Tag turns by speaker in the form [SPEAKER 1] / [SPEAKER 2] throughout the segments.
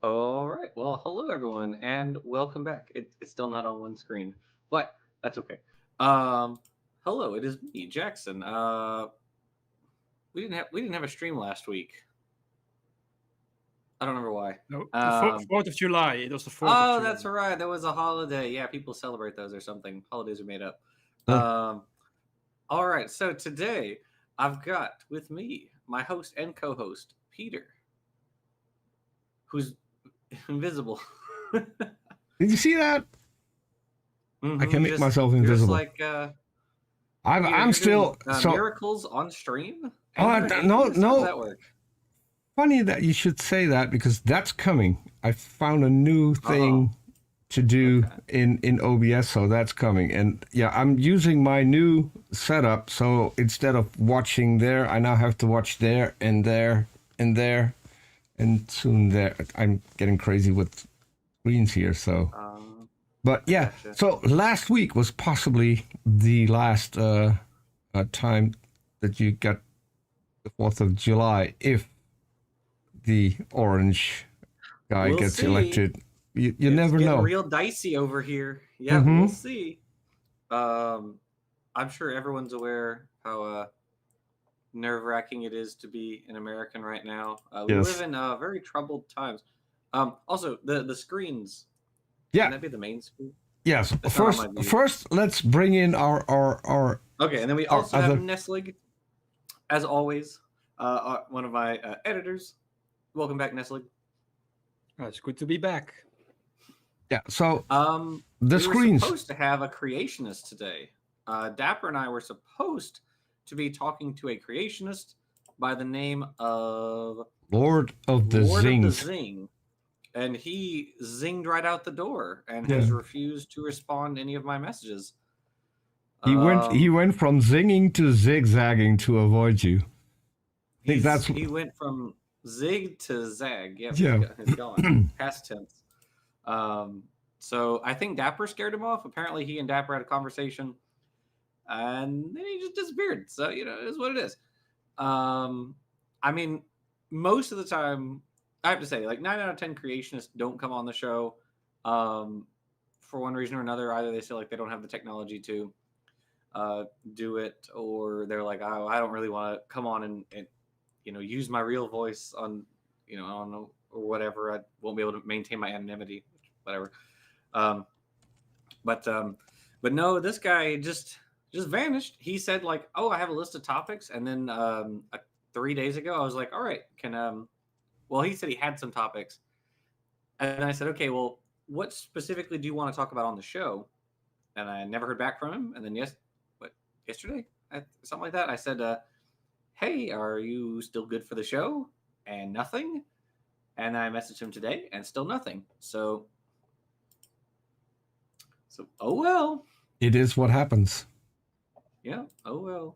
[SPEAKER 1] All right. Well, hello everyone, and welcome back. It's still not on one screen, but that's okay. Um, Hello. It is me, Jackson. We didn't have a stream last week. I don't remember why.
[SPEAKER 2] No, the
[SPEAKER 1] Um,
[SPEAKER 2] 4th of July. It was the 4th of
[SPEAKER 1] oh,
[SPEAKER 2] July.
[SPEAKER 1] that's right. There was a holiday. Yeah, people celebrate those or something. Holidays are made up.
[SPEAKER 3] Uh,
[SPEAKER 1] Um, all right. So today I've got with me my host and co-host Peter, who's invisible.
[SPEAKER 3] Did you see that? I can make
[SPEAKER 1] Just
[SPEAKER 3] myself
[SPEAKER 1] you're just
[SPEAKER 3] invisible.
[SPEAKER 1] like
[SPEAKER 3] I'm
[SPEAKER 1] you're
[SPEAKER 3] still
[SPEAKER 1] doing
[SPEAKER 3] so.
[SPEAKER 1] miracles on stream.
[SPEAKER 3] Oh,
[SPEAKER 1] And you're an
[SPEAKER 3] no,
[SPEAKER 1] atheist? How does
[SPEAKER 3] no.
[SPEAKER 1] that work?
[SPEAKER 3] Funny that you should say that because that's coming. I found a new thing to do
[SPEAKER 1] Okay.
[SPEAKER 3] in OBS, so that's coming. And yeah, I'm using my new setup. So instead of watching there, I now have to watch there and there and there, and soon there. I'm getting crazy with screens here. So. But
[SPEAKER 1] I
[SPEAKER 3] yeah,
[SPEAKER 1] gotcha.
[SPEAKER 3] so last week was possibly the last time that you got the 4th of July if the orange guy
[SPEAKER 1] We'll
[SPEAKER 3] gets
[SPEAKER 1] see.
[SPEAKER 3] elected. You
[SPEAKER 1] It's
[SPEAKER 3] never
[SPEAKER 1] getting
[SPEAKER 3] know.
[SPEAKER 1] real dicey over here. Yeah, we'll see. I'm sure everyone's aware how nerve-wracking it is to be an American right now. We live
[SPEAKER 3] Yes.
[SPEAKER 1] in very troubled times. Also, the screens. Can
[SPEAKER 3] Yeah.
[SPEAKER 1] that be the main screen?
[SPEAKER 3] Yes.
[SPEAKER 1] It's not on my view.
[SPEAKER 3] First, let's bring in our
[SPEAKER 1] Okay, and then we
[SPEAKER 3] our
[SPEAKER 1] also have
[SPEAKER 3] other.
[SPEAKER 1] Nestlig, as always, one of my editors. Welcome back, Nestlig.
[SPEAKER 2] It's good to be back.
[SPEAKER 3] Yeah. So
[SPEAKER 1] the
[SPEAKER 3] the
[SPEAKER 1] we
[SPEAKER 3] screens.
[SPEAKER 1] were supposed to have a creationist today. Dapper and I were supposed to be talking to a creationist by the name of
[SPEAKER 3] Lord of the Zings.
[SPEAKER 1] Zing, and he zinged right out the door and
[SPEAKER 3] Yeah.
[SPEAKER 1] has refused to respond to any of my messages.
[SPEAKER 3] He went from zinging to zigzagging to avoid you. I think that's
[SPEAKER 1] He went from zig to zag. Yep,
[SPEAKER 3] Yeah.
[SPEAKER 1] he's gone. Past tense. So I think Dapper scared him off. Apparently, he and Dapper had a conversation, and then he just disappeared. So it is what it is. I mean, most of the time, I have to say, like 9 out of 10 creationists don't come on the show, for one reason or another. Either they feel like they don't have the technology to do it, or they're like, oh, I don't really want to come on and use my real voice on on or whatever. I won't be able to maintain my anonymity, whatever. But no, this guy just vanished. He said like, oh, I have a list of topics, and then 3 days ago I was like, all right, can well, he said he had some topics, and I said, okay, well, what specifically do you want to talk about on the show? And I never heard back from him. And then yesterday, something like that, I said, hey, are you still good for the show? And nothing. And I messaged him today, and still nothing. So oh well.
[SPEAKER 3] It is what happens.
[SPEAKER 1] Yeah. Oh well.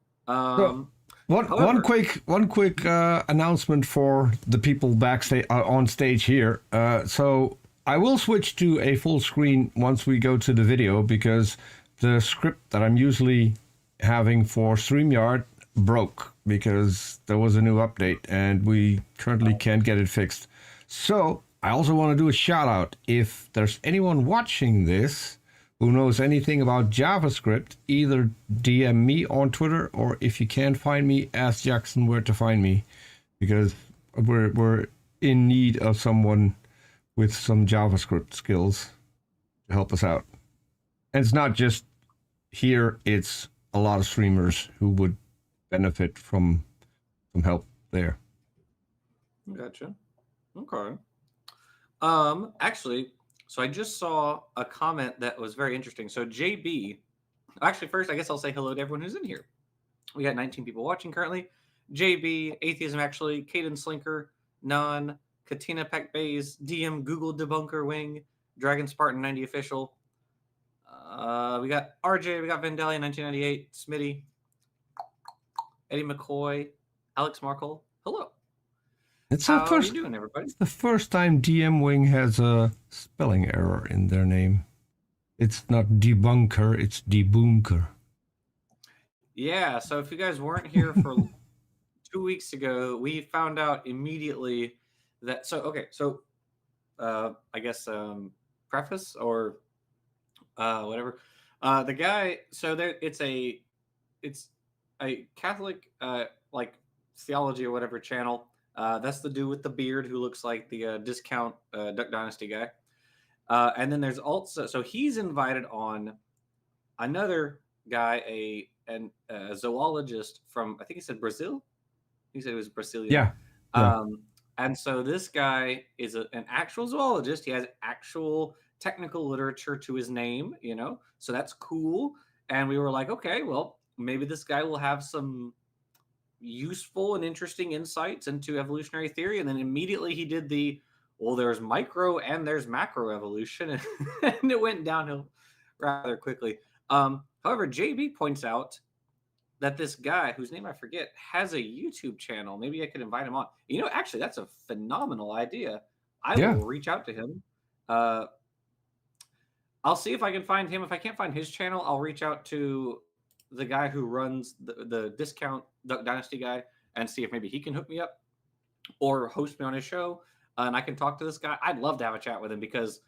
[SPEAKER 3] One quick announcement for the people backstage on stage here. So I will switch to a full screen once we go to the video because the script that I'm usually having for StreamYard broke because there was a new update and we currently can't get it fixed. So I also want to do a shout out. If there's anyone watching this who knows anything about JavaScript, either DM me on Twitter, or if you can't find me, ask Jackson where to find me, because we're in need of someone with some JavaScript skills to help us out. And it's not just here, it's a lot of streamers who would benefit from some help there.
[SPEAKER 1] Gotcha. Okay. Actually, so I just saw a comment that was very interesting. So JB, actually, first, I guess I'll say hello to everyone who's in here. We got 19 people watching currently. JB, Atheism Actually, Caden Slinker, Nan, Katina Peck Bays, DM Google Debunker Wing, Dragon Spartan 90 Official. We got RJ, we got Vandalia 1998, Smitty, Eddie McCoy, Alex Markle. Hello. How are you doing, everybody?
[SPEAKER 3] It's the first time DM Wing has a spelling error in their name. It's not debunker, it's deboonker.
[SPEAKER 1] Yeah, so if you guys weren't here for 2 weeks ago, we found out immediately that so I guess, preface or whatever. The guy, so there, it's a Catholic like theology or whatever channel. That's the dude with the beard who looks like the discount Duck Dynasty guy. And then there's also, so he's invited on another guy, a zoologist from, I think he said Brazil. He said he was Brazilian.
[SPEAKER 3] Yeah. Yeah.
[SPEAKER 1] And so this guy is an actual zoologist. He has actual technical literature to his name, you know, so that's cool. And we were like, okay, well, maybe this guy will have some useful and interesting insights into evolutionary theory. And then immediately he did well, there's micro and there's macro evolution, and it went downhill rather quickly. However, JB points out that this guy, whose name I forget, has a YouTube channel. Maybe I could invite him on. You know, actually, that's a phenomenal idea. I will reach out to him. I'll see if I can find him. If I can't find his channel, I'll reach out to the guy who runs the discount Duck Dynasty guy and see if maybe he can hook me up or host me on his show. And I can talk to this guy. I'd love to have a chat with him because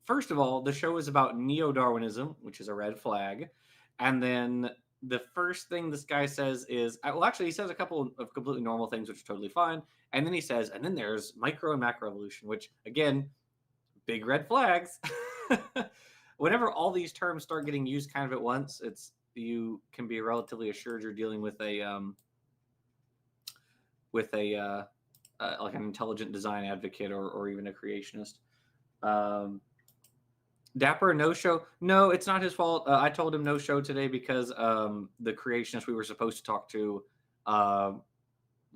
[SPEAKER 1] first of all, the show is about Neo-Darwinism, which is a red flag. And then the first thing this guy says is, well, actually, he says a couple of completely normal things, which are totally fine. And then he says, and then there's micro and macro evolution, which, again, big red flags. Whenever all these terms start getting used kind of at once, you can be relatively assured you're dealing with like an intelligent design advocate or even a creationist. Dapper, no show. No, it's not his fault. I told him no show today because the creationist we were supposed to talk to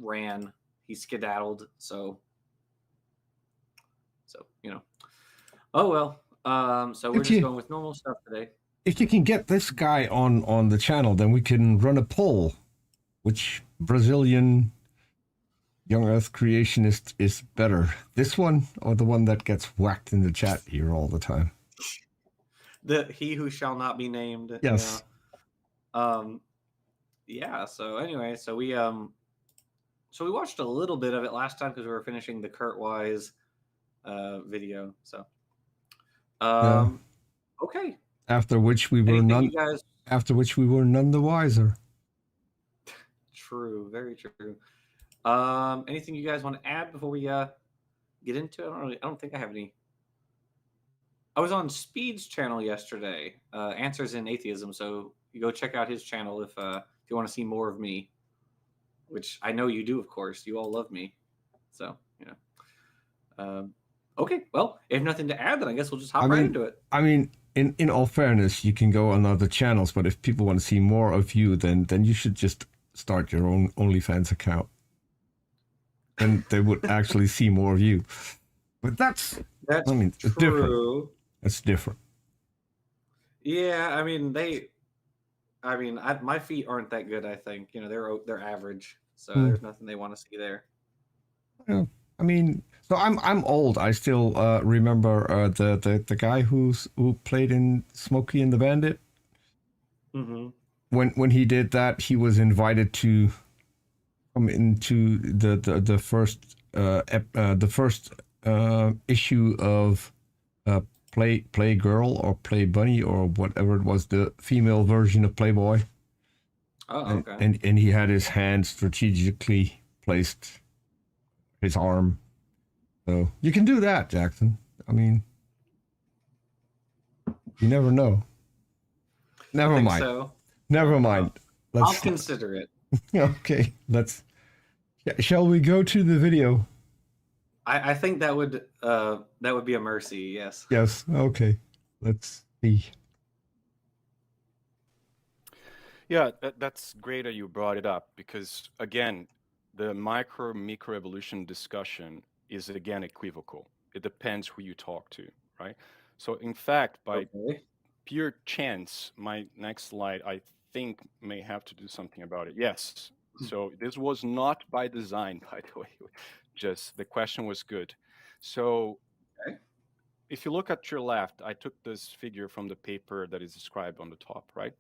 [SPEAKER 1] ran. He skedaddled. So you know. Oh well. So we're just going with normal stuff today.
[SPEAKER 3] If you can get this guy on the channel, then we can run a poll. Which Brazilian young Earth creationist is better? This one or the one that gets whacked in the chat here all the time?
[SPEAKER 1] He who shall not be named.
[SPEAKER 3] Yes.
[SPEAKER 1] Yeah. So anyway, so we watched a little bit of it last time because we were finishing the Kurt Wise video. So okay. After which we were none the wiser. True. Very true. Anything you guys want to add before we get into it? I don't think I have any. I was on Speed's channel yesterday, Answers in Atheism. So you go check out his channel if you want to see more of me, which I know you do, of course. You all love me. So, you know. Okay, well, if nothing to add, then I guess we'll just hop right into it.
[SPEAKER 3] I mean, in all fairness, you can go on other channels, but if people want to see more of you, then you should just start your own OnlyFans account. And they would actually see more of you. But that's I mean, it's different. It's different.
[SPEAKER 1] Yeah, I mean, my feet aren't that good, I think. You know, they're average. So there's nothing they want to see there.
[SPEAKER 3] Yeah, I mean, so I'm old. I still remember the guy who played in Smokey and the Bandit.
[SPEAKER 1] Mm-hmm.
[SPEAKER 3] When he did that, he was invited to come into the first issue of Playgirl or Play Bunny or whatever it was, the female version of Playboy.
[SPEAKER 1] Oh, okay.
[SPEAKER 3] And he had his hand strategically placed, his arm. So you can do that, Jackson. I mean, you never know. Never mind. So. Never mind.
[SPEAKER 1] I'll consider it.
[SPEAKER 3] Okay, shall we go to the video?
[SPEAKER 1] I think that would be a mercy, yes.
[SPEAKER 3] Yes, okay. Let's see.
[SPEAKER 4] Yeah, that's great that you brought it up because, again, the micro-evolution discussion is, again, equivocal. It depends who you talk to, right? So, in fact, by pure chance, my next slide, I think, may have to do something about it. Yes. So this was not by design, by the way. Just the question was good. So if you look at your left, I took this figure from the paper that is described on the top, right?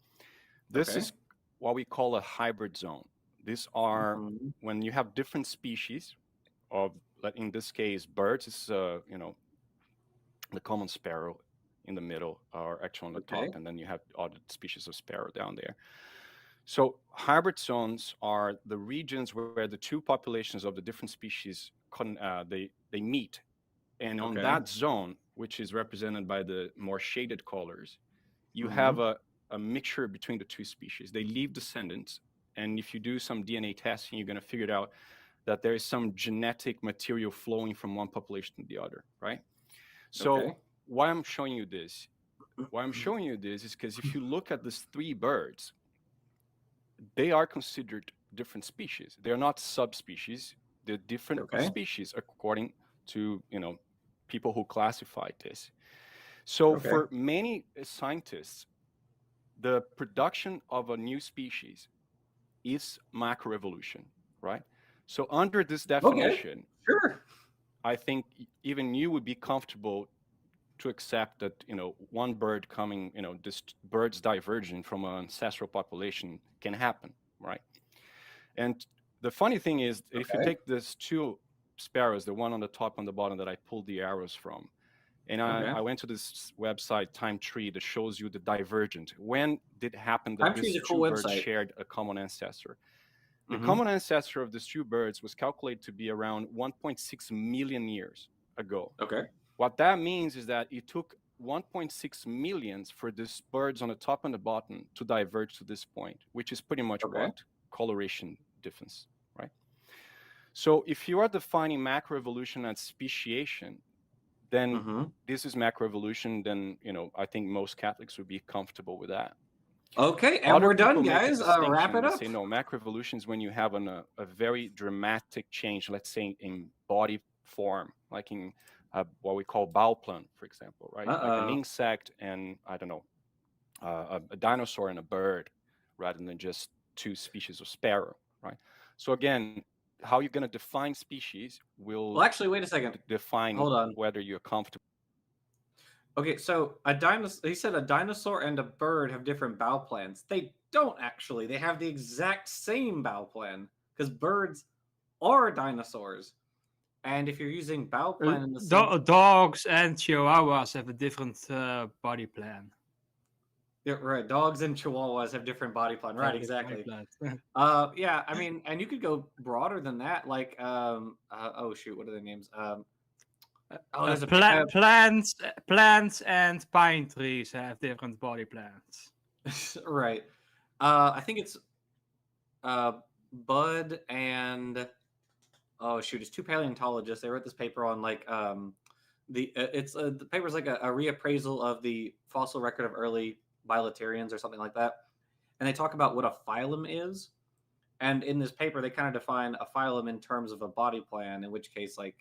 [SPEAKER 4] This is what we call a hybrid zone. These are when you have different species of, in this case, birds. It's you know, the common sparrow in the middle, or actually on the
[SPEAKER 1] Okay.
[SPEAKER 4] top, and then you have other species of sparrow down there. So hybrid zones are the regions where the two populations of the different species they meet, and on
[SPEAKER 1] Okay.
[SPEAKER 4] that zone, which is represented by the more shaded colors, you
[SPEAKER 1] Mhm.
[SPEAKER 4] have a mixture between the two species. They leave descendants, and if you do some DNA testing, you're going to figure it out that there is some genetic material flowing from one population to the other, right? So
[SPEAKER 1] Okay.
[SPEAKER 4] why I'm showing you this? Why I'm showing you this is because if you look at these three birds, they are considered different species. They're not subspecies. They're different
[SPEAKER 1] Okay.
[SPEAKER 4] species according to, you know, people who classified this. So
[SPEAKER 1] Okay.
[SPEAKER 4] for many scientists, the production of a new species is macroevolution, right? So under this definition,
[SPEAKER 1] Sure.
[SPEAKER 4] I think even you would be comfortable to accept that, you know, one bird coming, you know, this birds diverging from an ancestral population can happen, right? And the funny thing is, if you
[SPEAKER 1] Okay.
[SPEAKER 4] take these two sparrows, the one on the top and the bottom that I pulled the arrows from, and
[SPEAKER 1] Okay.
[SPEAKER 4] I went to this website, Time Tree, that shows you the divergent. When did it happen that
[SPEAKER 1] Time Tree's
[SPEAKER 4] these
[SPEAKER 1] a cool
[SPEAKER 4] two birds
[SPEAKER 1] website.
[SPEAKER 4] shared a common ancestor? The
[SPEAKER 1] Mhm.
[SPEAKER 4] common ancestor of these two birds was calculated to be around 1.6 million years ago.
[SPEAKER 1] Okay.
[SPEAKER 4] What that means is that it took 1.6 millions for these birds on the top and the bottom to diverge to this point, which is pretty much
[SPEAKER 1] Okay.
[SPEAKER 4] what? Coloration difference, right? So if you are defining macroevolution as speciation, then
[SPEAKER 1] Mhm.
[SPEAKER 4] this is macroevolution, then, you know, I think most Catholics would be comfortable with that.
[SPEAKER 1] Okay, and
[SPEAKER 4] Other
[SPEAKER 1] we're done,
[SPEAKER 4] people make a
[SPEAKER 1] guys.
[SPEAKER 4] distinction.
[SPEAKER 1] Wrap it
[SPEAKER 4] They
[SPEAKER 1] up.
[SPEAKER 4] say, no, macroevolution is when you have a very dramatic change, let's say in body form, like in what we call bowel plan, for example, right? Like an insect and, I don't know, a dinosaur and a bird, rather than just two species of sparrow, right? So again, how you're going to define species will
[SPEAKER 1] Well, actually, wait a second.
[SPEAKER 4] define
[SPEAKER 1] Hold on.
[SPEAKER 4] whether you're comfortable.
[SPEAKER 1] Okay, so a dinosaur. He said a dinosaur and a bird have different bowel plans. They don't actually. They have the exact same bowel plan because birds are dinosaurs. And if you're using bowel plan in the same,
[SPEAKER 2] Dogs and chihuahuas have a different body plan.
[SPEAKER 1] yeah, right, dogs and chihuahuas have different body plan. Right,
[SPEAKER 2] Different body
[SPEAKER 1] exactly.
[SPEAKER 2] plans.
[SPEAKER 1] Yeah, I mean, and you could go broader than that. Like, oh shoot, what are their names? There's a
[SPEAKER 2] Plants and pine trees have different body plans.
[SPEAKER 1] right. I think it's Bud and oh shoot, it's two paleontologists. They wrote this paper on like the paper's like a reappraisal of the fossil record of early bilaterians or something like that, and they talk about what a phylum is. And in this paper, they kind of define a phylum in terms of a body plan, in which case, like,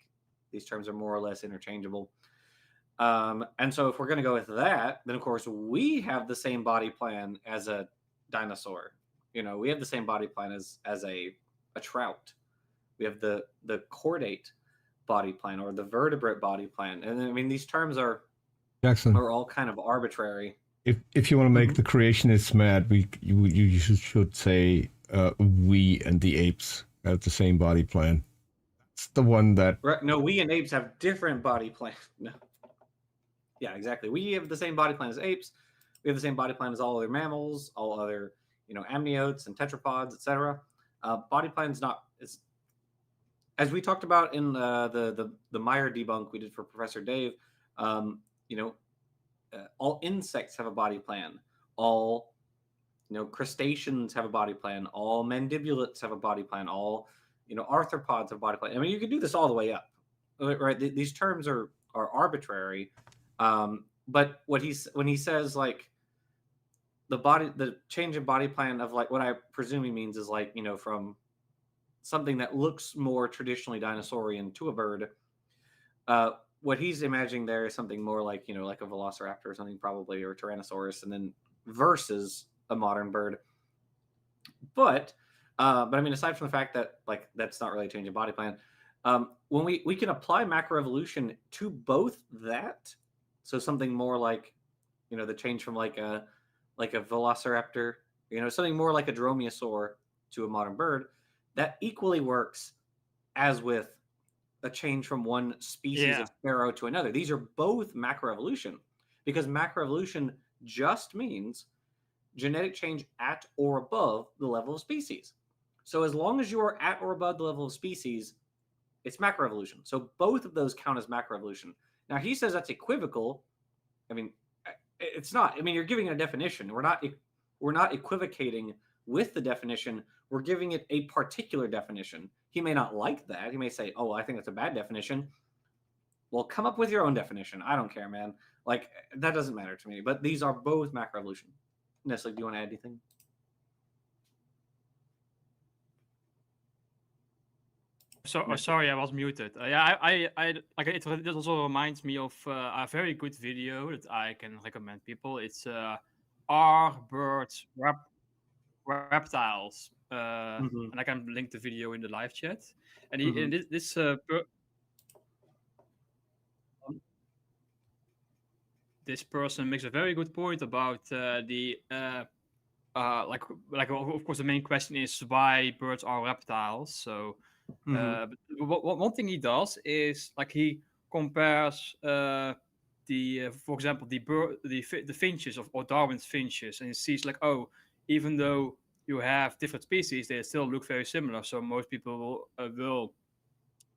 [SPEAKER 1] these terms are more or less interchangeable. And so if we're going to go with that, then of course we have the same body plan as a dinosaur. You know, we have the same body plan as a trout. We have the chordate body plan or the vertebrate body plan. And I mean, these terms are
[SPEAKER 3] Jackson,
[SPEAKER 1] all kind of arbitrary.
[SPEAKER 3] if you want to make the creationists mad, you should say we and the apes have the same body plan. It's the one that
[SPEAKER 1] Right? No, we and apes have different body plans. No. Yeah, exactly. We have the same body plan as apes. We have the same body plan as all other mammals, all other, you know, amniotes and tetrapods, etc. Body plan is not is as we talked about in the Meyer debunk we did for Professor Dave. You know, all insects have a body plan. All, you know, crustaceans have a body plan. All mandibulates have a body plan. All, you know, arthropods have a body plan. I mean, you could do this all the way up, right? These terms are arbitrary. But when he says like the change in body plan of like what I presume he means is like, you know, from something that looks more traditionally dinosaurian to a bird. What he's imagining there is something more like, you know, like a velociraptor or something probably, or Tyrannosaurus, and then versus a modern bird. But I mean, aside from the fact that like that's not really a change in body plan, when we can apply macroevolution to both that, so something more like, you know, the change from like a velociraptor, you know, something more like a dromaeosaur to a modern bird, that equally works as with a change from one species of sparrow to another. These are both macroevolution, because macroevolution just means genetic change at or above the level of species. So as long as you are at or above the level of species, it's macroevolution. So both of those count as macroevolution. Now he says that's equivocal. I mean, it's not. I mean, you're giving it a definition. We're not equivocating with the definition. We're giving it a particular definition. He may not like that. He may say, "Oh, I think that's a bad definition." Well, come up with your own definition. I don't care, man. Like, that doesn't matter to me. But these are both macroevolution. Nestle, do you want to add anything?
[SPEAKER 2] So sorry, I was muted. Yeah, I like it. This also reminds me of a very good video that I can recommend people. It's Are Birds Reptiles? And I can link the video in the live chat. And this person makes a very good point about like of course the main question is why birds are reptiles. So but one thing he does is like he compares for example the finches or Darwin's finches, and he sees like, oh, even though you have different species, they still look very similar. So most people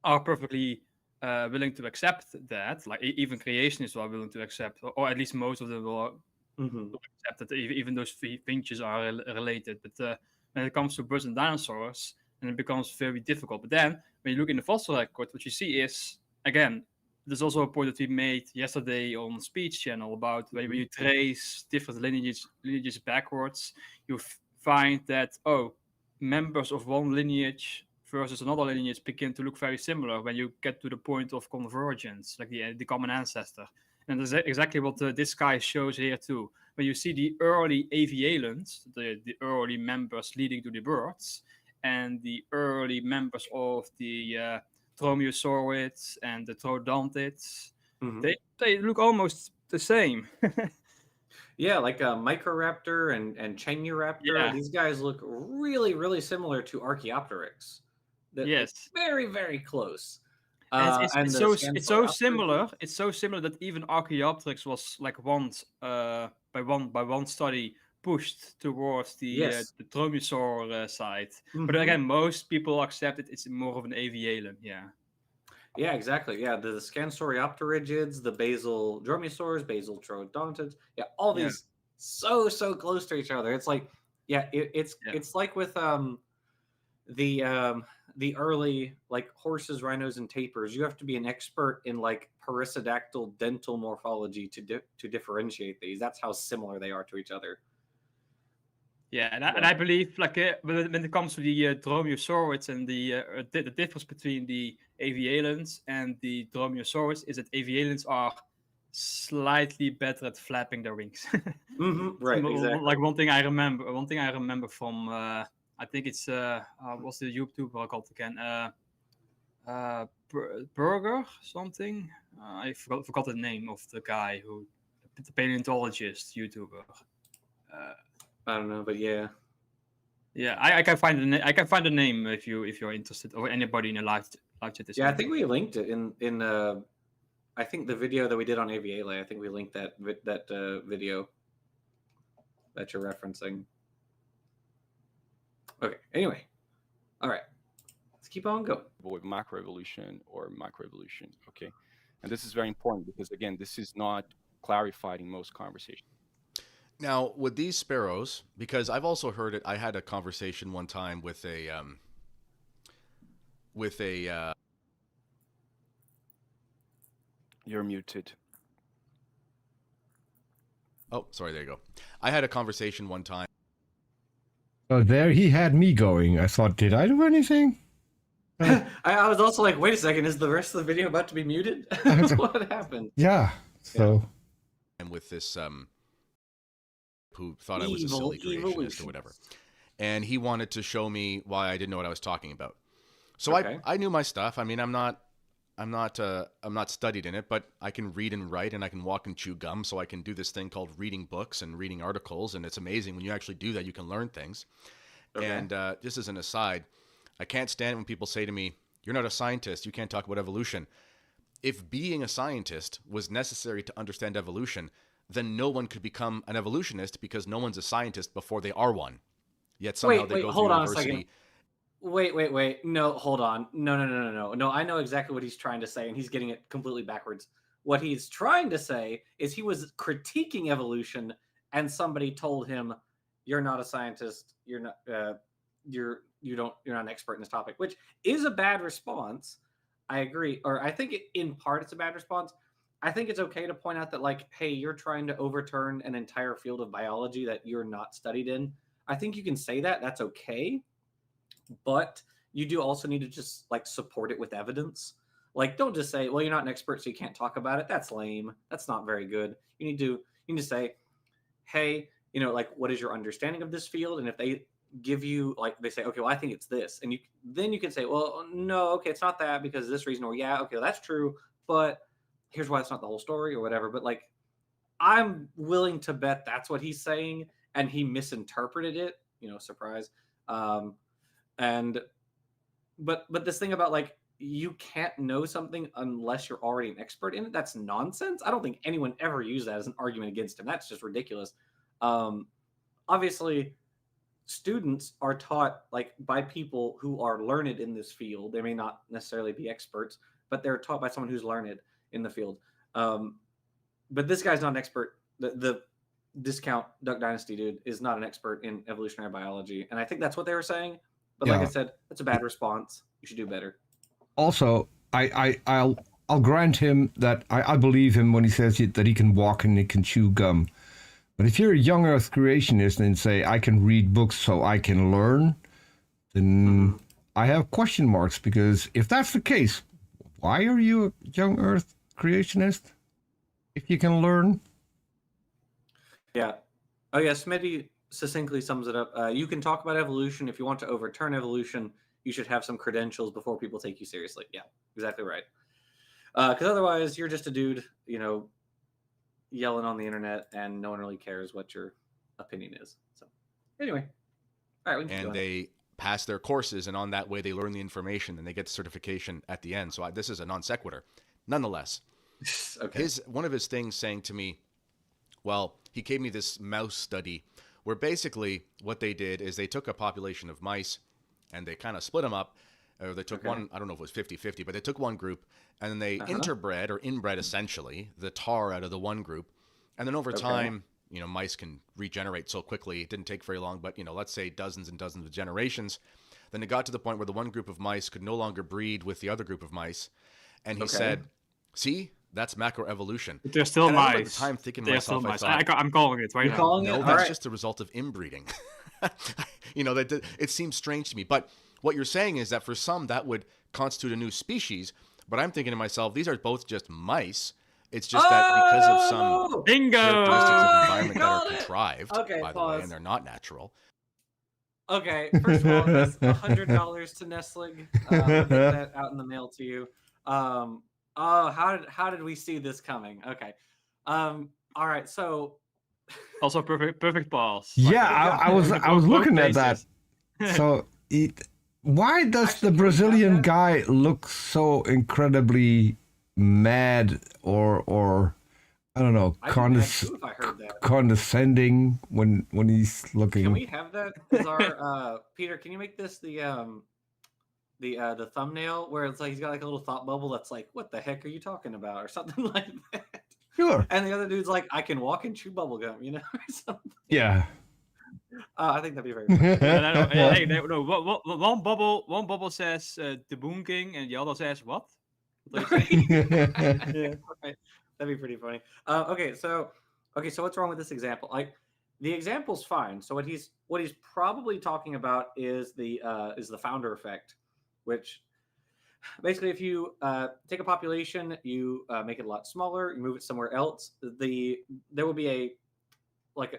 [SPEAKER 2] are perfectly willing to accept that. Like even creationists are willing to accept, or at least most of them will accept that even those finches are related. But when it comes to birds and dinosaurs, and it becomes very difficult. But then when you look in the fossil record, what you see is, again, there's also a point that we made yesterday on Speech Channel about when you trace different lineages backwards, you find that, oh, members of one lineage versus another lineage begin to look very similar when you get to the point of convergence, like the common ancestor. And that's exactly what this guy shows here too. When you see the early avialans, the early members leading to the birds, and the early members of the dromaeosaurids and the troodontids, they look almost the same.
[SPEAKER 1] Yeah, like a Microraptor and Chanuraptor.
[SPEAKER 2] Yeah.
[SPEAKER 1] These guys look really, really similar to Archaeopteryx.
[SPEAKER 2] Yes,
[SPEAKER 1] very, very close.
[SPEAKER 2] It's so similar. It's so similar that even Archaeopteryx was like once by one study pushed towards the dromaeosaur side. But again, most people accept it. It's more of an avialan. Yeah.
[SPEAKER 1] Yeah, exactly. Yeah, the Scansoriopterigids, the basal dromaeosaurs, basal troodontids. Yeah, all these so close to each other. It's like, it's like with the early like horses, rhinos, and tapirs. You have to be an expert in like perissodactyl dental morphology to differentiate these. That's how similar they are to each other.
[SPEAKER 2] Yeah, and I believe like when it comes to the dromaeosaurids and the difference between the avialans and the dromaeosaurids is that avialans are slightly better at flapping their wings.
[SPEAKER 1] Right, exactly.
[SPEAKER 2] Like one thing I remember from I think it's what's the YouTuber called again? Burger something. I forgot the name of the guy the paleontologist YouTuber.
[SPEAKER 1] I don't know, but yeah.
[SPEAKER 2] I can find the name if you're interested, or anybody in the live chat.
[SPEAKER 1] Yeah, I think we linked it in I think the video that we did on Aviale. I think we linked that video that you're referencing. Okay. Anyway, all right. Let's keep on going.
[SPEAKER 4] With macroevolution or microevolution, okay, and this is very important because again, this is not clarified in most conversations.
[SPEAKER 5] Now, with these sparrows, because I've also heard it, I had a conversation one time with a
[SPEAKER 4] You're muted.
[SPEAKER 5] Oh, sorry, there you go. I had a conversation one time.
[SPEAKER 3] So there he had me going. I thought, did I do anything?
[SPEAKER 1] I was also like, wait a second, is the rest of the video about to be muted? What happened?
[SPEAKER 3] Yeah. So.
[SPEAKER 5] And with this who thought I was a silly creationist or whatever. And he wanted to show me why I didn't know what I was talking about. So I knew my stuff. I mean, I'm not studied in it, but I can read and write, and I can walk and chew gum. So I can do this thing called reading books and reading articles. And it's amazing when you actually do that, you can learn things. Okay. And just as an aside, I can't stand it when people say to me, You're not a scientist. You can't talk about evolution. If being a scientist was necessary to understand evolution, then no one could become an evolutionist because no one's a scientist before they are one. Yet somehow they go through university.
[SPEAKER 1] Wait. No, hold on. No, I know exactly what he's trying to say, and he's getting it completely backwards. What he's trying to say is he was critiquing evolution, and somebody told him, "You're not a scientist. You're not an expert in this topic," which is a bad response. I agree, or I think in part it's a bad response. I think it's okay to point out that, like, hey, you're trying to overturn an entire field of biology that you're not studied in. I think you can say that. That's okay. But you do also need to just, like, support it with evidence. Like, don't just say, well, you're not an expert, so you can't talk about it. That's lame. That's not very good. You need to say, hey, like, what is your understanding of this field? And if they give you, like, they say, okay, well, I think it's this. And then you can say, well, no, okay, it's not that because of this reason, or yeah, okay, well, that's true, but here's why it's not the whole story or whatever. But, like, I'm willing to bet that's what he's saying, and he misinterpreted it, surprise. But this thing about, like, you can't know something unless you're already an expert in it, that's nonsense. I don't think anyone ever used that as an argument against him. That's just ridiculous. Obviously, students are taught, like, by people who are learned in this field. They may not necessarily be experts, but they're taught by someone who's learned in the field. But this guy's not an expert. The discount Duck Dynasty dude is not an expert in evolutionary biology, and I think that's what they were saying. But like I said, that's a bad response. You should do better.
[SPEAKER 3] Also, I'll grant him that I believe him when he says that he can walk and he can chew gum. But if you're a young Earth creationist and say I can read books so I can learn, then I have question marks, because if that's the case, why are you a young Earth creationist if you can learn?
[SPEAKER 1] Yeah. Oh yeah, Smitty succinctly sums it up. You can talk about evolution. If you want to overturn evolution, you should have some credentials before people take you seriously. Yeah, exactly right. Because otherwise, you're just a dude, yelling on the internet, and no one really cares what your opinion is. So, anyway, all right.
[SPEAKER 5] And they pass their courses, and on that way, they learn the information, and they get the certification at the end. So this is a non sequitur, nonetheless.
[SPEAKER 1] Okay.
[SPEAKER 5] One of his things saying to me, well, he gave me this mouse study where basically what they did is they took a population of mice and they kind of split them up. Or they took one, I don't know if it was 50-50, but they took one group and then they interbred or inbred essentially the tar out of the one group. And then over time, mice can regenerate so quickly. It didn't take very long, but, let's say dozens and dozens of generations. Then it got to the point where the one group of mice could no longer breed with the other group of mice. And he said, see, that's macroevolution.
[SPEAKER 2] They're still
[SPEAKER 5] and
[SPEAKER 2] mice.
[SPEAKER 5] At the time, thinking to
[SPEAKER 2] They're
[SPEAKER 5] myself,
[SPEAKER 2] still mice.
[SPEAKER 5] I thought,
[SPEAKER 2] I'm calling it right now.
[SPEAKER 1] Calling
[SPEAKER 5] no,
[SPEAKER 1] it?
[SPEAKER 5] that's just a result of inbreeding. It seems strange to me. But what you're saying is that for some, that would constitute a new species. But I'm thinking to myself, these are both just mice. It's just that because of some characteristics of environment that are contrived, by the way, and they're not natural.
[SPEAKER 1] Okay, first of all, that's $100 to Nestling. We'll get that out in the mail to you. How did we see this coming? Okay. All right, so
[SPEAKER 2] also perfect pause.
[SPEAKER 3] Yeah, I was looking at that. So why does the Brazilian guy look so incredibly mad or I don't know, condescending when he's looking?
[SPEAKER 1] Can we have that as our Peter? Can you make this the thumbnail where it's like he's got like a little thought bubble that's like, what the heck are you talking about, or something like that?
[SPEAKER 3] Sure.
[SPEAKER 1] And the other dude's like, I can walk and chew bubble gum, or something.
[SPEAKER 3] Yeah.
[SPEAKER 1] I think that'd be very funny.
[SPEAKER 2] Hey, no, one bubble says debunking, and the other says what?
[SPEAKER 1] Yeah, right. That'd be pretty funny. Okay, so what's wrong with this example? Like, the example's fine. So what he's probably talking about is the founder effect, which basically, if you take a population, you make it a lot smaller, you move it somewhere else, there will be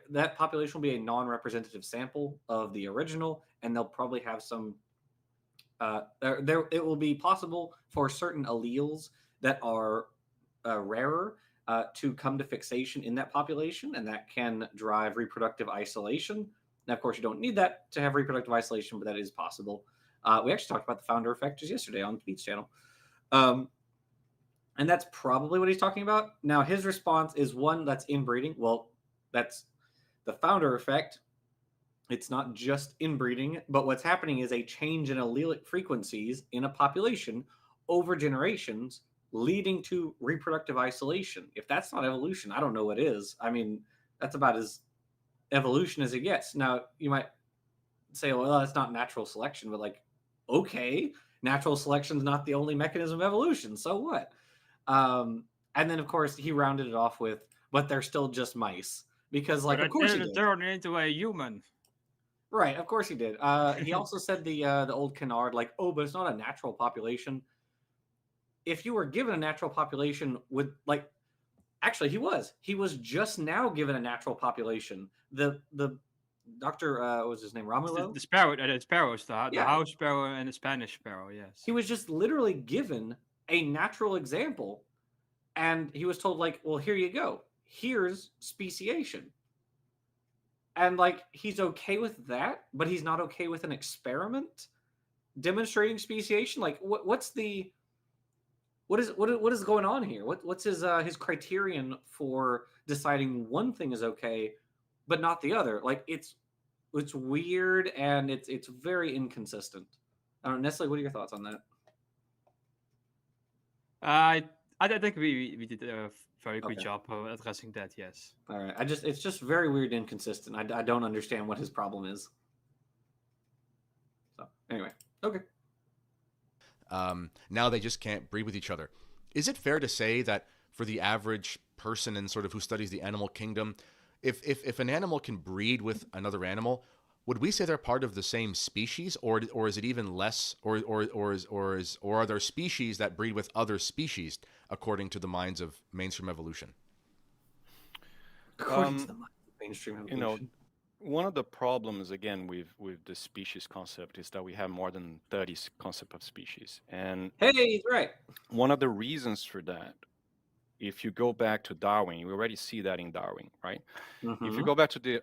[SPEAKER 1] that population will be a non-representative sample of the original, and they'll probably have some. It will be possible for certain alleles that are rarer to come to fixation in that population, and that can drive reproductive isolation. Now, of course, you don't need that to have reproductive isolation, but that is possible. We actually talked about the founder effect just yesterday on Pete's channel. And that's probably what he's talking about. Now, his response is one that's inbreeding. Well, that's the founder effect. It's not just inbreeding, but what's happening is a change in allelic frequencies in a population over generations, leading to reproductive isolation. If that's not evolution, I don't know what is. I mean, that's about as evolution as it gets. Now, you might say, well, that's not natural selection, but like, okay, natural selection is not the only mechanism of evolution. So what? And then, of course, he rounded it off with, but they're still just mice. Because, like, of course he did.
[SPEAKER 2] Turn into a human.
[SPEAKER 1] Right, of course he did. He also said the old canard, like, oh, but it's not a natural population. If you were given a natural population with, like, actually, he was just now given a natural population. The Dr. What was his name? Romulo?
[SPEAKER 2] The sparrows, the house sparrow and the Spanish sparrow, yes.
[SPEAKER 1] He was just literally given a natural example, and he was told, like, well, here you go. Here's speciation. And, like, he's okay with that, but he's not okay with an experiment demonstrating speciation. Like, what is going on here? What's his criterion for deciding one thing is okay, but not the other? Like, it's weird, and it's very inconsistent. I don't know, Nestle, what are your thoughts on that?
[SPEAKER 2] I think we did a very good job of addressing that. Yes.
[SPEAKER 1] All right. It's just very weird and inconsistent. I don't understand what his problem is. So anyway, okay.
[SPEAKER 5] Now they just can't breed with each other. Is it fair to say that for the average person and sort of who studies the animal kingdom, if an animal can breed with another animal, would we say they're part of the same species, or is it even less, or are there species that breed with other species according to the minds of mainstream evolution?
[SPEAKER 1] According to the mainstream evolution,
[SPEAKER 4] you know, one of the problems again with the species concept is that we have more than 30 concept of species, and
[SPEAKER 1] hey, he's right.
[SPEAKER 4] One of the reasons for that, if you go back to Darwin, you already see that in Darwin, right? If you go back to the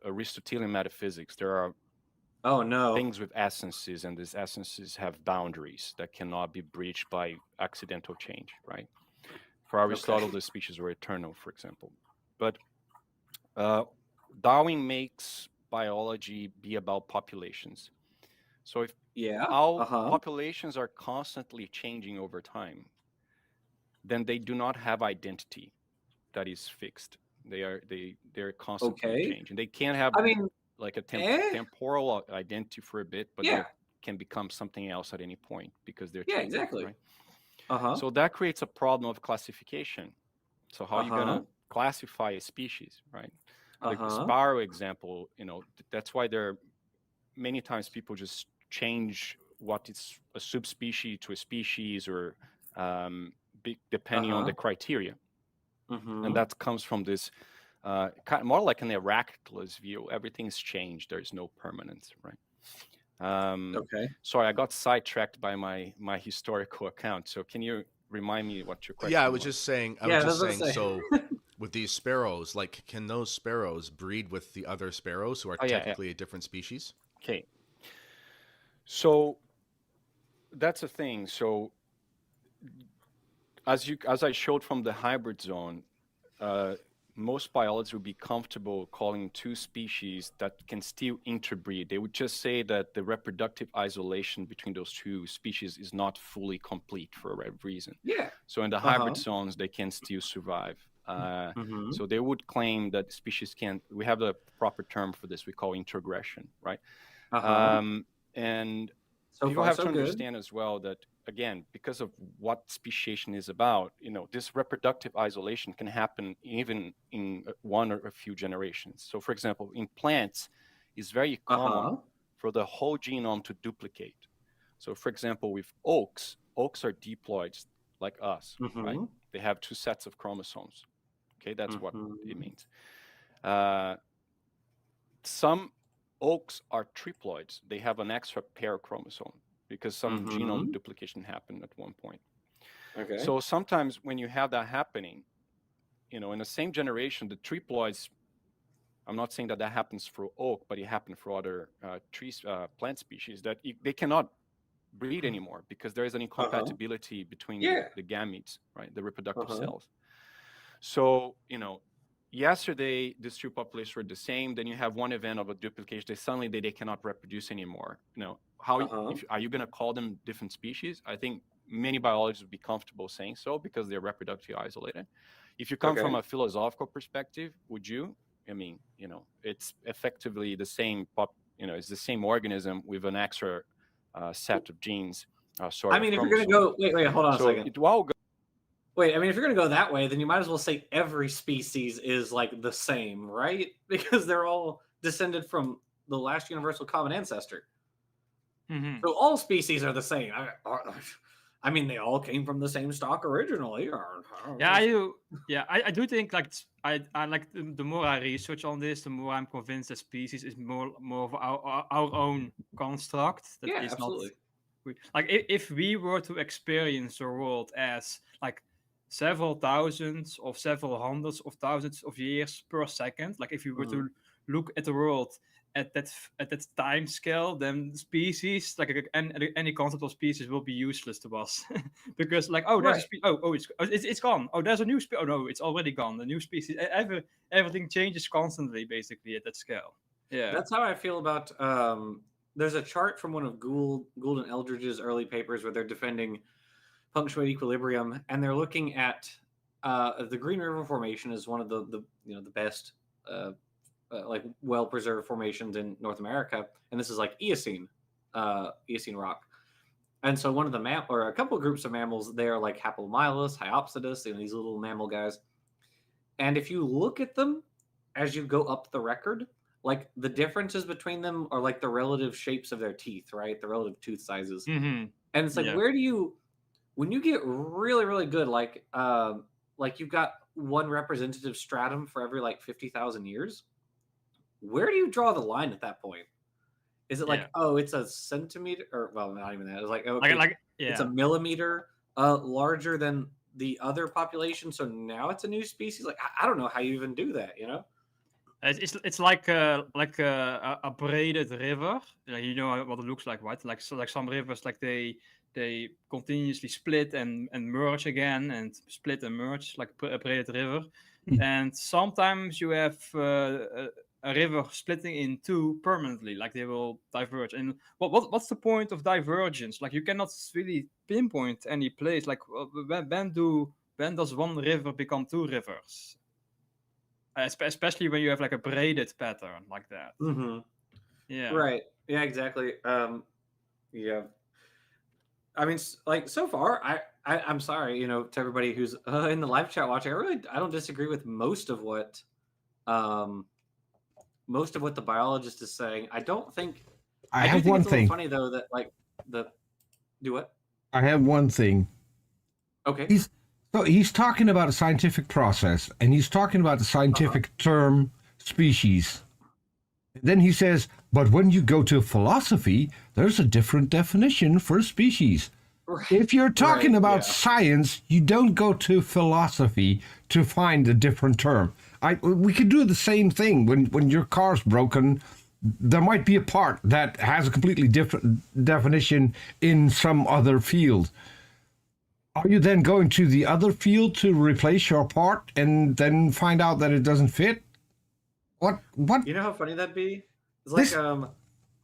[SPEAKER 4] Aristotelian metaphysics, there are things with essences, and these essences have boundaries that cannot be breached by accidental change, right? For Aristotle, the species were eternal, for example. But Darwin makes biology be about populations. So if populations are constantly changing over time, then they do not have identity that is fixed. They're constantly changing. They can't have like a temporal identity for a bit, but they can become something else at any point because they're changing.
[SPEAKER 1] Exactly.
[SPEAKER 4] Right? So that creates a problem of classification. So how are you gonna classify a species, right? The sparrow example, that's why there are many times people just change what is a subspecies to a species, or depending on the criteria. And that comes from this kind of more like an Heraclitus view. Everything's changed. There's no permanence, right? Sorry, I got sidetracked by my historical account. So can you remind me what your question was?
[SPEAKER 5] Yeah, I was just saying, so with these sparrows, like, can those sparrows breed with the other sparrows who are technically a different species?
[SPEAKER 4] Okay. So that's a thing. So as I showed from the hybrid zone, most biologists would be comfortable calling two species that can still interbreed. They would just say that the reproductive isolation between those two species is not fully complete for a reason.
[SPEAKER 1] Yeah.
[SPEAKER 4] So in the hybrid zones, they can still survive. So they would claim that species can. We have the proper term for this. We call introgression, right? And
[SPEAKER 1] so
[SPEAKER 4] people have to understand as well that, again, because of what speciation is about, this reproductive isolation can happen even in one or a few generations. So, for example, in plants, it's very common for the whole genome to duplicate. So, for example, with oaks are diploids like us, right? They have two sets of chromosomes. Okay, that's what it means. Some oaks are triploids. They have an extra pair of chromosome because some genome duplication happened at one point.
[SPEAKER 1] Okay.
[SPEAKER 4] So sometimes when you have that happening, in the same generation, the triploids I'm not saying that happens for oak, but it happened for other plant species that they cannot breed anymore because there is an incompatibility between the gametes, right? The reproductive cells. So, yesterday, these two populations were the same. Then you have one event of a duplication. Suddenly they cannot reproduce anymore. Are you going to call them different species? I think many biologists would be comfortable saying so because they're reproductively isolated. If you come from a philosophical perspective, would you? I mean, it's effectively the same it's the same organism with an extra set of genes.
[SPEAKER 1] If you're going to go, wait, hold on a second. Wait, if you're going to go that way, then you might as well say every species is like the same, right? Because they're all descended from the last universal common ancestor.
[SPEAKER 2] Mm-hmm.
[SPEAKER 1] So all species are the same. They all came from the same stock originally.
[SPEAKER 2] I do think I like the more I research on this, the more I'm convinced that species is more of our own construct. That is
[SPEAKER 1] absolutely.
[SPEAKER 2] Like if we were to experience the world as like several thousands or several hundreds of thousands of years per second, like if you were to look at the world at that time scale, then species, like any concept of species, will be useless to us because there's a species. It's gone. Oh, there's a new species. Oh no, it's already gone. The new species. Everything changes constantly, basically at that scale. Yeah,
[SPEAKER 1] that's how I feel about. There's a chart from one of Gould and Eldridge's early papers where they're defending punctuate equilibrium, and they're looking at the Green River Formation is one of the best well preserved formations in North America, and this is like Eocene rock. And so one of a couple of groups of mammals, they are like Hapomylus, Hyopsodus, these little mammal guys. And if you look at them as you go up the record, like the differences between them are like the relative shapes of their teeth, right? The relative tooth sizes.
[SPEAKER 2] Mm-hmm.
[SPEAKER 1] And it's like, where do you, when you get really, really good, like you've got one representative stratum for every like 50,000 years, where do you draw the line at that point? Is it like, it's a centimeter, or well, not even that. It's like, it's a millimeter larger than the other population, so now it's a new species. Like, I don't know how you even do that,
[SPEAKER 2] It's like a braided river. You know what it looks like, right? Like some rivers, like they continuously split and merge again, and split and merge, like a braided river. And sometimes you have a river splitting in two permanently, like they will diverge. And what's the point of divergence? Like you cannot really pinpoint any place. Like when does one river become two rivers? Especially when you have like a braided pattern like that.
[SPEAKER 1] Mm-hmm.
[SPEAKER 2] Yeah.
[SPEAKER 1] Right. Yeah. Exactly. Yeah. I mean, like so far, I'm sorry, to everybody who's in the live chat watching. I don't disagree with most of what the biologist is saying. I don't think.
[SPEAKER 3] I have one thing.
[SPEAKER 1] It's funny though that do what?
[SPEAKER 3] I have one thing.
[SPEAKER 1] Okay.
[SPEAKER 3] He's talking about a scientific process, and he's talking about the scientific term species. Then he says, but when you go to philosophy, there's a different definition for species. Right. If you're talking about science, you don't go to philosophy to find a different term. We could do the same thing when your car's broken. There might be a part that has a completely different definition in some other field. Are you then going to the other field to replace your part and then find out that it doesn't fit? What?
[SPEAKER 1] You know how funny that'd be? It's like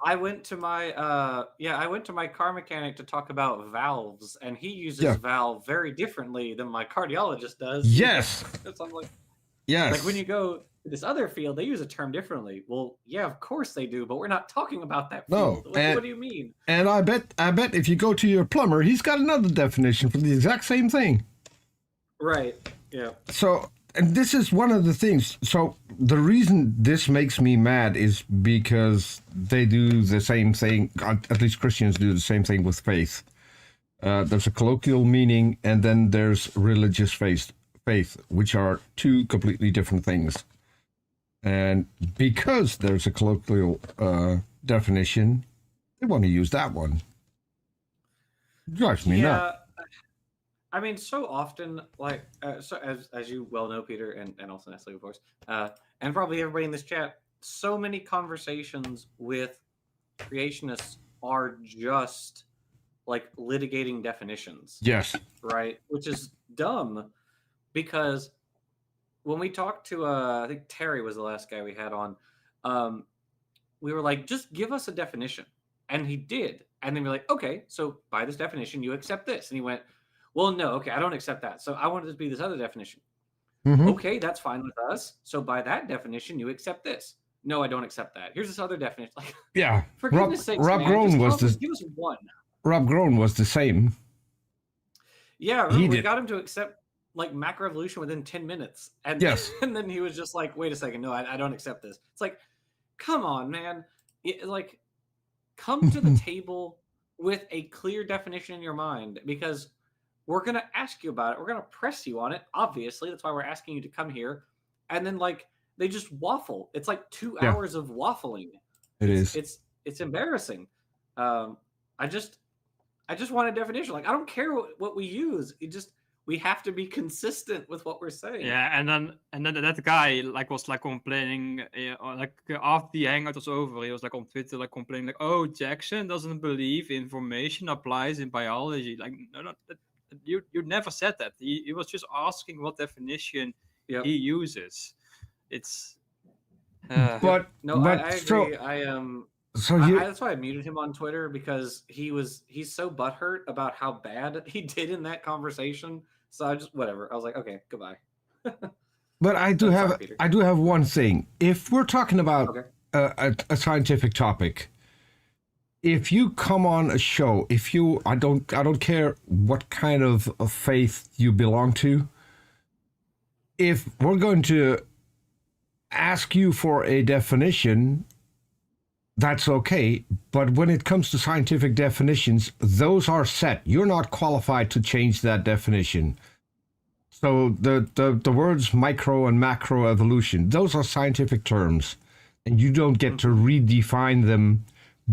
[SPEAKER 1] I went to my car mechanic to talk about valves, and he uses valve very differently than my cardiologist does.
[SPEAKER 3] Yes.
[SPEAKER 1] So I'm like,
[SPEAKER 3] yes.
[SPEAKER 1] Like when you go to this other field, they use a term differently. Well, yeah, of course they do, but we're not talking about that field.
[SPEAKER 3] No.
[SPEAKER 1] What do you mean?
[SPEAKER 3] And I bet if you go to your plumber, he's got another definition for the exact same thing.
[SPEAKER 1] Right. Yeah.
[SPEAKER 3] So, and this is one of the things. So the reason this makes me mad is because they do the same thing. At least Christians do the same thing with faith. There's a colloquial meaning, and then there's religious faith, which are two completely different things. And because there's a colloquial definition, they want to use that one. It drives me nuts.
[SPEAKER 1] I mean, so often, like, so as you well know, Peter, and also Nestle, of course, and probably everybody in this chat, so many conversations with creationists are just like litigating definitions.
[SPEAKER 3] Yes.
[SPEAKER 1] Right? Which is dumb, because when we talked to, I think Terry was the last guy we had on, we were like, just give us a definition. And he did. And then we're like, okay, so by this definition, you accept this. And he went, well, no, okay, I don't accept that. So I want it to be this other definition.
[SPEAKER 3] Mm-hmm.
[SPEAKER 1] Okay, that's fine with us. So by that definition, you accept this. No, I don't accept that. Here's this other definition. Like,
[SPEAKER 3] yeah.
[SPEAKER 1] For goodness sakes,
[SPEAKER 3] Rob
[SPEAKER 1] man,
[SPEAKER 3] Groen was the,
[SPEAKER 1] give us one.
[SPEAKER 3] Rob Groen was the same.
[SPEAKER 1] Yeah, remember, we got him to accept like macroevolution within 10 minutes. And,
[SPEAKER 3] yes.
[SPEAKER 1] And then he was just like, wait a second, no, I don't accept this. It's like, come on, man. Like, come to the table with a clear definition in your mind, because we're going to ask you about it. We're going to press you on it. Obviously, that's why we're asking you to come here. And then, like, they just waffle. It's like 2 hours of waffling. It's embarrassing. I just want a definition. Like, I don't care what we use. We have to be consistent with what we're saying.
[SPEAKER 2] Yeah, and then that guy like was like complaining, like after the hangout was over, he was like on Twitter like complaining like, oh, Jackson doesn't believe information applies in biology. Like, no, you never said that. He was just asking what definition he uses. It's
[SPEAKER 3] but
[SPEAKER 1] I agree.
[SPEAKER 3] So
[SPEAKER 1] that's why I muted him on Twitter, because he's so butthurt about how bad he did in that conversation. So I just, whatever. I was like, okay, goodbye.
[SPEAKER 3] But I do have one thing. If we're talking about a scientific topic, if you come on a show, I don't care what kind of faith you belong to. If we're going to ask you for a definition, that's okay. But when it comes to scientific definitions, those are set. You're not qualified to change that definition. So the words micro and macro evolution, those are scientific terms, and you don't get to redefine them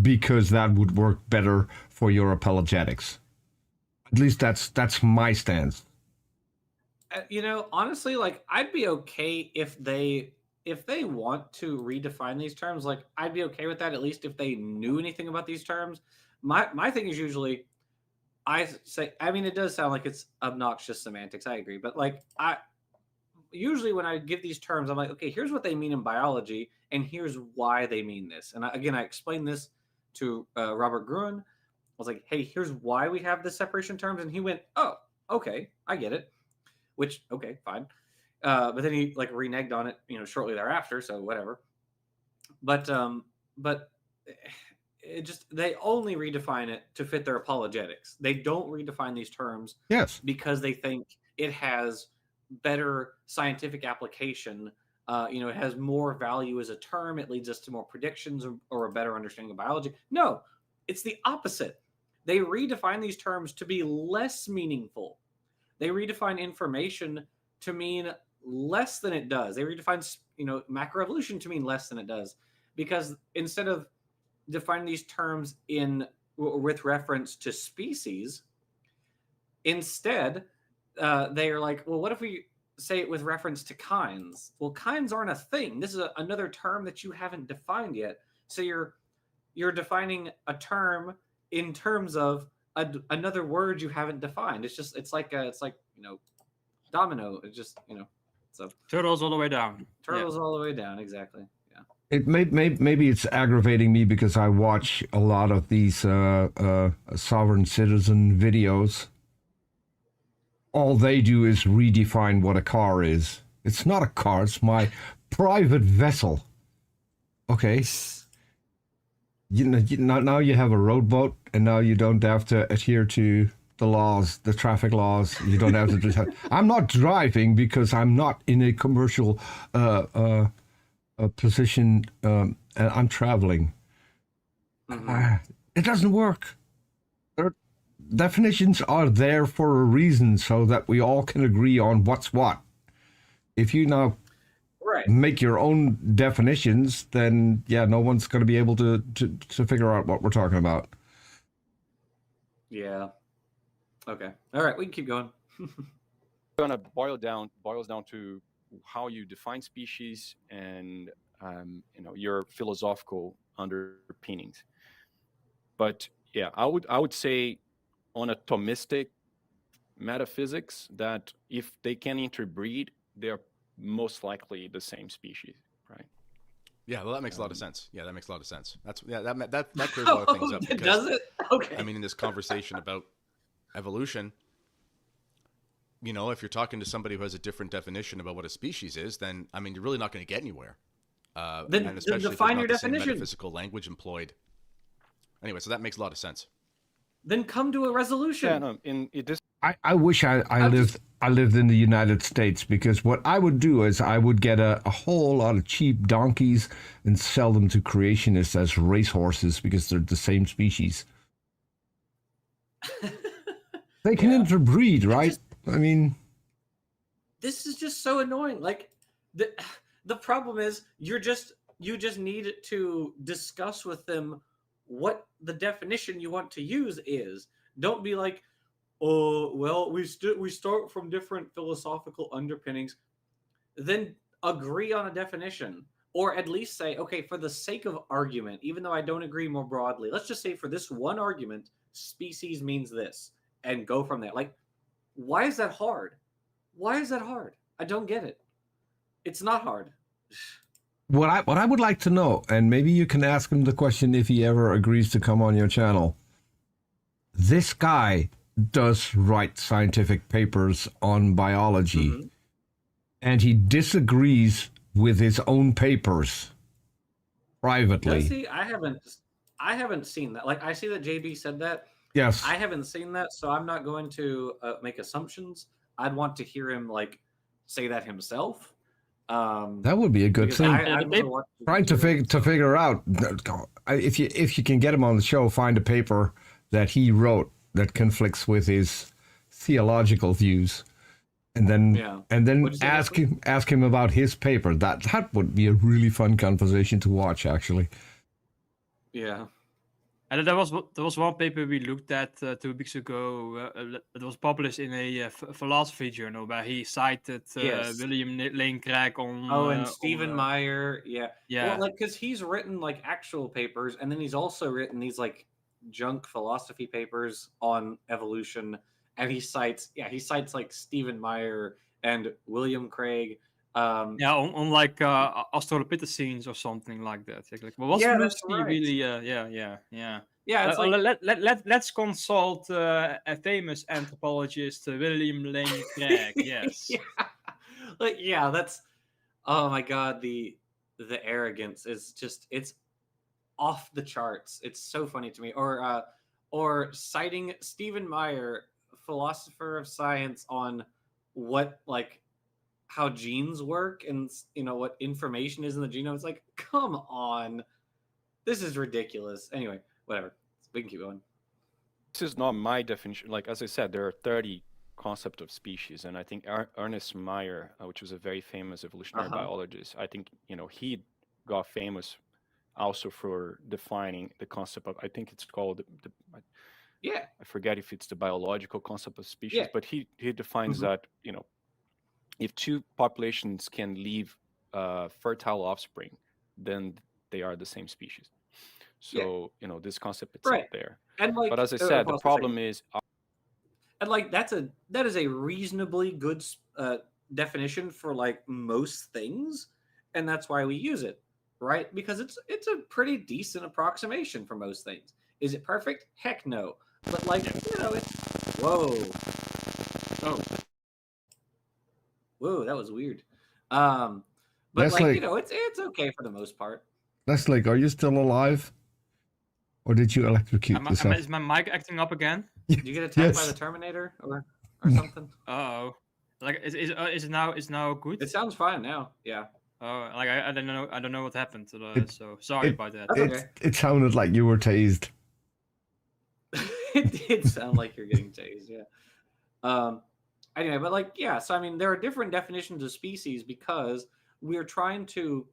[SPEAKER 3] because that would work better for your apologetics. At least that's my stance.
[SPEAKER 1] Honestly, like, I'd be okay if they want to redefine these terms. Like, I'd be okay with that, at least if they knew anything about these terms. My thing is usually, it does sound like it's obnoxious semantics. I agree. But like, usually when I give these terms, I'm like, okay, here's what they mean in biology, and here's why they mean this. And I explained this to Robert Gruen. I was like, hey, here's why we have the separation terms. And he went, oh, okay, I get it. Which, okay, fine. But then he like reneged on it, shortly thereafter. So whatever. But it just, they only redefine it to fit their apologetics. They don't redefine these terms because they think it has better scientific application. It has more value as a term. It leads us to more predictions or a better understanding of biology. No, it's the opposite. They redefine these terms to be less meaningful. They redefine information to mean less than it does. They redefine, macroevolution to mean less than it does, because instead of defining these terms with reference to species, instead they are like, well, what if we say it with reference to kinds? Well, kinds aren't a thing. This is another term that you haven't defined yet. So you're defining a term in terms of another word you haven't defined. It's like domino. It's just, so
[SPEAKER 2] turtles all the way down.
[SPEAKER 1] Turtles all the way down. Exactly. Yeah.
[SPEAKER 3] It maybe it's aggravating me because I watch a lot of these sovereign citizen videos. All they do is redefine what a car is. It's not a car. It's my private vessel. Okay. Now you have a rowboat, and now you don't have to adhere to the laws, the traffic laws. You don't have to. I'm not driving because I'm not in a commercial position. And I'm traveling. It doesn't work. Definitions are there for a reason, so that we all can agree on what's what. If you now make your own definitions, then no one's going to be able to figure out what we're talking about.
[SPEAKER 1] Yeah. Okay. All right, we can keep going.
[SPEAKER 4] Gonna boils down to how you define species and your philosophical underpinnings. But yeah, I would say on atomistic metaphysics that if they can interbreed, they're most likely the same species, right?
[SPEAKER 5] Yeah, well, that makes a lot of sense. Yeah, that makes a lot of sense. That clears a lot of things up. Because,
[SPEAKER 1] does it? Okay.
[SPEAKER 5] I mean, in this conversation about evolution, if you're talking to somebody who has a different definition about what a species is, then I mean, you're really not going to get anywhere.
[SPEAKER 1] Then
[SPEAKER 5] and especially
[SPEAKER 1] define
[SPEAKER 5] if
[SPEAKER 1] your
[SPEAKER 5] not the same
[SPEAKER 1] definition.
[SPEAKER 5] metaphysical language employed. Anyway, so that makes a lot of sense.
[SPEAKER 1] Then come to a resolution.
[SPEAKER 4] Yeah, no,
[SPEAKER 3] I wish I lived in the United States, because what I would do is I would get a whole lot of cheap donkeys and sell them to creationists as racehorses, because they're the same species. They can interbreed, right? I mean,
[SPEAKER 1] this is just so annoying. Like the problem is you just need to discuss with them what the definition you want to use is. Don't be like, oh, well, we start from different philosophical underpinnings. Then agree on a definition, or at least say, okay, for the sake of argument, even though I don't agree more broadly, let's just say for this one argument, species means this, and go from there. Like, why is that hard? Why is that hard? I don't get it. It's not hard.
[SPEAKER 3] what I would like to know, and maybe you can ask him the question if he ever agrees to come on your channel. This guy does write scientific papers on biology, and he disagrees with his own papers privately.
[SPEAKER 1] See, I haven't seen that. Like, I see that JB said that.
[SPEAKER 3] Yes.
[SPEAKER 1] I haven't seen that, so I'm not going to make assumptions. I'd want to hear him say that himself.
[SPEAKER 3] That would be a good thing. Trying to figure out if you can get him on the show, find a paper that he wrote that conflicts with his theological views, and then ask him about his paper. That would be a really fun conversation to watch, actually.
[SPEAKER 1] Yeah.
[SPEAKER 2] And there was one paper we looked at 2 weeks ago. It was published in a philosophy journal where he cited William Lane Craig on.
[SPEAKER 1] And Stephen Meyer, yeah. Well, because he's written actual papers, and then he's also written these junk philosophy papers on evolution, and he cites Stephen Meyer and William Craig.
[SPEAKER 2] On Australopithecines or something like that. Well, what's mostly really?
[SPEAKER 1] Yeah, it's
[SPEAKER 2] let's consult a famous anthropologist, William Lane Craig. Yes.
[SPEAKER 1] That's. Oh my God, the arrogance is just, it's off the charts. It's so funny to me. Or citing Stephen Meyer, philosopher of science, on what how genes work and what information is in the genome. It's like, come on, this is ridiculous. Anyway, whatever, we can keep going.
[SPEAKER 4] This is not my definition. As I said, there are 30 concepts of species, and I think Ernest Mayr, which was a very famous evolutionary biologist, I think he got famous also for defining the concept of, I think it's called I forget if it's the biological concept of species, but he defines that if two populations can leave fertile offspring, then they are the same species. So this concept is out there.
[SPEAKER 1] And
[SPEAKER 4] but as I said, the problem is,
[SPEAKER 1] and that is a reasonably good definition for most things, and that's why we use it, right? Because it's a pretty decent approximation for most things. Is it perfect? Heck no. But it's whoa, that was weird. But
[SPEAKER 3] Leslie,
[SPEAKER 1] it's okay for the most part.
[SPEAKER 3] Leslie, are you still alive? Or did you electrocute yourself?
[SPEAKER 2] Is my mic acting up again?
[SPEAKER 1] Did you get attacked by the Terminator or something?
[SPEAKER 2] Uh-oh. Is it now good?
[SPEAKER 1] It sounds fine now. Yeah.
[SPEAKER 2] Oh, I don't know what happened. So sorry about that.
[SPEAKER 1] Okay.
[SPEAKER 3] It sounded like you were tased.
[SPEAKER 1] It did sound like you're getting tased, yeah. Anyway, but so I mean, there are different definitions of species because we're trying to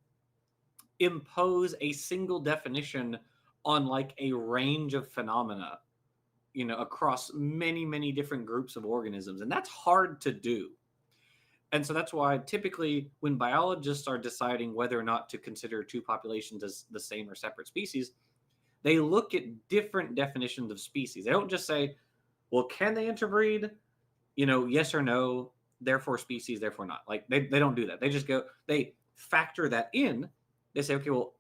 [SPEAKER 1] impose a single definition on a range of phenomena. across many different groups of organisms, and that's hard to do. And so that's why typically when biologists are deciding whether or not to consider two populations as the same or separate species, they look at different definitions of species. They don't just say, well, can they interbreed? Yes or no, therefore species, therefore not. Like they don't do that. They just they factor that in. They say, okay, well,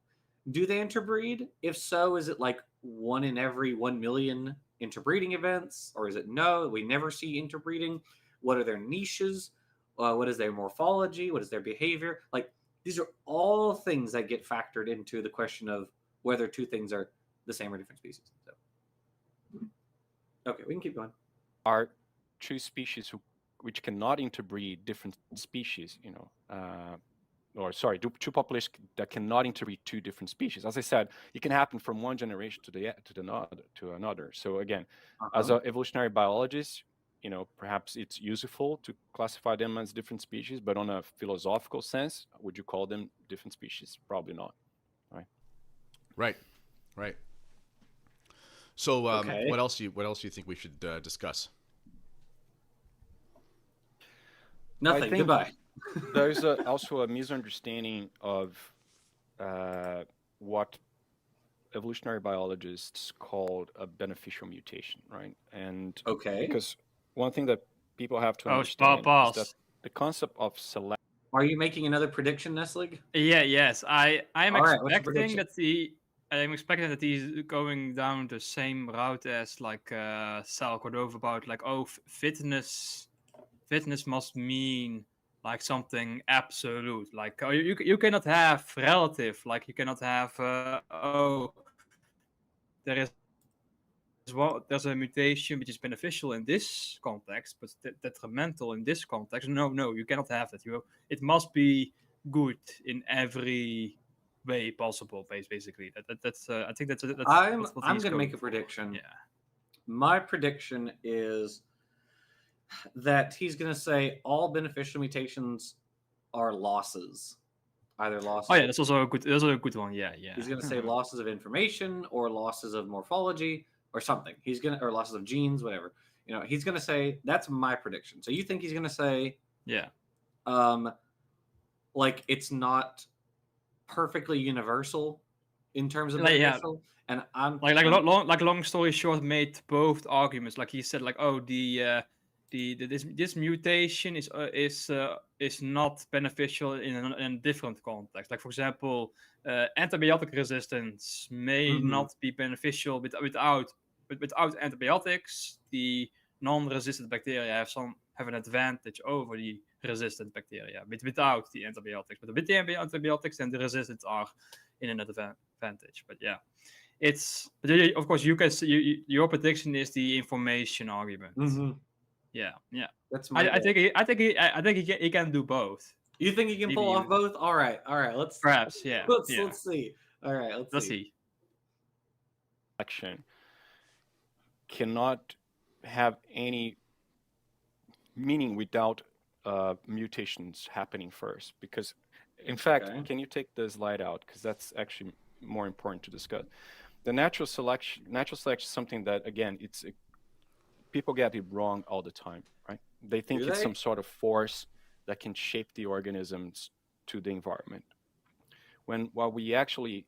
[SPEAKER 1] do they interbreed? If so, is it like 1 in every 1 million interbreeding events? Or is it no, we never see interbreeding? What are their niches? What is their morphology? What is their behavior? Like, these are all things that get factored into the question of whether two things are the same or different species. So, okay, we can keep going.
[SPEAKER 4] Are two species which cannot interbreed different species, two populations that cannot interbreed two different species. As I said, it can happen from one generation to another. So again, as an evolutionary biologist, perhaps it's useful to classify them as different species, but on a philosophical sense, would you call them different species? Probably not.
[SPEAKER 5] Right. So, what else do you think we should discuss?
[SPEAKER 1] Nothing. Goodbye.
[SPEAKER 4] There's also a misunderstanding of what evolutionary biologists called a beneficial mutation, right? And because one thing that people have to understand is that the concept of selection.
[SPEAKER 1] Are you making another prediction, Neslig?
[SPEAKER 2] Yes. I'm expecting that he's going down the same route as like Sal Cordova about like, fitness must mean like something absolute. Like you cannot have relative. Like you cannot have there's a mutation which is beneficial in this context, but detrimental in this context. No, you cannot have it. It must be good in every way possible. Basically, that's. I think that's.
[SPEAKER 1] I'm going to make a prediction.
[SPEAKER 2] Yeah.
[SPEAKER 1] My prediction is that he's going to say all beneficial mutations are losses. Either losses.
[SPEAKER 2] Oh yeah, that's also a good one. Yeah.
[SPEAKER 1] He's going to say losses of information or losses of morphology or something. Or losses of genes, whatever. He's going to say, that's my prediction. So you think he's going to say, like it's not perfectly universal in terms of beneficial? And I'm
[SPEAKER 2] long story short, made both arguments. Like he said, like, this mutation is not beneficial in a different context. Like for example, antibiotic resistance may not be beneficial without antibiotics. The non-resistant bacteria have an advantage over the resistant bacteria without the antibiotics. But with the antibiotics, then the resistance are in an advantage. But yeah, of course you can see your prediction is the information argument. Yeah.
[SPEAKER 1] That's
[SPEAKER 2] I think he can do both.
[SPEAKER 1] You think he can pull off both? All right. Let's see. All right, let's see.
[SPEAKER 4] Action cannot have any meaning without mutations happening first. Because, in fact, can you take the slide out? Because that's actually more important to discuss. The natural selection is something that, again, people get it wrong all the time, right? They think it's some sort of force that can shape the organisms to the environment. When what we actually,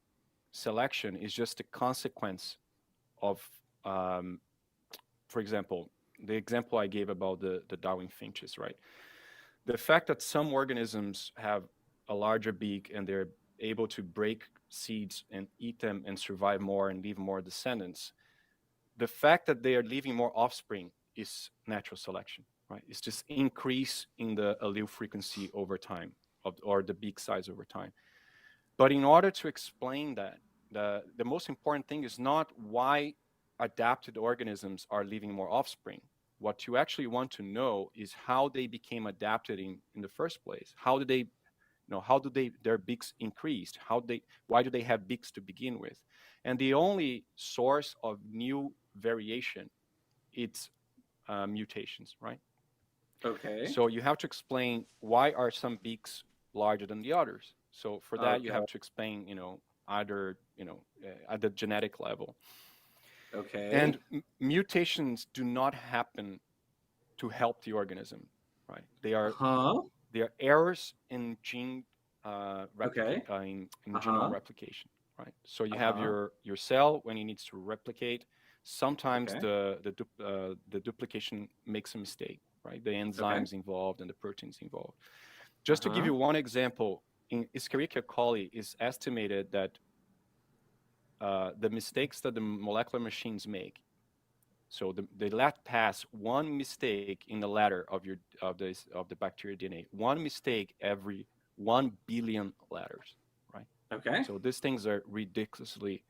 [SPEAKER 4] selection is just a consequence of, for example, the example I gave about the Darwin finches, right? The fact that some organisms have a larger beak and they're able to break seeds and eat them and survive more and leave more descendants, the fact that they are leaving more offspring is natural selection, right? It's just increase in the allele frequency over time, or the beak size over time. But in order to explain that, the most important thing is not why adapted organisms are leaving more offspring. What you actually want to know is how they became adapted in the first place. How did their beaks increased? Why do they have beaks to begin with? And the only source of new variation, it's mutations, right?
[SPEAKER 1] Okay.
[SPEAKER 4] So you have to explain why are some beaks larger than the others. So for that, you have to explain, either, at the genetic level.
[SPEAKER 1] Okay.
[SPEAKER 4] And mutations do not happen to help the organism, right? They are errors in gene in genome replication, right? So you have your cell when it needs to replicate. Sometimes the duplication makes a mistake, right? The enzymes involved and the proteins involved. Just to give you one example, in Escherichia coli, is estimated that the mistakes that the molecular machines make. So they let pass one mistake in the ladder of the bacteria DNA. One mistake every 1 billion ladders, right?
[SPEAKER 1] Okay.
[SPEAKER 4] So these things are ridiculously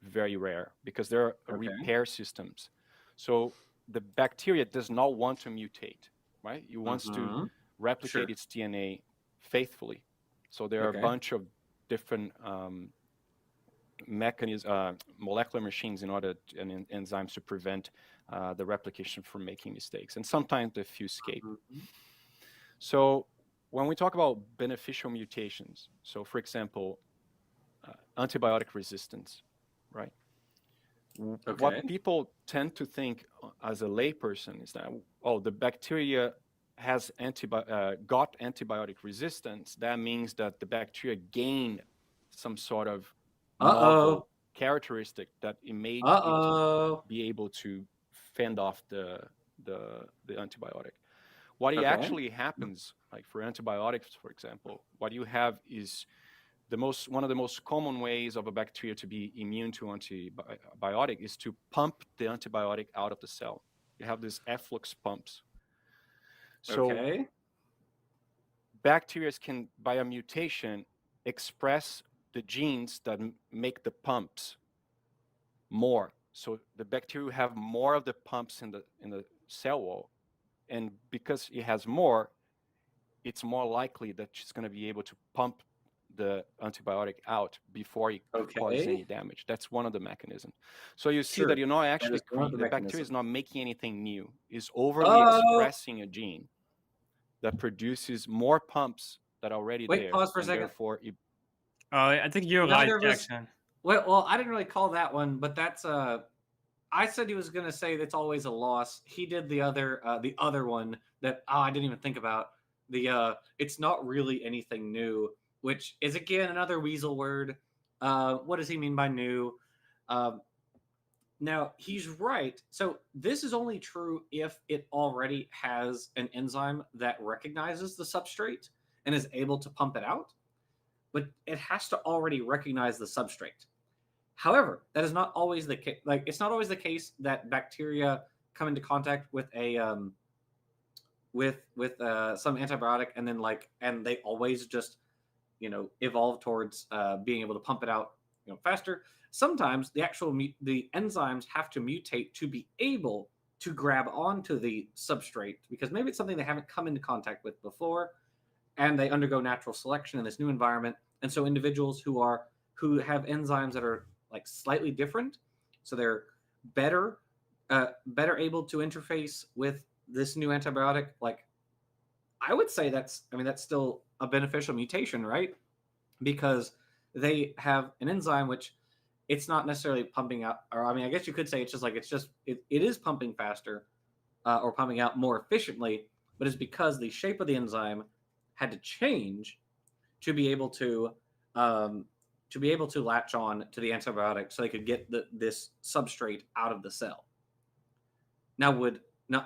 [SPEAKER 4] very rare because they're repair systems. So the bacteria does not want to mutate, right? It wants to replicate its DNA faithfully. So there are a bunch of different molecular machines and enzymes to prevent the replication from making mistakes, and sometimes a few escape. So when we talk about beneficial mutations, so for example, antibiotic resistance, right? What people tend to think as a layperson is that, oh, the bacteria has got antibiotic resistance. That means that the bacteria gain some sort of novel characteristic that it made it to be able to fend off the antibiotic. What actually happens, like for antibiotics, for example, what you have is one of the most common ways of a bacteria to be immune to antibiotic is to pump the antibiotic out of the cell. You have these efflux pumps. So bacteria can, by a mutation, express the genes that make the pumps more. So the bacteria have more of the pumps in the cell wall, and because it has more, it's more likely that it's going to be able to pump the antibiotic out before it causes any damage. That's one of the mechanisms. So you see that you're not actually the bacteria is not making anything new. It's overly expressing a gene that produces more pumps that are already there.
[SPEAKER 1] Pause for a second.
[SPEAKER 4] Therefore,
[SPEAKER 2] I think you're right, Jackson.
[SPEAKER 1] Well, I didn't really call that one, but that's I said he was going to say that's always a loss. He did the other one that I didn't even think about. It's not really anything new, which is again another weasel word. What does he mean by new? Now he's right. So this is only true if it already has an enzyme that recognizes the substrate and is able to pump it out. But it has to already recognize the substrate. However, that is not always the case. Like, it's not always the case that bacteria come into contact with a some antibiotic and then and they always just evolve towards being able to pump it out faster. Sometimes the enzymes have to mutate to be able to grab onto the substrate because maybe it's something they haven't come into contact with before, and they undergo natural selection in this new environment. And so individuals who have enzymes that are like slightly different, so they're better able to interface with this new antibiotic. Like, I would say that's still a beneficial mutation, right? Because they have an enzyme which it's not necessarily pumping out, or I guess you could say it is pumping faster or pumping out more efficiently, but it's because the shape of the enzyme had to change to be able to latch on to the antibiotic so they could get this substrate out of the cell. Now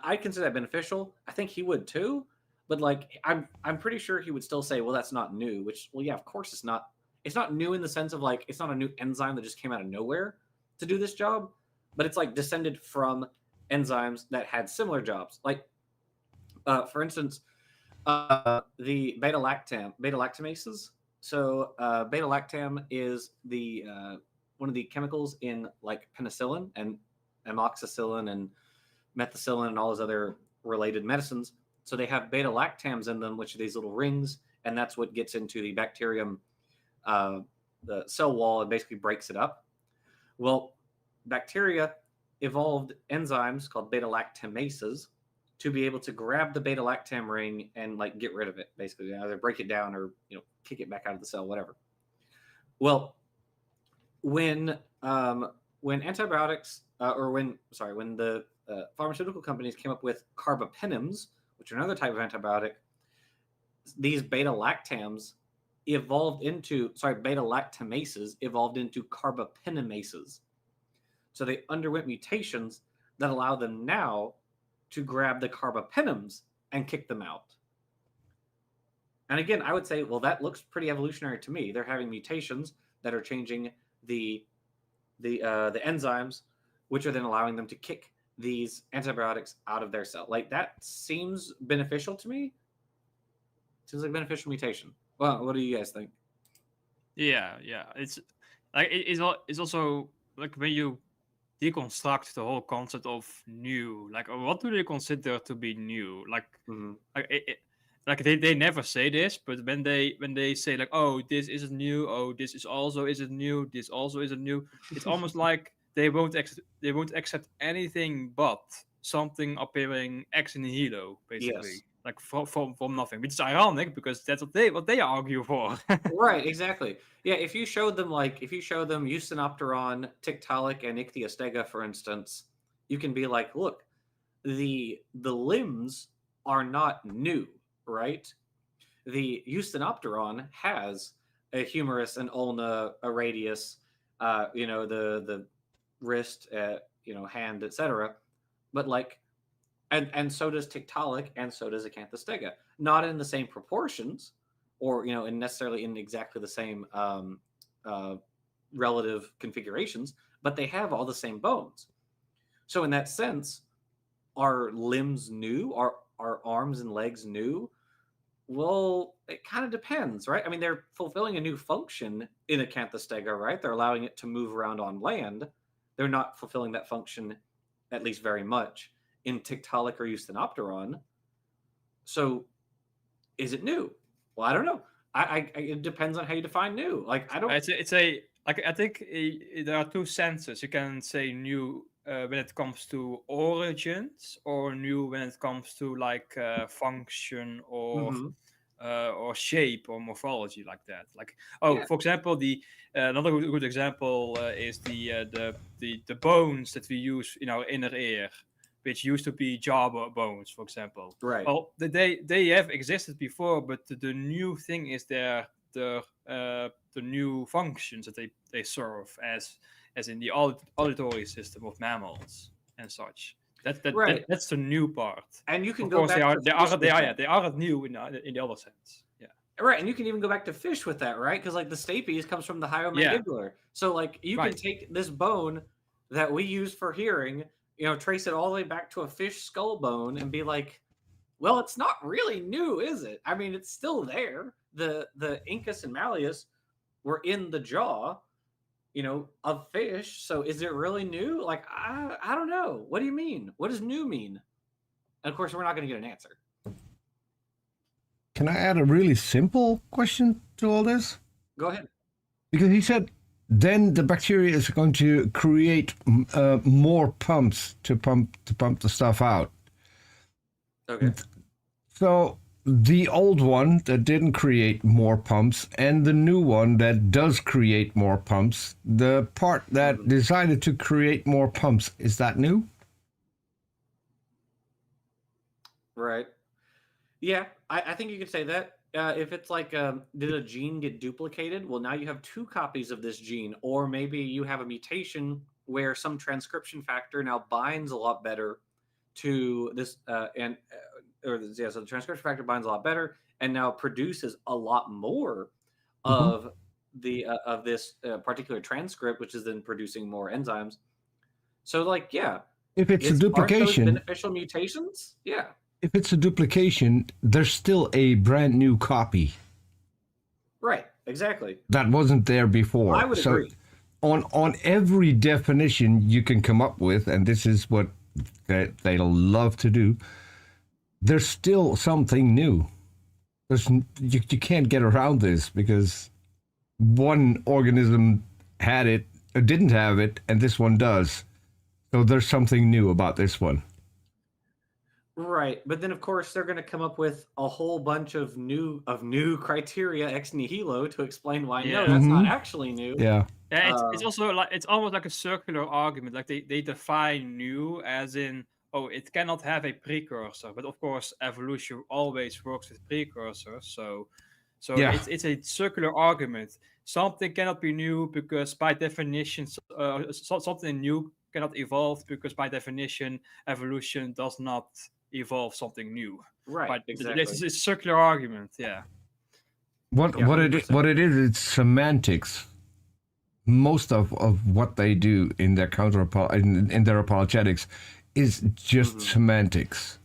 [SPEAKER 1] I consider that beneficial. I think he would too, but I'm pretty sure he would still say, well, that's not new, which, well, yeah, of course it's not. It's not new in the sense of it's not a new enzyme that just came out of nowhere to do this job, but it's descended from enzymes that had similar jobs. For instance, the beta-lactamases. So beta-lactam is the one of the chemicals in penicillin and amoxicillin and methicillin and all those other related medicines. So they have beta-lactams in them, which are these little rings, and that's what gets into the bacterium, the cell wall, and basically breaks it up. Well, bacteria evolved enzymes called beta-lactamases to be able to grab the beta-lactam ring and get rid of it, basically, either break it down or kick it back out of the cell, whatever. Well, when antibiotics when the pharmaceutical companies came up with carbapenems, which are another type of antibiotic, these beta-lactamases evolved into carbapenemases. So they underwent mutations that allow them now to grab the carbapenems and kick them out. And again, I would say, well, that looks pretty evolutionary to me. They're having mutations that are changing the enzymes, which are then allowing them to kick these antibiotics out of their cell. Like, that seems beneficial to me. Seems like beneficial mutation. Well, what do you guys think?
[SPEAKER 2] Yeah. It's like it's also like when you deconstruct the whole concept of new. Like, what do they consider to be new? Like, like they never say this, but when they say like, oh, this isn't new, oh, this is also isn't new, this also isn't new, it's almost like they won't accept anything but something appearing ex nihilo, basically.
[SPEAKER 1] Yes.
[SPEAKER 2] Like from nothing, which is ironic because that's what they argue for.
[SPEAKER 1] Right, exactly. Yeah, if you showed them Eusynopteron, Tiktaalik, and Ichthyostega, for instance, you can be like, look, the limbs are not new, right? The Eusynopteron has a humerus, an ulna, a radius, the wrist, hand, etc. But like, and so does Tiktaalik, and so does Acanthostega. Not in the same proportions, or necessarily in exactly the same relative configurations, but they have all the same bones. So in that sense, are limbs new? Are arms and legs new? Well, it kind of depends, right? I mean, they're fulfilling a new function in Acanthostega, right? They're allowing it to move around on land. They're not fulfilling that function, at least very much, in Tiktaalik or Eusynopteron. So is it new? Well, I don't know. It depends on how you define new. Like, I don't.
[SPEAKER 2] I think there are two senses. You can say new when it comes to origins, or new when it comes to like function or shape or morphology, like that. Like, for example, the another good example is the bones that we use in our inner ear, which used to be jaw bones, for example.
[SPEAKER 1] Right.
[SPEAKER 2] Well, they have existed before, but the new thing is the new functions that they serve as in the auditory system of mammals and such. That's the new part.
[SPEAKER 1] And you can
[SPEAKER 2] of
[SPEAKER 1] go
[SPEAKER 2] course
[SPEAKER 1] back
[SPEAKER 2] they aren't new in the other sense. Yeah.
[SPEAKER 1] Right, and you can even go back to fish with that, right? Because like the stapes comes from the hyomandibular. Yeah. So like you can take this bone that we use for hearing, trace it all the way back to a fish skull bone and be like, well, it's not really new, is it? I mean, it's still there. The incus and malleus were in the jaw, of fish. So is it really new? Like, I don't know. What do you mean? What does new mean? And of course, we're not going to get an answer.
[SPEAKER 3] Can I add a really simple question to all this?
[SPEAKER 1] Go ahead.
[SPEAKER 3] Because he said then the bacteria is going to create more pumps to pump the stuff out.
[SPEAKER 1] Okay.
[SPEAKER 3] So the old one that didn't create more pumps and the new one that does create more pumps, the part that decided to create more pumps, is that new?
[SPEAKER 1] Right. Yeah, I think you could say that. If it's like, did a gene get duplicated? Well, now you have two copies of this gene, or maybe you have a mutation where some transcription factor now binds a lot better to this, so the transcription factor binds a lot better and now produces a lot more of the of this particular transcript, which is then producing more enzymes. So, like, yeah,
[SPEAKER 3] if it's a duplication,
[SPEAKER 1] aren't those beneficial mutations, yeah.
[SPEAKER 3] If it's a duplication, there's still a brand new copy.
[SPEAKER 1] Right, exactly.
[SPEAKER 3] That wasn't there before.
[SPEAKER 1] I would agree.
[SPEAKER 3] On every definition you can come up with, and this is what they love to do, there's still something new. You can't get around this because one organism had it, or didn't have it, and this one does. So there's something new about this one.
[SPEAKER 1] Right, but then of course they're going to come up with a whole bunch of new criteria ex nihilo to explain why no, that's not actually new.
[SPEAKER 3] Yeah.
[SPEAKER 2] Yeah, it's also like it's almost like a circular argument. Like they define new as in, oh, it cannot have a precursor. But of course, evolution always works with precursors. So
[SPEAKER 3] Yeah.
[SPEAKER 2] it's a circular argument. Something cannot be new because by definition, something new cannot evolve because by definition, evolution does not evolve something new.
[SPEAKER 1] Right.
[SPEAKER 2] But
[SPEAKER 1] exactly.
[SPEAKER 2] it's a circular argument. Yeah.
[SPEAKER 3] What it is, it's semantics. Most of what they do in their in their apologetics is just semantics.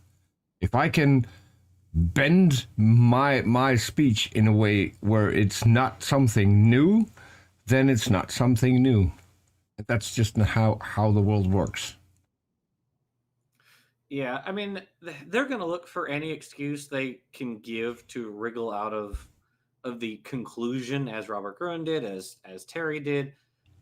[SPEAKER 3] If I can bend my speech in a way where it's not something new, then it's not something new. That's just how the world works.
[SPEAKER 1] Yeah, I mean, they're going to look for any excuse they can give to wriggle out of the conclusion, as Robert Gruen did, as Terry did.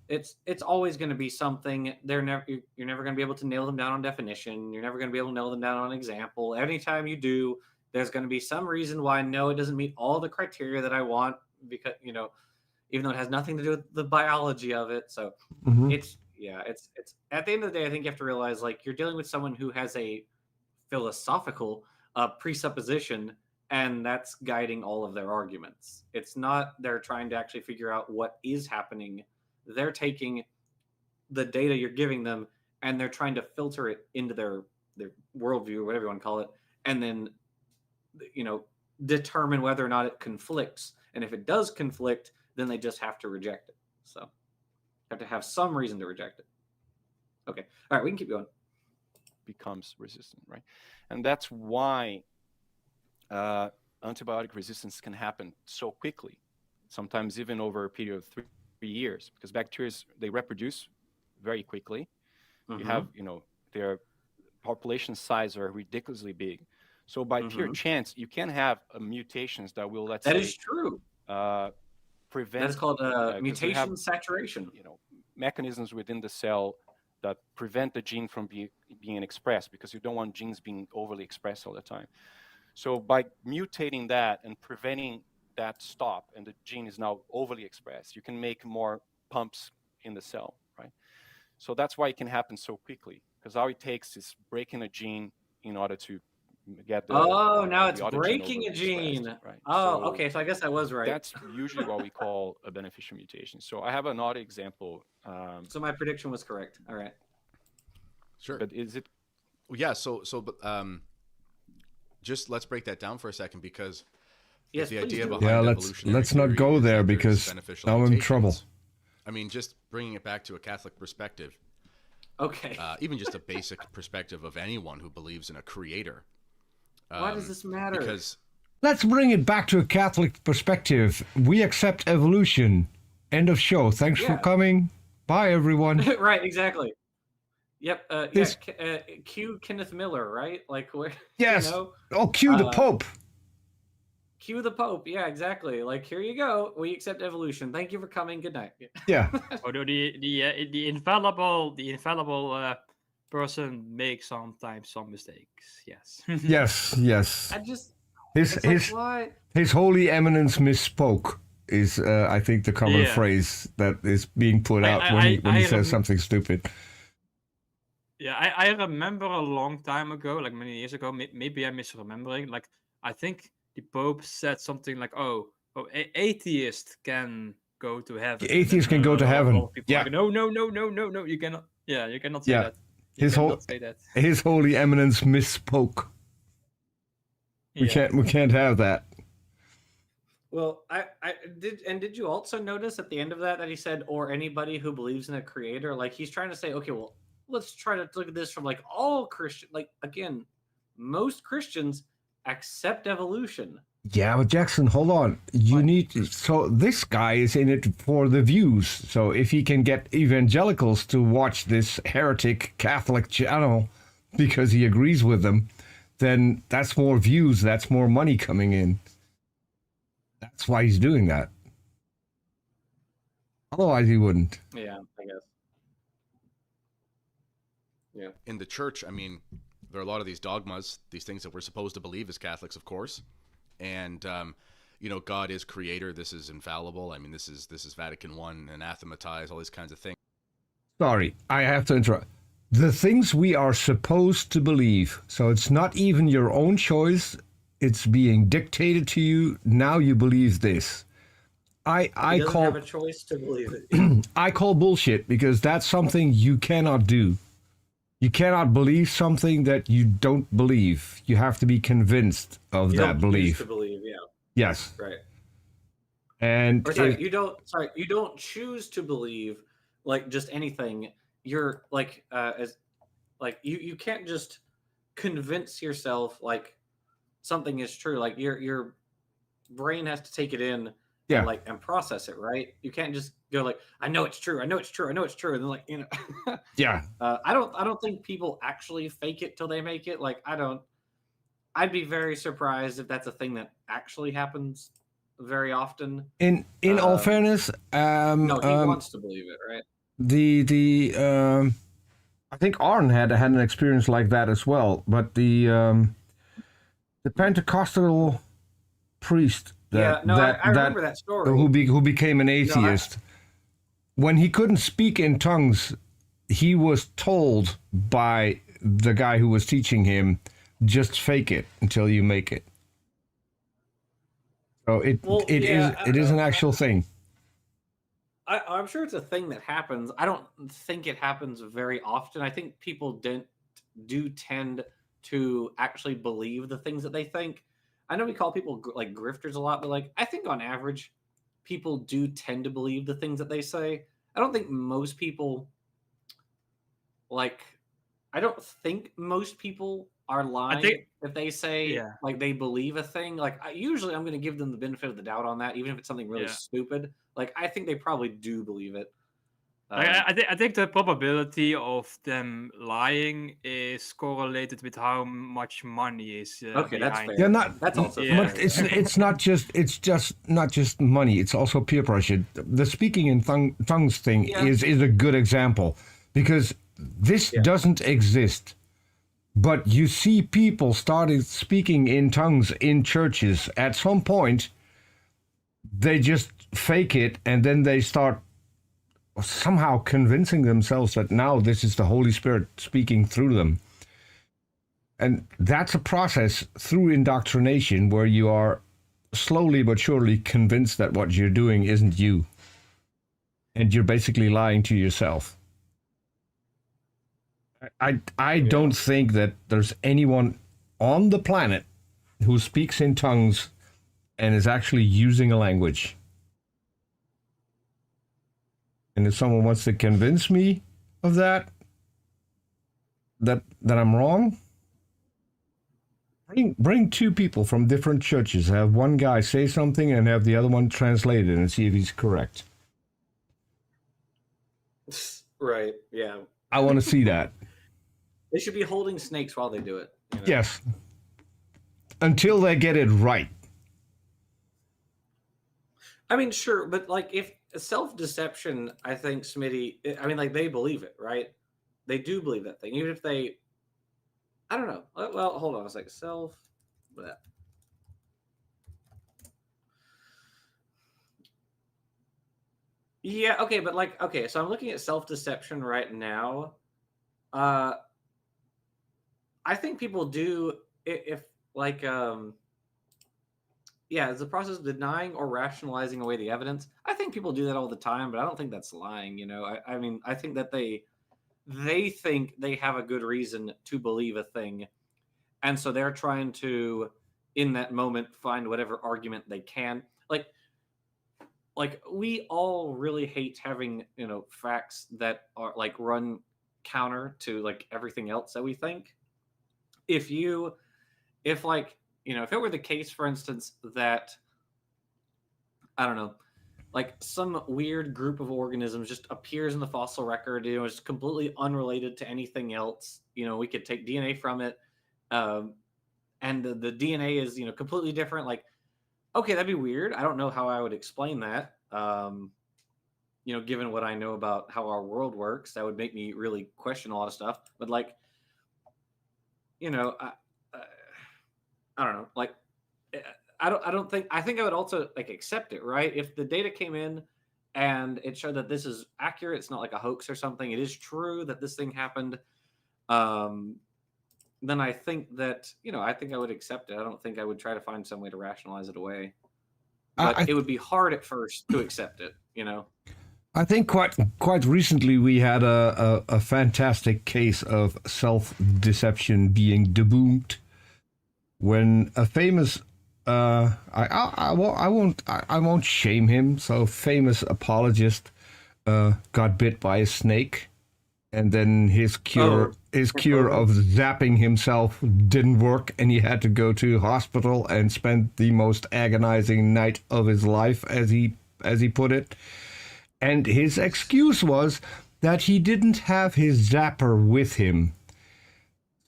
[SPEAKER 1] It's always going to be something. You're never going to be able to nail them down on definition. You're never going to be able to nail them down on example. Anytime you do, there's going to be some reason why no, it doesn't meet all the criteria that I want, because even though it has nothing to do with the biology of it. So it's at the end of the day, I think you have to realize, like, you're dealing with someone who has a philosophical presupposition, and that's guiding all of their arguments. It's not they're trying to actually figure out what is happening. They're taking the data you're giving them and they're trying to filter it into their worldview, or whatever you want to call it, and then determine whether or not it conflicts. And if it does conflict, then they just have to reject it. So have to have some reason to reject it. Okay. All right, we can keep going.
[SPEAKER 4] Becomes resistant, right? And that's why antibiotic resistance can happen so quickly, sometimes even over a period of 3 years, because bacteria, they reproduce very quickly. You have, their population size are ridiculously big. So by pure chance, you can have mutations that will, let's say,
[SPEAKER 1] that is true.
[SPEAKER 4] Prevent.
[SPEAKER 1] That is called mutation saturation.
[SPEAKER 4] Mechanisms within the cell that prevent the gene from being expressed, because you don't want genes being overly expressed all the time. So by mutating that and preventing that stop, and the gene is now overly expressed, you can make more pumps in the cell, right? So that's why it can happen so quickly, because all it takes is breaking a gene in order to get the
[SPEAKER 1] now it's
[SPEAKER 4] the other
[SPEAKER 1] breaking a gene, right? Oh, so okay, so I guess I was right.
[SPEAKER 4] That's usually what we call a beneficial mutation. So I have another example.
[SPEAKER 1] So my prediction was correct. All right.
[SPEAKER 5] Sure.
[SPEAKER 4] But is it?
[SPEAKER 5] Yeah. So just let's break that down for a second, because
[SPEAKER 1] yes,
[SPEAKER 5] the idea
[SPEAKER 1] do.
[SPEAKER 5] behind
[SPEAKER 3] let's not go there, because now I'm in trouble.
[SPEAKER 5] I mean, just bringing it back to a Catholic perspective.
[SPEAKER 1] Okay.
[SPEAKER 5] Even just a basic perspective of anyone who believes in a creator.
[SPEAKER 1] Why does this matter?
[SPEAKER 5] Because
[SPEAKER 3] let's bring it back to a Catholic perspective. We accept evolution. End of show. Thanks for coming. Bye, everyone.
[SPEAKER 1] Right, exactly. Yep. Cue Kenneth Miller, right? Like,
[SPEAKER 3] yes. Cue the Pope.
[SPEAKER 1] Cue the Pope. Yeah, exactly. Like, here you go. We accept evolution. Thank you for coming. Good night.
[SPEAKER 3] Yeah.
[SPEAKER 2] Although the infallible person makes sometimes some mistakes. Yes.
[SPEAKER 3] yes.
[SPEAKER 1] I just
[SPEAKER 3] his Holy Eminence misspoke is I think the common phrase that is being put out when he says something stupid.
[SPEAKER 2] Yeah, I remember a long time ago, like many years ago, maybe I'm misremembering. Like, I think the Pope said something like, atheists can go to heaven.
[SPEAKER 3] Atheists can go to heaven. Yeah.
[SPEAKER 2] Like, no, you cannot. Yeah, you cannot say that.
[SPEAKER 3] His Holy Eminence misspoke. We can't have that.
[SPEAKER 1] Well, I did, and did you also notice at the end of that he said, or anybody who believes in a creator? Like, he's trying to say, okay, well, let's try to look at this from, like, all Christian, like, again, most Christians accept evolution.
[SPEAKER 3] Yeah, but Jackson, hold on. So this guy is in it for the views. So if he can get evangelicals to watch this heretic Catholic channel because he agrees with them, then that's more views, that's more money coming in. That's why he's doing that. Otherwise he wouldn't.
[SPEAKER 1] Yeah, I guess. Yeah.
[SPEAKER 5] In the church, I mean, there are a lot of these dogmas, these things that we're supposed to believe as Catholics, of course. And, God is creator, this is infallible. I mean, this is Vatican I, anathematized, all these kinds of things.
[SPEAKER 3] Sorry, I have to interrupt. The things we are supposed to believe. So it's not even your own choice. It's being dictated to you. Now you believe this. I call
[SPEAKER 1] have a choice to believe it.
[SPEAKER 3] I call bullshit, because that's something you cannot do. You cannot believe something that you don't believe. You have to be convinced of that belief.
[SPEAKER 1] To believe, yeah.
[SPEAKER 3] Yes.
[SPEAKER 1] Right.
[SPEAKER 3] And
[SPEAKER 1] you don't choose to believe like just anything. You're like you can't just convince yourself like something is true. Like your brain has to take it in and process it, right? You can't just go like, I know it's true, and then like,
[SPEAKER 3] yeah.
[SPEAKER 1] I don't think people actually fake it till they make it. Like I'd be very surprised if that's a thing that actually happens very often.
[SPEAKER 3] In all fairness,
[SPEAKER 1] no, he wants to believe it, right?
[SPEAKER 3] I think Arn had an experience like that as well, but the Pentecostal priest
[SPEAKER 1] I remember that story.
[SPEAKER 3] Who became an atheist. When he couldn't speak in tongues, he was told by the guy who was teaching him, just fake it until you make it. So it is an actual thing.
[SPEAKER 1] I'm sure it's a thing that happens. I don't think it happens very often. I think people do tend to actually believe the things that they think. I know we call people like grifters a lot, but like I think on average, people do tend to believe the things that they say. I don't think most people are lying if they say like they believe a thing. Like usually I'm going to give them the benefit of the doubt on that, even if it's something really stupid. Like I think they probably do believe it.
[SPEAKER 2] I think the probability of them lying is correlated with how much money is
[SPEAKER 1] okay, that's fair.
[SPEAKER 3] That's also fair. It's not just money. It's also peer pressure. The speaking in tongues thing is a good example, because this doesn't exist. But you see people started speaking in tongues in churches. At some point, they just fake it, and then they start somehow convincing themselves that now this is the Holy Spirit speaking through them. And that's a process through indoctrination where you are slowly but surely convinced that what you're doing isn't you. And you're basically lying to yourself. I don't think that there's anyone on the planet who speaks in tongues and is actually using a language. And if someone wants to convince me of that I'm wrong, bring two people from different churches. Have one guy say something and have the other one translate it and see if he's correct.
[SPEAKER 1] Right, yeah.
[SPEAKER 3] I want to see that.
[SPEAKER 1] They should be holding snakes while they do it.
[SPEAKER 3] Yes. Until they get it right.
[SPEAKER 1] I mean, sure, but like if self-deception, I think Smitty, I mean, like they believe it, right? They do believe that thing, even if they, I don't know. Well, hold on a second. Yeah, okay, but like, okay, so I'm looking at self-deception right now. I think people do, if like, it's the process of denying or rationalizing away the evidence. I think people do that all the time, but I don't think that's lying. I mean, I think that they think they have a good reason to believe a thing, and so they're trying to, in that moment, find whatever argument they can. Like we all really hate having facts that are like run counter to like everything else that we think. If it were the case, for instance, that, I don't know, like some weird group of organisms just appears in the fossil record, it's completely unrelated to anything else. We could take DNA from it, and the DNA is, completely different. Like, okay, that'd be weird. I don't know how I would explain that. Given what I know about how our world works, that would make me really question a lot of stuff. But like, I don't know. Like, I think I would also like accept it, right? If the data came in and it showed that this is accurate, it's not like a hoax or something, it is true that this thing happened, then I think that, I think I would accept it. I don't think I would try to find some way to rationalize it away. But it would be hard at first to accept it,
[SPEAKER 3] I think quite recently we had a fantastic case of self-deception being debunked when a famous I won't shame him. So famous apologist got bit by a snake, and then his cure of zapping himself didn't work, and he had to go to hospital and spend the most agonizing night of his life, as he put it. And his excuse was that he didn't have his zapper with him.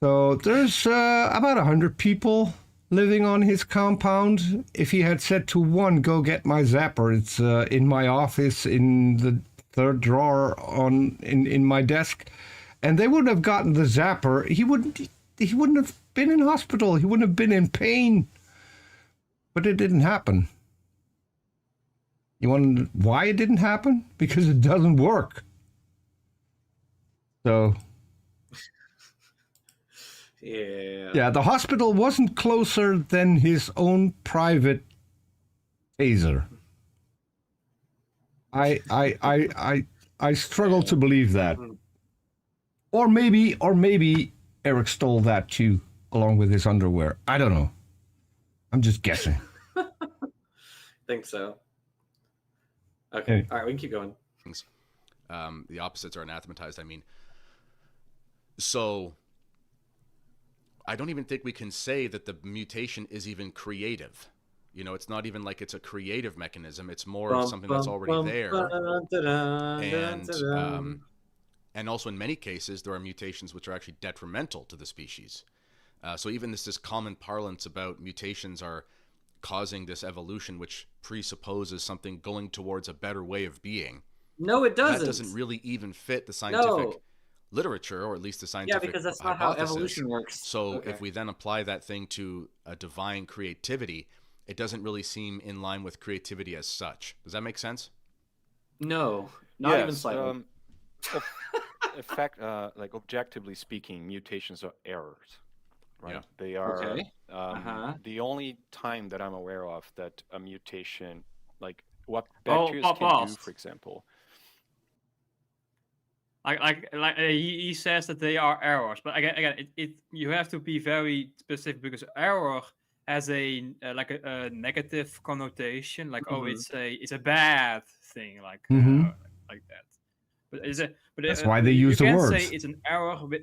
[SPEAKER 3] So there's about 100 people living on his compound. If he had said to one, "Go get my zapper, it's in my office in the third drawer in my desk," and they wouldn't have gotten the zapper, he wouldn't have been in hospital. He wouldn't have been in pain. But it didn't happen. You want to know why it didn't happen? Because it doesn't work. So yeah, the hospital wasn't closer than his own private taser. I struggle to believe that. Or maybe Eric stole that too, along with his underwear. I don't know. I'm just guessing.
[SPEAKER 1] Think so. Okay. All right, we can keep going.
[SPEAKER 5] The opposites are anathematized. I mean, so I don't even think we can say that the mutation is even creative. It's not even like it's a creative mechanism. It's more of something that's already there. And also in many cases, there are mutations which are actually detrimental to the species. So even this common parlance about mutations are causing this evolution, which presupposes something going towards a better way of being.
[SPEAKER 1] No, it doesn't.
[SPEAKER 5] That doesn't really even fit the scientific literature, or at least the scientific
[SPEAKER 1] because that's
[SPEAKER 5] hypothesis.
[SPEAKER 1] Not how evolution works.
[SPEAKER 5] So if we then apply that thing to a divine creativity, it doesn't really seem in line with creativity as such. Does that make sense?
[SPEAKER 1] No, not even slightly.
[SPEAKER 4] In fact, like objectively speaking, mutations are errors, right?
[SPEAKER 5] Yeah.
[SPEAKER 4] They are the only time that I'm aware of that a mutation, like what bacteria can do, for example.
[SPEAKER 2] He says that they are errors, but again, you have to be very specific, because error has a negative connotation, like it's a bad thing, like that. But that's
[SPEAKER 3] why they use the words.
[SPEAKER 2] You can't say it's an error with,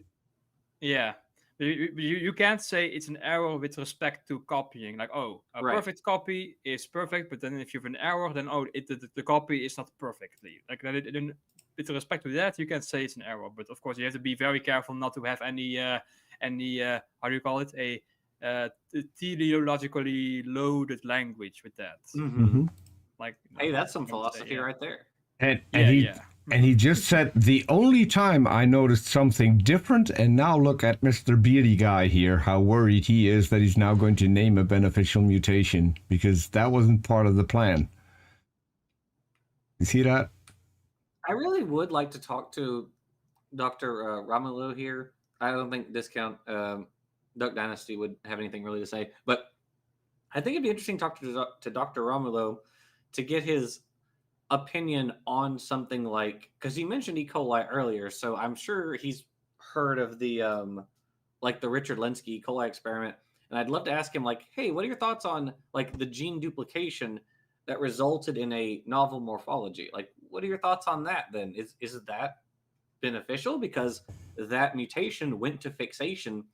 [SPEAKER 2] you can't say it's an error with respect to copying. Like, perfect copy is perfect, but then if you have an error, then the copy is not perfectly. Like with respect to that, you can say it's an error. But of course, you have to be very careful not to have any how do you call it, a teleologically loaded language with that. Like,
[SPEAKER 1] hey, that's some philosophy right there.
[SPEAKER 3] And he just said, the only time I noticed something different, and now look at Mr. Beardy Guy here, how worried he is that he's now going to name a beneficial mutation, because that wasn't part of the plan. You see that?
[SPEAKER 1] I really would like to talk to Dr. Romulo here. I don't think Discount Duck Dynasty would have anything really to say, but I think it'd be interesting to talk to Dr. Romulo to get his opinion on something like, because he mentioned E. coli earlier, so I'm sure he's heard of the like the Richard Lenski E. coli experiment, and I'd love to ask him, like, hey, what are your thoughts on like the gene duplication that resulted in a novel morphology? Like, what are your thoughts on that then? Is that beneficial because that mutation went to fixation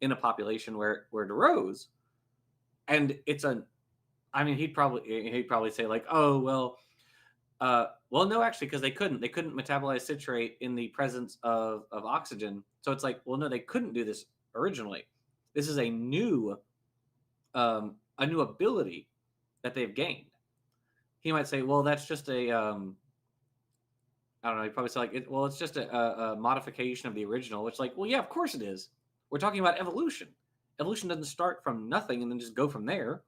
[SPEAKER 1] in a population where it arose? And it's he'd probably say like, oh, well, no, actually, because they couldn't metabolize citrate in the presence of oxygen. So it's like, well, no, they couldn't do this originally. This is a new ability that they've gained. He might say, well, that's just a, I don't know. He'd probably say like, it's just a modification of the original, which like, well, yeah, of course it is. We're talking about evolution. Evolution doesn't start from nothing and then just go from there.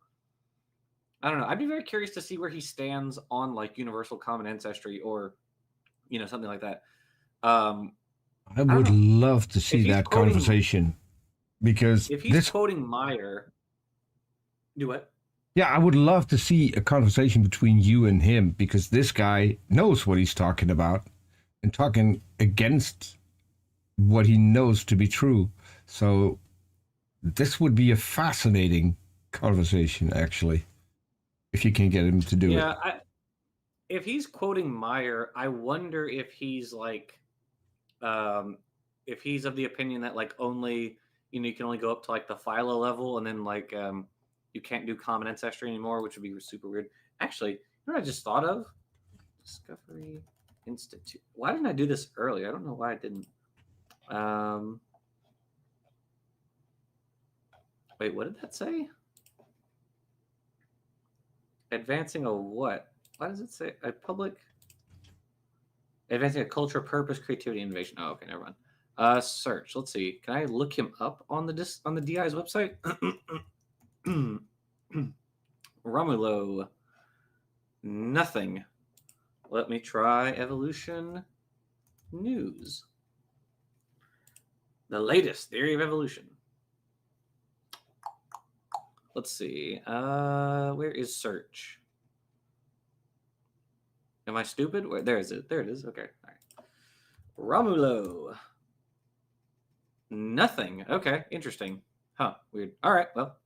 [SPEAKER 1] I don't know. I'd be very curious to see where he stands on like universal common ancestry or, something like that.
[SPEAKER 3] I would love to see that conversation, because
[SPEAKER 1] if he's quoting Meyer, do what?
[SPEAKER 3] Yeah, I would love to see a conversation between you and him, because this guy knows what he's talking about and talking against what he knows to be true. So this would be a fascinating conversation, actually, if you can get him to do it.
[SPEAKER 1] Yeah, if he's quoting Meyer, I wonder if he's like, if he's of the opinion that like only, you can only go up to like the phyla level, and then like you can't do common ancestry anymore, which would be super weird. Actually, you know what I just thought of? Discovery Institute. Why didn't I do this earlier? I don't know why I didn't. Wait, what did that say? Advancing a what? Why does it say a public? Advancing a culture, purpose, creativity, innovation. Oh, okay, never mind. Search. Let's see. Can I look him up on the DI's website? Romulo. Nothing. Let me try evolution news. The latest theory of evolution. Let's see. Where is search? Am I stupid? Where, there is it. There it is. Okay. All right. Romulo. Nothing. Okay. Interesting. Huh. Weird. All right. Well,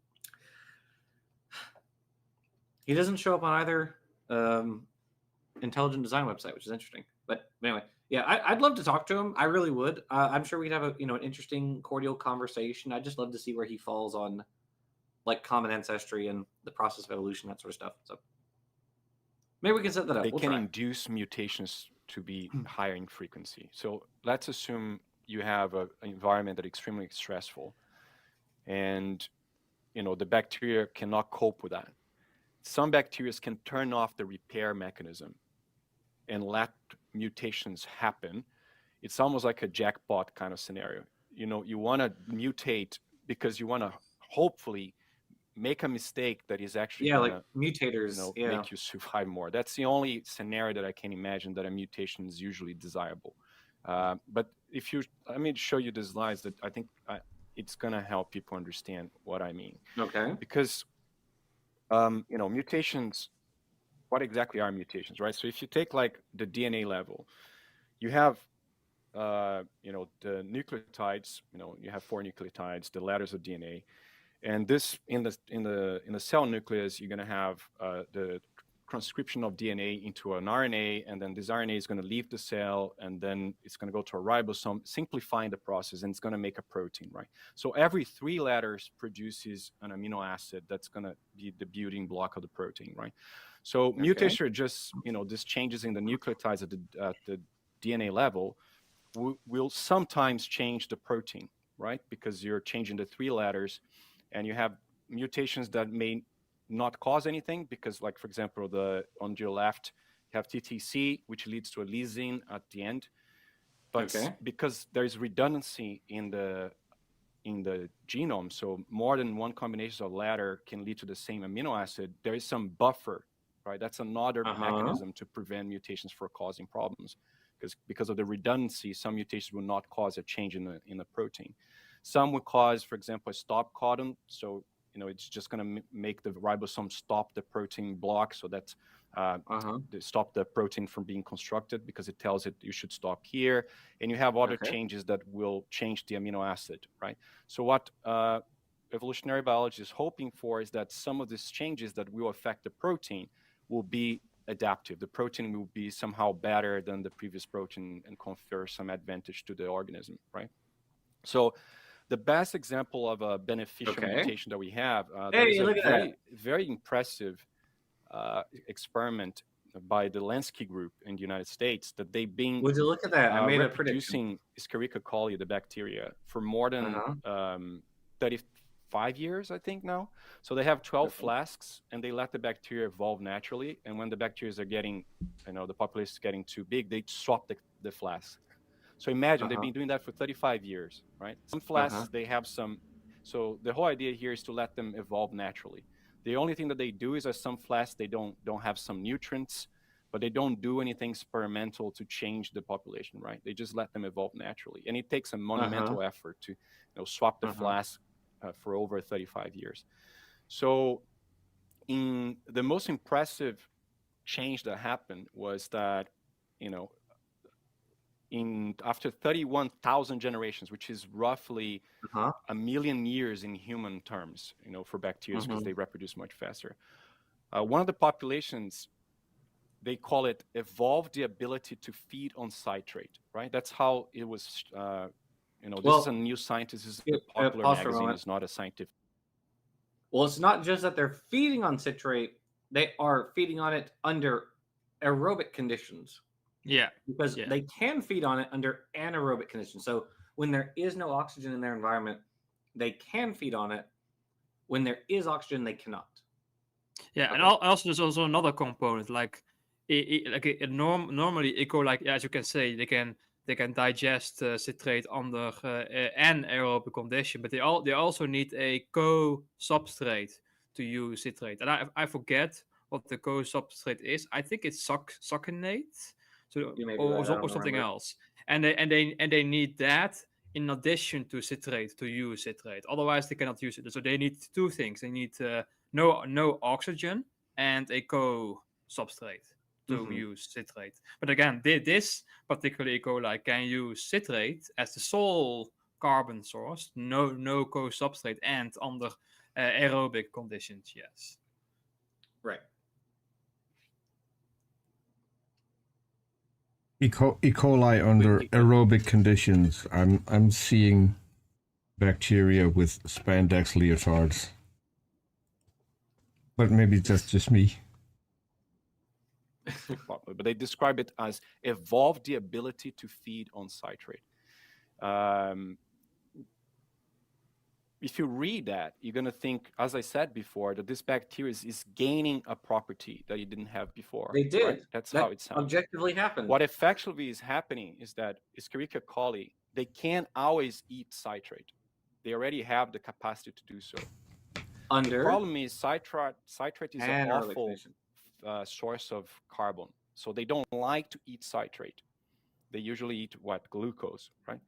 [SPEAKER 1] he doesn't show up on either intelligent design website, which is interesting. But anyway, yeah, I'd love to talk to him. I really would. I'm sure we'd have an interesting, cordial conversation. I'd just love to see where he falls on like common ancestry and the process of evolution, that sort of stuff. So maybe we can set that up.
[SPEAKER 4] They can induce mutations to be higher in frequency. So let's assume you have an environment that is extremely stressful, and the bacteria cannot cope with that. Some bacteria can turn off the repair mechanism and let mutations happen. It's almost like a jackpot kind of scenario. You want to mutate because you want to hopefully make a mistake that is actually
[SPEAKER 1] like mutators
[SPEAKER 4] make you survive more. That's the only scenario that I can imagine that a mutation is usually desirable. But let me show you the slides that I think it's going to help people understand what I mean.
[SPEAKER 1] Okay.
[SPEAKER 4] Because mutations, what exactly are mutations, right? So if you take like the DNA level, you have the nucleotides. You have 4 nucleotides, the letters of DNA. And this in the cell nucleus, you're going to have the transcription of DNA into an RNA, and then this RNA is going to leave the cell, and then it's going to go to a ribosome, simplifying the process, and it's going to make a protein, right? So every 3 letters produces an amino acid that's going to be the building block of the protein, right? So mutations are just these changes in the nucleotides at the DNA level will sometimes change the protein, right? Because you're changing the 3 letters. And you have mutations that may not cause anything, because, like, for example, on your left, you have TTC, which leads to a lysine at the end. But because there is redundancy in the genome, so more than one combination of letter can lead to the same amino acid, there is some buffer, right? That's another mechanism to prevent mutations from causing problems. Because of the redundancy, some mutations will not cause a change in the protein. Some will cause, for example, a stop codon. So, it's just going to make the ribosome stop the protein block. So that's stop the protein from being constructed, because it tells it you should stop here. And you have other changes that will change the amino acid, right? So what evolutionary biology is hoping for is that some of these changes that will affect the protein will be adaptive. The protein will be somehow better than the previous protein and confer some advantage to the organism, right? So the best example of a beneficial mutation that we have, there's a very impressive experiment by the Lansky group in the United States that they've been
[SPEAKER 1] Would you look at that? I made
[SPEAKER 4] reproducing Escherichia coli, the bacteria, for more than 35 years, I think now. So they have 12 flasks, and they let the bacteria evolve naturally. And when the bacteria are getting, the population is getting too big, they swap the flask. So imagine they've been doing that for 35 years, right? Some flasks, they have some. So the whole idea here is to let them evolve naturally. The only thing that they do is, some flasks, they don't have some nutrients, but they don't do anything experimental to change the population, right? They just let them evolve naturally. And it takes a monumental effort to swap the flask for over 35 years. So the most impressive change that happened was that, after 31,000 generations, which is roughly a million years in human terms, for bacteria, because they reproduce much faster. One of the populations, they call it, evolved the ability to feed on citrate, right? That's how it was, this is a New Scientist, this is a popular magazine, it's not a scientific.
[SPEAKER 1] Well, it's not just that they're feeding on citrate, they are feeding on it under aerobic conditions.
[SPEAKER 2] Yeah.
[SPEAKER 1] Because they can feed on it under anaerobic conditions. So when there is no oxygen in their environment, they can feed on it. When there is oxygen, they cannot.
[SPEAKER 2] Yeah, and also there's also another component, like normally E. coli, as you can say, they can digest citrate under anaerobic condition, but they also need a co-substrate to use citrate. And I forget what the co-substrate is. I think it's succinate, or something else. And they need that in addition to citrate to use citrate. Otherwise, they cannot use it. So they need two things. They need no oxygen and a co-substrate to use citrate. But again, this particular E. coli can use citrate as the sole carbon source, no co-substrate, and under aerobic conditions, yes.
[SPEAKER 1] Right.
[SPEAKER 3] E. coli under aerobic conditions. I'm seeing bacteria with spandex leotards. But maybe that's just me.
[SPEAKER 4] But they describe it as evolved the ability to feed on citrate. If you read that, you're going to think, as I said before, that this bacteria is gaining a property that it didn't have before.
[SPEAKER 1] They did.
[SPEAKER 4] Right? That's how it sounds.
[SPEAKER 1] Objectively happened.
[SPEAKER 4] What effectively is happening is that Escherichia coli, they can't always eat citrate. They already have the capacity to do so. The problem is citrate is an awful source of carbon. So they don't like to eat citrate. They usually eat glucose, right?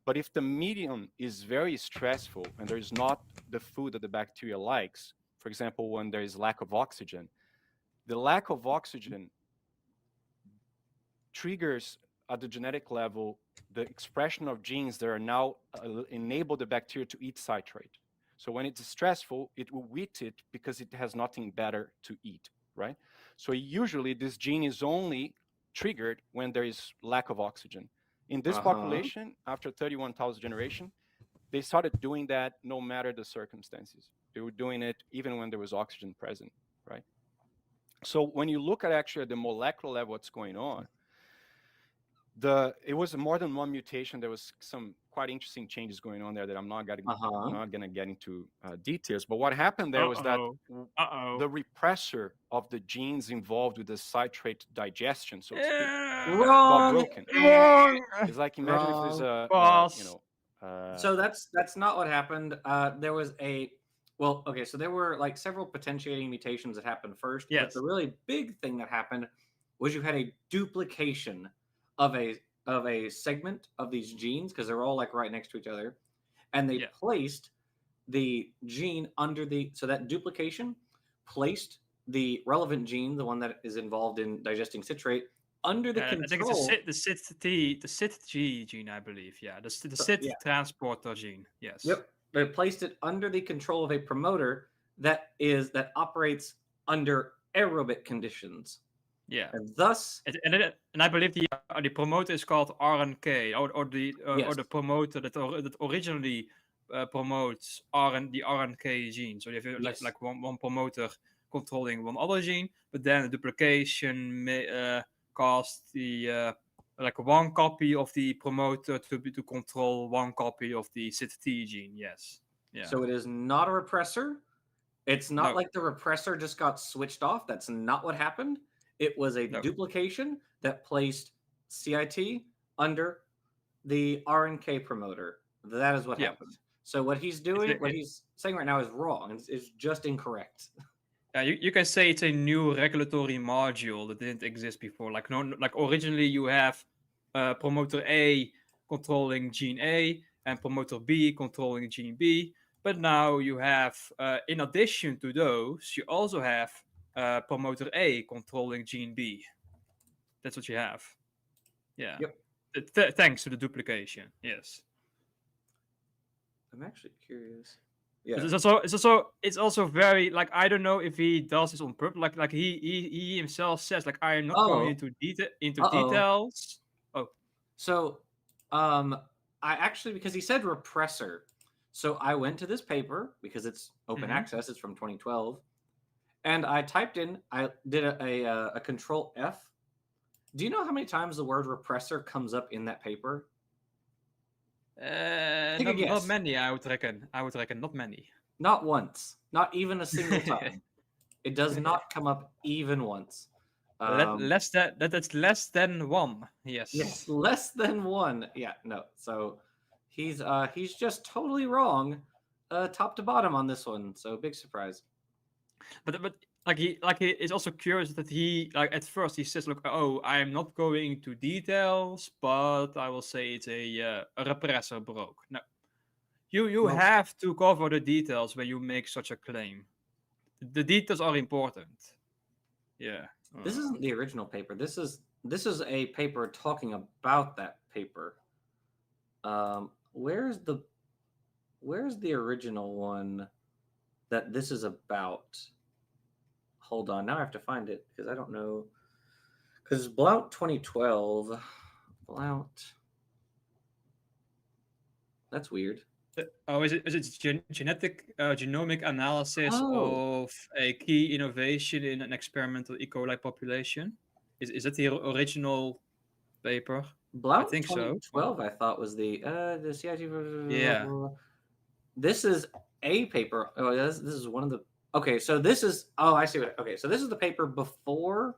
[SPEAKER 4] But if the medium is very stressful and there's not the food that the bacteria likes, for example, when there is lack of oxygen, the lack of oxygen triggers at the genetic level the expression of genes that are now enable the bacteria to eat citrate. So when it's stressful, it will eat it because it has nothing better to eat, right? So usually this gene is only triggered when there is lack of oxygen. In this population, after 31,000 generation, they started doing that no matter the circumstances. They were doing it even when there was oxygen present, right? So when you look at actually at the molecular level, what's going on, it was more than one mutation. There was some quite interesting changes going on there that I'm not going to get into details. But what happened there was that the repressor of the genes involved with the citrate digestion, so to speak, got broken. It's like, imagine if there's a
[SPEAKER 1] so that's not what happened. There was so there were like several potentiating mutations that happened first.
[SPEAKER 2] Yes.
[SPEAKER 1] But the really big thing that happened was you had a duplication of a segment of these genes, because they're all like right next to each other, and they placed the gene under so that duplication placed the relevant gene, the one that is involved in digesting citrate, under the control.
[SPEAKER 2] I think it's the CYT gene, I believe. Yeah, the CYT transporter gene. Yes.
[SPEAKER 1] Yep. They placed it under the control of a promoter that operates under aerobic conditions.
[SPEAKER 2] Yeah,
[SPEAKER 1] and thus,
[SPEAKER 2] and I believe the promoter is called RNK, or the promoter that originally promotes the RNK gene. So you have like one promoter controlling one other gene, but then the duplication may cause the like one copy of the promoter to control one copy of the CYT gene. Yes. Yeah.
[SPEAKER 1] So it is not a repressor. It's not like the repressor just got switched off. That's not what happened. It was a duplication that placed CIT under the RNK promoter. That is what happened. So what he's doing, what he's saying right now is wrong. It's just incorrect.
[SPEAKER 2] You can say it's a new regulatory module that didn't exist before. Like originally you have promoter A controlling gene A and promoter B controlling gene B, but now you have, in addition to those, you also have promoter A controlling gene B. That's what you have. Yeah.
[SPEAKER 1] Yep.
[SPEAKER 2] Thanks to the duplication. Yes.
[SPEAKER 1] I'm actually curious. Yeah.
[SPEAKER 2] It's also very, like, I don't know if he does this on purpose. Like he himself says, like, I am not going into details. Oh.
[SPEAKER 1] So I actually, because he said repressor, so I went to this paper because it's open access, it's from 2012, and I typed in, I did a control F. Do you know how many times the word repressor comes up in that paper?
[SPEAKER 2] Not many, I would reckon. Not many.
[SPEAKER 1] Not once. Not even a single time. It does not come up even once.
[SPEAKER 2] That's less than one. Yes.
[SPEAKER 1] Yes, less than one. Yeah, no. So he's just totally wrong, top to bottom on this one. So big surprise.
[SPEAKER 2] But he is also curious that he, like, at first he says, look, I am not going into details, but I will say it's a repressor broke. No, you have to cover the details when you make such a claim. The details are important. Yeah.
[SPEAKER 1] This isn't the original paper. This is a paper talking about that paper. Where's the original one that this is about? Hold on, now I have to find it because I don't know. Because Blount 2012, Blount. That's weird.
[SPEAKER 2] Is it genomic analysis of a key innovation in an experimental E. coli population? Is that the original paper?
[SPEAKER 1] Blount
[SPEAKER 2] I think
[SPEAKER 1] 2012,
[SPEAKER 2] so.
[SPEAKER 1] I thought was the CIT.
[SPEAKER 2] Yeah.
[SPEAKER 1] This is a paper. Oh, this is one of the. Okay, so this is. Oh, I see what. Okay, so this is the paper before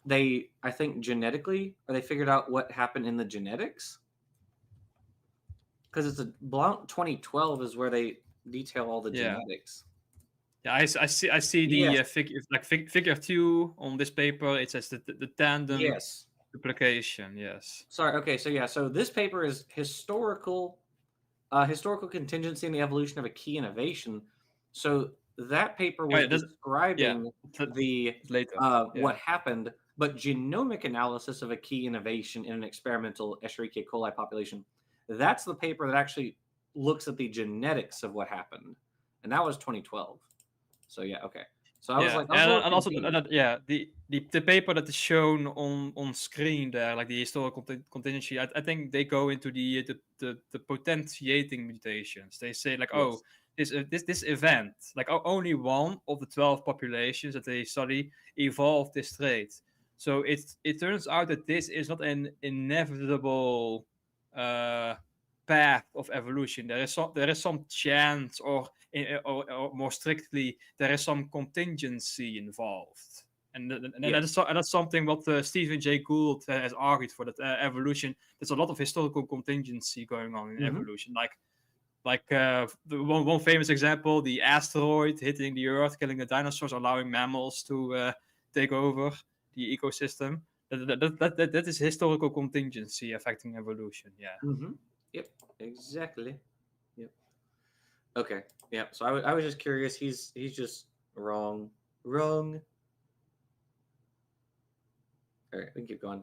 [SPEAKER 1] they, I think, genetically, or they figured out what happened in the genetics. Because it's a Blount 2012 is where they detail all the genetics.
[SPEAKER 2] Yeah, I see the figure 2 on this paper. It says the tandem duplication. Yes.
[SPEAKER 1] Sorry. Okay. So yeah. So this paper is historical contingency in the evolution of a key innovation. So that paper was describing what happened, but genomic analysis of a key innovation in an experimental Escherichia coli population. That's the paper that actually looks at the genetics of what happened, and that was 2012. So yeah, okay. So I was like,
[SPEAKER 2] and also the paper that is shown on screen there, like the historical contingency. I think they go into the potentiating mutations. They say like, this event, like only one of the 12 populations that they study evolved this trait. So it turns out that this is not an inevitable path of evolution. There is some chance, or more strictly, there is some contingency involved, and that's something what Stephen Jay Gould has argued for, that evolution. There's a lot of historical contingency going on in evolution, like the one famous example, the asteroid hitting the Earth, killing the dinosaurs, allowing mammals to take over the ecosystem. That is historical contingency affecting evolution. Yeah.
[SPEAKER 1] Yep. Exactly. Yep. Okay. Yeah. So I was just curious. He's just wrong. All right. We can keep going.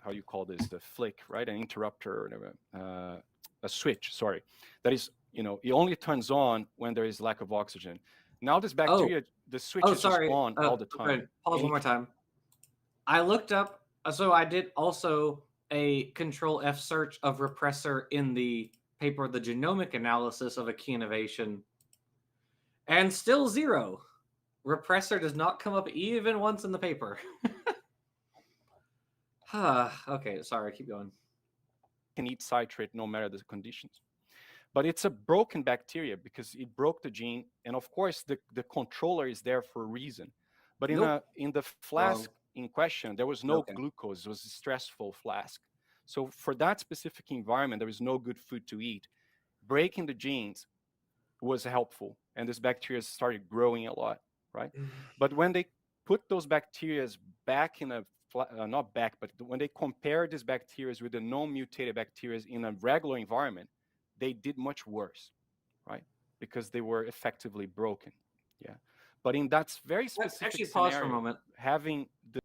[SPEAKER 4] How you call this? The flick, right? An interrupter or whatever. A switch. Sorry. That is, it only turns on when there is lack of oxygen. Now this bacteria, the switch is just on all the time.
[SPEAKER 1] Right. Pause one more time. I looked up. So I did also a control F search of repressor in the paper, the genomic analysis of a key innovation, and still 0. Repressor does not come up even once in the paper. Okay, sorry, keep going.
[SPEAKER 4] Can eat citrate no matter the conditions. But it's a broken bacteria because it broke the gene, and of course the controller is there for a reason. But in the flask in question, there was no glucose. It was a stressful flask. So for that specific environment, there was no good food to eat. Breaking the genes was helpful. and this bacteria started growing a lot, right? But when they put those bacteria back in a not back, but when they compare these bacteria with the non-mutated bacteria in a regular environment, they did much worse, right? Because they were effectively broken. Yeah. But in that very specific
[SPEAKER 1] Actually,
[SPEAKER 4] scenario,
[SPEAKER 1] pause for a moment.
[SPEAKER 4] having the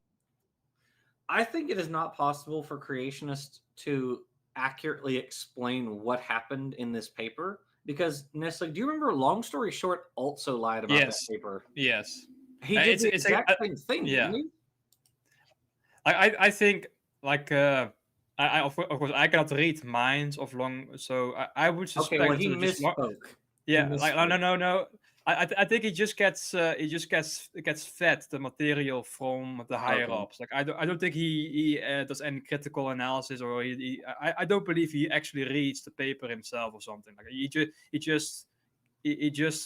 [SPEAKER 1] I think it is not possible for creationists to accurately explain what happened in this paper because Nestle, do you remember? Long story short, also lied about that paper.
[SPEAKER 2] Yes.
[SPEAKER 1] He did the exact same thing, didn't he?
[SPEAKER 2] I think like I of course I cannot read minds of Long, so I would suspect.
[SPEAKER 1] Okay, well, he
[SPEAKER 2] just
[SPEAKER 1] misspoke.
[SPEAKER 2] Yeah, like no. I think he just gets fed the material from the higher ups. Like I don't think he does any critical analysis, or I don't believe he actually reads the paper himself or something. Like he just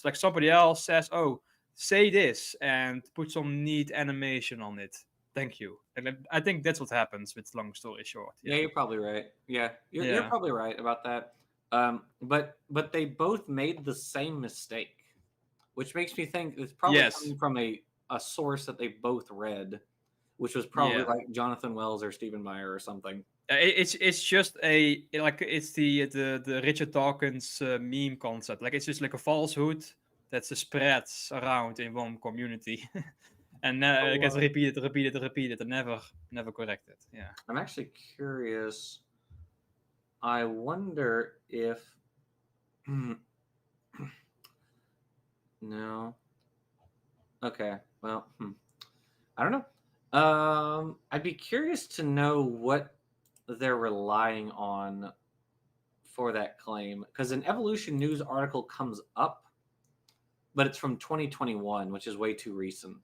[SPEAKER 2] like somebody else says, oh, say this and put some neat animation on it. Thank you. And I think that's what happens with Long Story Short.
[SPEAKER 1] Yeah, you're probably right. Yeah, you're probably right about that. But they both made the same mistake, which makes me think it's probably coming from a source that they both read, which was probably like Jonathan Wells or Stephen Meyer or something.
[SPEAKER 2] It's just it's the Richard Dawkins meme concept. Like it's just like a falsehood that's spreads around in one community. And it gets repeated, and never corrected. Yeah.
[SPEAKER 1] I'm actually curious. I wonder if no. Okay. Well, I don't know. I'd be curious to know what they're relying on for that claim, because an Evolution News article comes up, but it's from 2021, which is way too recent.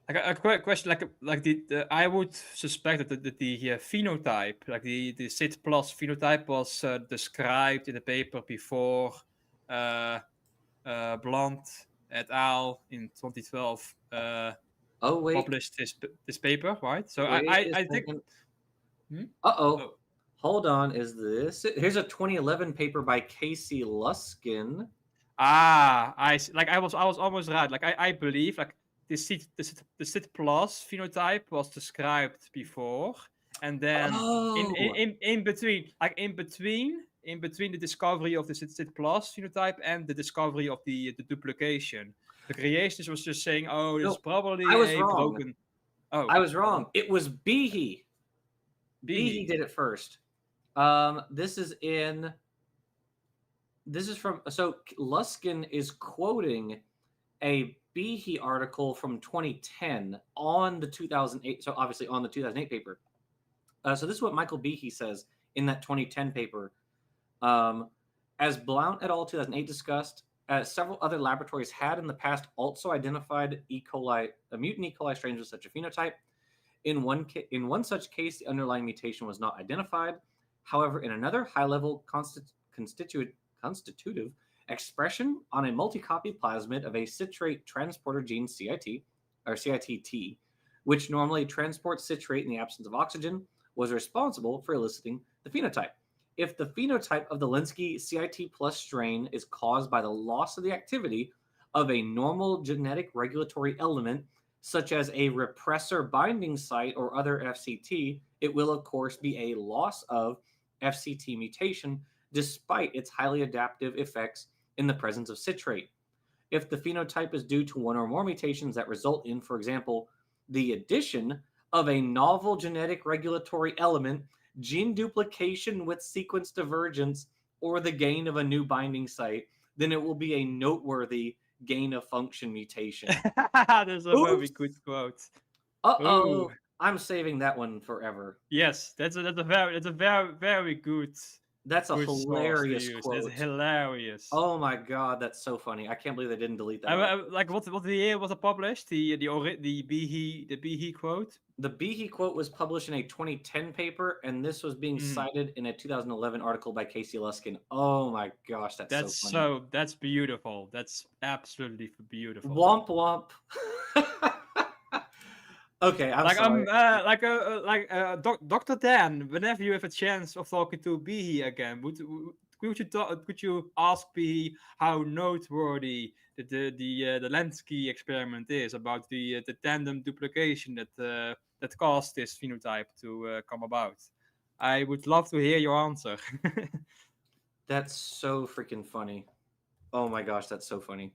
[SPEAKER 2] Like a quick question, like the I would suspect that the phenotype, like the SID plus phenotype, was described in the paper before Blunt et al. In 2012 published this paper, right? So I think.
[SPEAKER 1] Hold on. Is this? Here's a 2011 paper by Casey Luskin.
[SPEAKER 2] I was almost right. Like I believe like the SID plus phenotype was described before, and then in between the discovery of the SID plus phenotype and the discovery of the duplication, the creationist was just saying, oh, it's probably broken. Oh,
[SPEAKER 1] I was wrong. It was Behe. Behe did it first. This is from, so Luskin is quoting a Behe article from 2010 on the 2008, so obviously on the 2008 paper. So this is what Michael Behe says in that 2010 paper. As Blount et al. 2008 discussed, several other laboratories had in the past also identified mutant E. coli strains with such a phenotype. In one such case, the underlying mutation was not identified. However, in another high-level constitutive expression on a multi-copy plasmid of a citrate transporter gene CIT, or CITT, which normally transports citrate in the absence of oxygen, was responsible for eliciting the phenotype. If the phenotype of the Linsky CIT plus strain is caused by the loss of the activity of a normal genetic regulatory element, such as a repressor binding site or other FCT, it will of course be a loss of FCT mutation despite its highly adaptive effects in the presence of citrate. If the phenotype is due to one or more mutations that result in, for example, the addition of a novel genetic regulatory element, gene duplication with sequence divergence, or the gain of a new binding site, then it will be a noteworthy gain of function mutation.
[SPEAKER 2] There's a very good quote.
[SPEAKER 1] Uh-oh. I'm saving that one forever.
[SPEAKER 2] Yes, that's a very good.
[SPEAKER 1] That's a hilarious quote.
[SPEAKER 2] That's hilarious.
[SPEAKER 1] Oh my god, that's so funny. I can't believe they didn't delete that.
[SPEAKER 2] Like what the year was it published? The Behe quote.
[SPEAKER 1] The Behe quote was published in a 2010 paper, and this was being cited in a 2011 article by Casey Luskin. Oh my gosh, that's so funny.
[SPEAKER 2] That's beautiful. That's absolutely beautiful.
[SPEAKER 1] Womp womp. Okay, I'm sorry.
[SPEAKER 2] Dr. Dan, whenever you have a chance of talking to Behe again, could you ask me how noteworthy the Lansky experiment is about the tandem duplication that caused this phenotype to come about? I would love to hear your answer.
[SPEAKER 1] That's so freaking funny. Oh my gosh, that's so funny.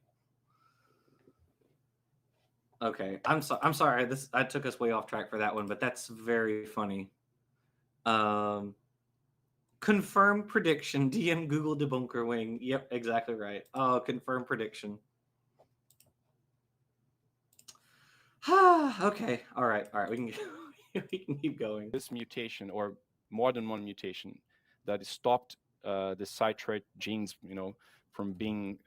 [SPEAKER 1] Okay, I'm sorry. I took us way off track for that one, but that's very funny. Confirmed prediction. DM Google debunker wing. Yep, exactly right. Oh, confirmed prediction. Okay. All right. We can keep going.
[SPEAKER 4] This mutation, or more than one mutation, that stopped the citrate genes, from being,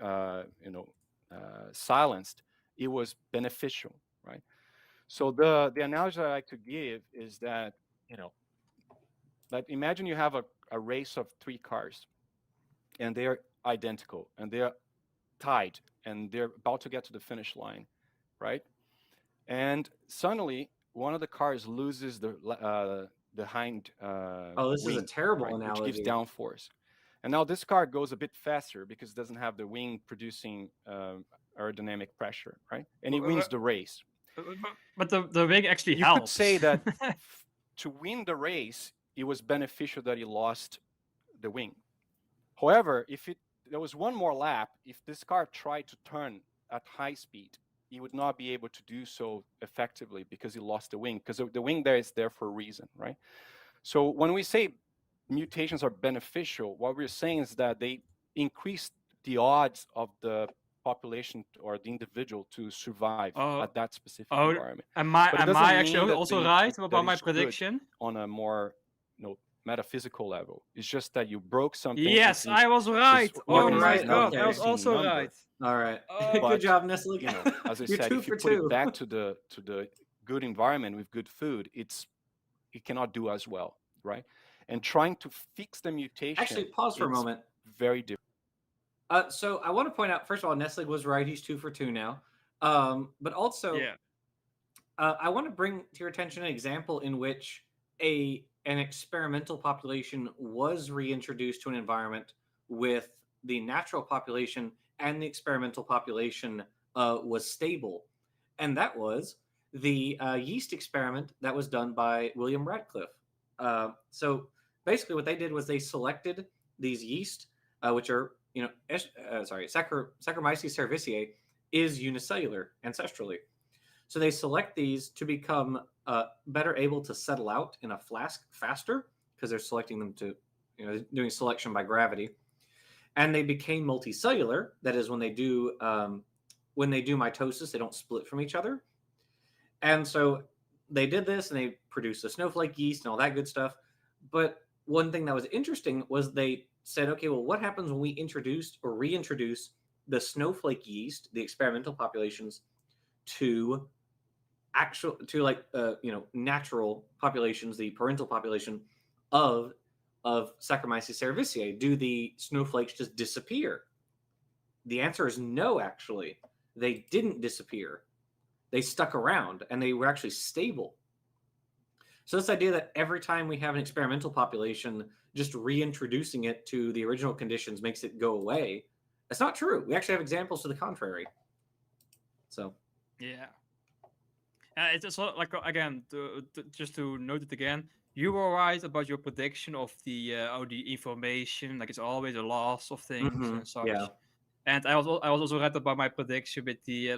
[SPEAKER 4] silenced, it was beneficial, right? So the analogy I like to give is that, like imagine you have a race of 3 cars, and they're identical, and they're tied, and they're about to get to the finish line, right? And suddenly, one of the cars loses the hind
[SPEAKER 1] this
[SPEAKER 4] wing,
[SPEAKER 1] is a terrible
[SPEAKER 4] right,
[SPEAKER 1] analogy.
[SPEAKER 4] which gives downforce. And now this car goes a bit faster because it doesn't have the wing producing aerodynamic pressure, right? And it wins the race.
[SPEAKER 2] But the wing actually
[SPEAKER 4] you
[SPEAKER 2] helps.
[SPEAKER 4] could say that to win the race, it was beneficial that he lost the wing. However, if there was one more lap, if this car tried to turn at high speed, he would not be able to do so effectively because he lost the wing, because the wing there is there for a reason, right? So when we say mutations are beneficial, what we're saying is that they increase the odds of the population or the individual to survive at that specific environment.
[SPEAKER 2] Am I actually also right about my prediction?
[SPEAKER 4] On a more metaphysical level. It's just that you broke something.
[SPEAKER 2] Yes, I was right. Oh my god, I was also right.
[SPEAKER 1] All right. Good job, Nestle.
[SPEAKER 4] As I said, if you put it back to the good environment with good food, it cannot do as well, right? And trying to fix the mutation.
[SPEAKER 1] Actually, pause for a moment.
[SPEAKER 4] Very different.
[SPEAKER 1] So I want to point out, first of all, Nestle was right. He's 2 for 2 now. But also, I want to bring to your attention an example in which an experimental population was reintroduced to an environment with the natural population, and the experimental population was stable. And that was the yeast experiment that was done by William Radcliffe. So basically what they did was they selected these yeast, which are, Saccharomyces cerevisiae is unicellular ancestrally. So they select these to become better able to settle out in a flask faster, because they're selecting them to, doing selection by gravity. And they became multicellular. That is, when they do mitosis, they don't split from each other. And so they did this, and they produced the snowflake yeast and all that good stuff. But one thing that was interesting was they said, okay, well, what happens when we introduce or reintroduce the snowflake yeast, the experimental populations, to natural populations, the parental population of Saccharomyces cerevisiae? Do the snowflakes just disappear? The answer is no, actually. They didn't disappear. They stuck around, and they were actually stable. So this idea that every time we have an experimental population, just reintroducing it to the original conditions makes it go away, that's not true. We actually have examples to the contrary. So.
[SPEAKER 2] Yeah. It's also, like, again, just to note it again, you were right about your prediction of the information, like it's always a loss of things and such.
[SPEAKER 1] Yeah.
[SPEAKER 2] And I was also right about my prediction with the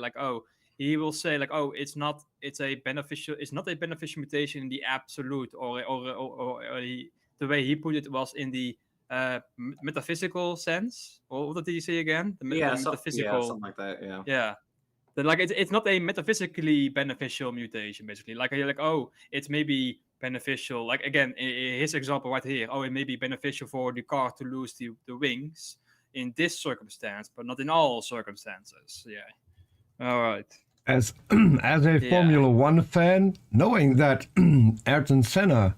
[SPEAKER 2] he will say it's not a beneficial mutation in the absolute, or the way he put it was in the metaphysical sense. Or what did he say again? The metaphysical,
[SPEAKER 1] something like that. Yeah.
[SPEAKER 2] Yeah. It's not a metaphysically beneficial mutation, basically. It's maybe beneficial. Like, again, his example right here. It may be beneficial for the car to lose the wings in this circumstance, but not in all circumstances. Yeah. All right.
[SPEAKER 3] As a Formula One fan, knowing that Ayrton Senna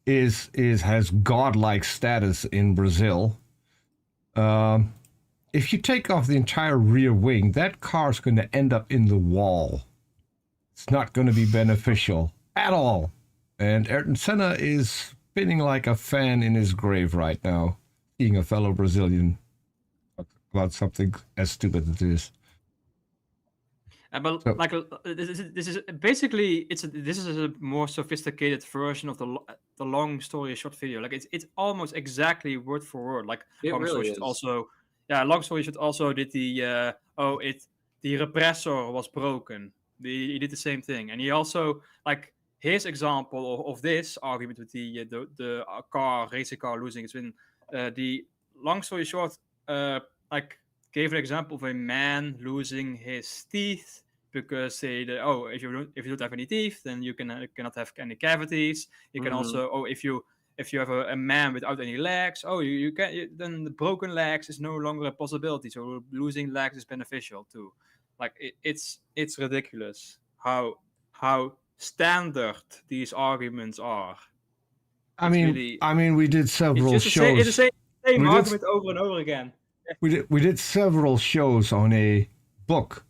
[SPEAKER 3] has godlike status in Brazil, if you take off the entire rear wing, that car's going to end up in the wall. It's not going to be beneficial at all. And Ayrton Senna is spinning like a fan in his grave right now, being a fellow Brazilian about something as stupid as this.
[SPEAKER 2] But
[SPEAKER 3] So-
[SPEAKER 2] like this is basically this is a more sophisticated version of the long story short video. Like it's almost exactly word for word. Like
[SPEAKER 1] It
[SPEAKER 2] long story
[SPEAKER 1] really
[SPEAKER 2] short
[SPEAKER 1] is.
[SPEAKER 2] also, long story short also did the the repressor was broken. He did the same thing, and he also like his example of this argument with the racing car losing is when the long story short like gave an example of a man losing his teeth because if you don't have any teeth, then you cannot have any cavities. You can also if you have a man without any legs, you can then the broken legs is no longer a possibility. So losing legs is beneficial too. Like it's ridiculous how standard these arguments are.
[SPEAKER 3] I mean, we did several
[SPEAKER 2] It's
[SPEAKER 3] shows.
[SPEAKER 2] it's the same
[SPEAKER 3] We did-
[SPEAKER 2] argument over and over again.
[SPEAKER 3] We did several shows on a book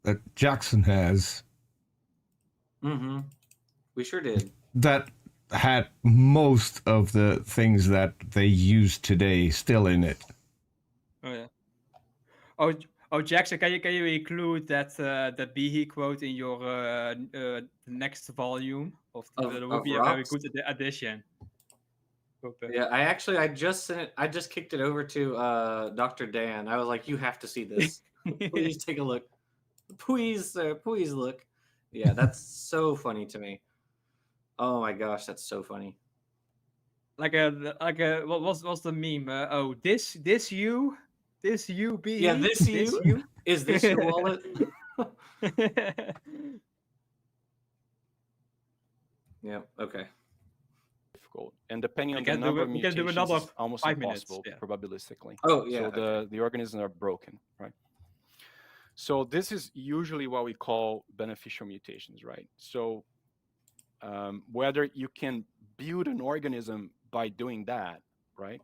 [SPEAKER 3] that Jackson has
[SPEAKER 1] Mm-hmm. We sure did.
[SPEAKER 3] that had most of the things that they use today still in it.
[SPEAKER 2] Oh yeah. Oh, Jackson, can you include that Behe quote in your next volume? That would be a very
[SPEAKER 1] Rocks?
[SPEAKER 2] good addition.
[SPEAKER 1] Yeah, I just sent it. I just kicked it over to Dr. Dan. I was like, you have to see this. Please take a look. Please look. Yeah, that's so funny to me. Oh my gosh, that's so funny.
[SPEAKER 2] Like what's the meme? This you Behe?
[SPEAKER 1] Yeah, this you? Is this your wallet? Yeah, okay.
[SPEAKER 4] Difficult. And depending on
[SPEAKER 2] We
[SPEAKER 4] the
[SPEAKER 2] can do
[SPEAKER 4] number
[SPEAKER 2] it-
[SPEAKER 4] of
[SPEAKER 2] we can do
[SPEAKER 4] mutations,
[SPEAKER 2] another
[SPEAKER 4] it's almost
[SPEAKER 2] 5 minutes,
[SPEAKER 4] impossible
[SPEAKER 2] yeah.
[SPEAKER 4] probabilistically.
[SPEAKER 1] Oh, yeah.
[SPEAKER 4] So the organisms are broken, right? So this is usually what we call beneficial mutations, right? So whether you can build an organism by doing that, right?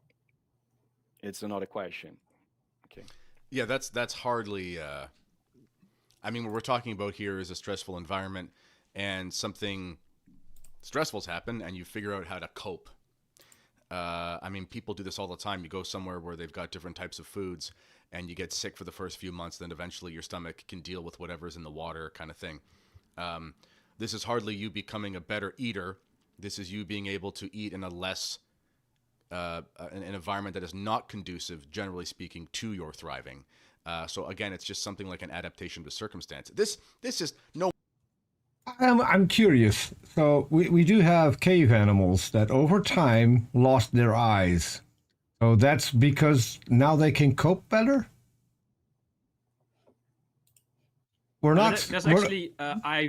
[SPEAKER 4] It's another question. Okay.
[SPEAKER 5] Yeah, that's hardly. I mean, what we're talking about here is a stressful environment, and something stressful's happened, and you figure out how to cope. I mean, people do this all the time. You go somewhere where they've got different types of foods, and you get sick for the first few months. Then eventually, your stomach can deal with whatever's in the water, kind of thing. This is hardly you becoming a better eater. This is you being able to eat in a less an environment that is not conducive, generally speaking, to your thriving. So again, it's just something like an adaptation to circumstance. This is no.
[SPEAKER 3] I'm curious. So we do have cave animals that over time lost their eyes. So that's because now they can cope better? We're not.
[SPEAKER 2] There's
[SPEAKER 3] we're-
[SPEAKER 2] actually I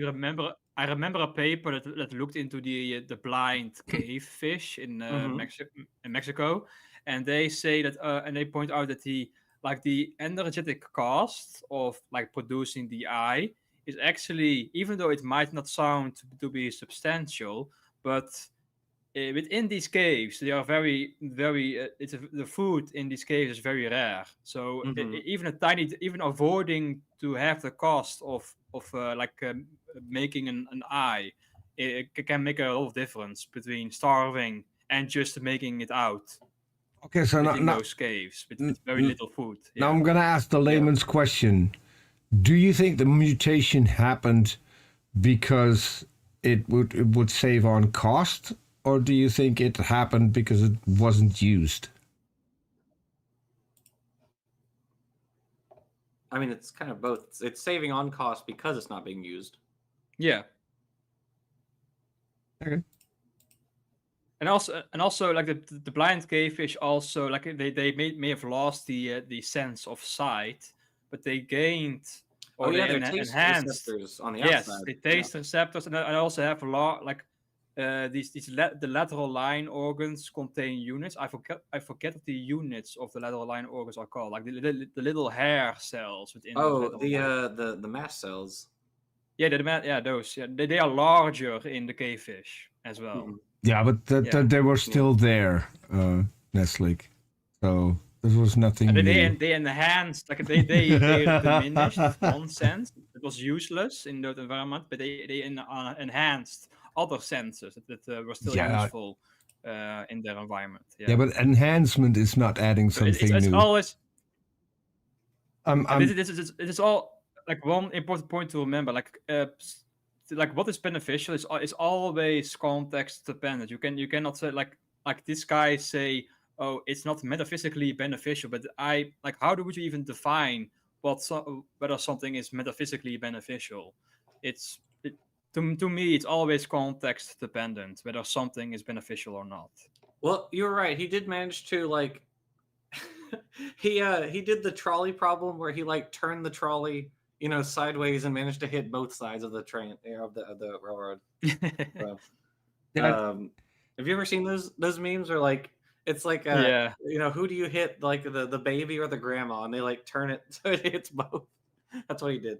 [SPEAKER 2] remember a paper that looked into the blind cave fish in Mexico, and they say that and they point out that the energetic cost of like producing the eye is actually, even though it might not sound to be substantial, but within these caves they are very the food in these caves is very rare. So even avoiding to have the cost of making an eye, it can make a lot of difference between starving and just making it out
[SPEAKER 3] Okay, so
[SPEAKER 2] in
[SPEAKER 3] now,
[SPEAKER 2] those caves with very little food.
[SPEAKER 3] now I'm going to ask the layman's question. Do you think the mutation happened because it would save on cost, or do you think it happened because it wasn't used?
[SPEAKER 1] I mean, it's kind of both. It's saving on cost because it's not being used.
[SPEAKER 2] Yeah.
[SPEAKER 3] Okay.
[SPEAKER 2] And also like the blind cavefish also like they may have lost the sense of sight, but they gained or they
[SPEAKER 1] their taste
[SPEAKER 2] enhanced
[SPEAKER 1] receptors on the
[SPEAKER 2] yes,
[SPEAKER 1] outside.
[SPEAKER 2] they taste receptors, and I also have a lot like the lateral line organs contain units. I forget what the units of the lateral line organs are called, like the little hair cells within.
[SPEAKER 1] The mast cells.
[SPEAKER 2] Yeah, those. Yeah, they are larger in the cavefish as well.
[SPEAKER 1] Mhm.
[SPEAKER 3] Yeah, but they were still there, Nestle. So this was nothing
[SPEAKER 2] And
[SPEAKER 3] new.
[SPEAKER 2] they enhanced, like they diminished one sense. It was useless in that environment, but they enhanced other senses that were still useful in their environment.
[SPEAKER 3] Yeah, but enhancement is not adding something
[SPEAKER 2] It's
[SPEAKER 3] new.
[SPEAKER 2] always.
[SPEAKER 3] I'm
[SPEAKER 2] This is all like one important point to remember. Like what is beneficial is always context dependent. You cannot say like this guy say, oh, it's not metaphysically beneficial, but how would you even define whether something is metaphysically beneficial? To me, it's always context dependent whether something is beneficial or not.
[SPEAKER 1] Well, you're right. He did manage to like he did the trolley problem where he like turned the trolley, sideways and managed to hit both sides of the train of the railroad. So, have you ever seen those memes where like it's like
[SPEAKER 2] Yeah.
[SPEAKER 1] who do you hit, like the baby or the grandma, and they like turn it so it hits both. That's what he did.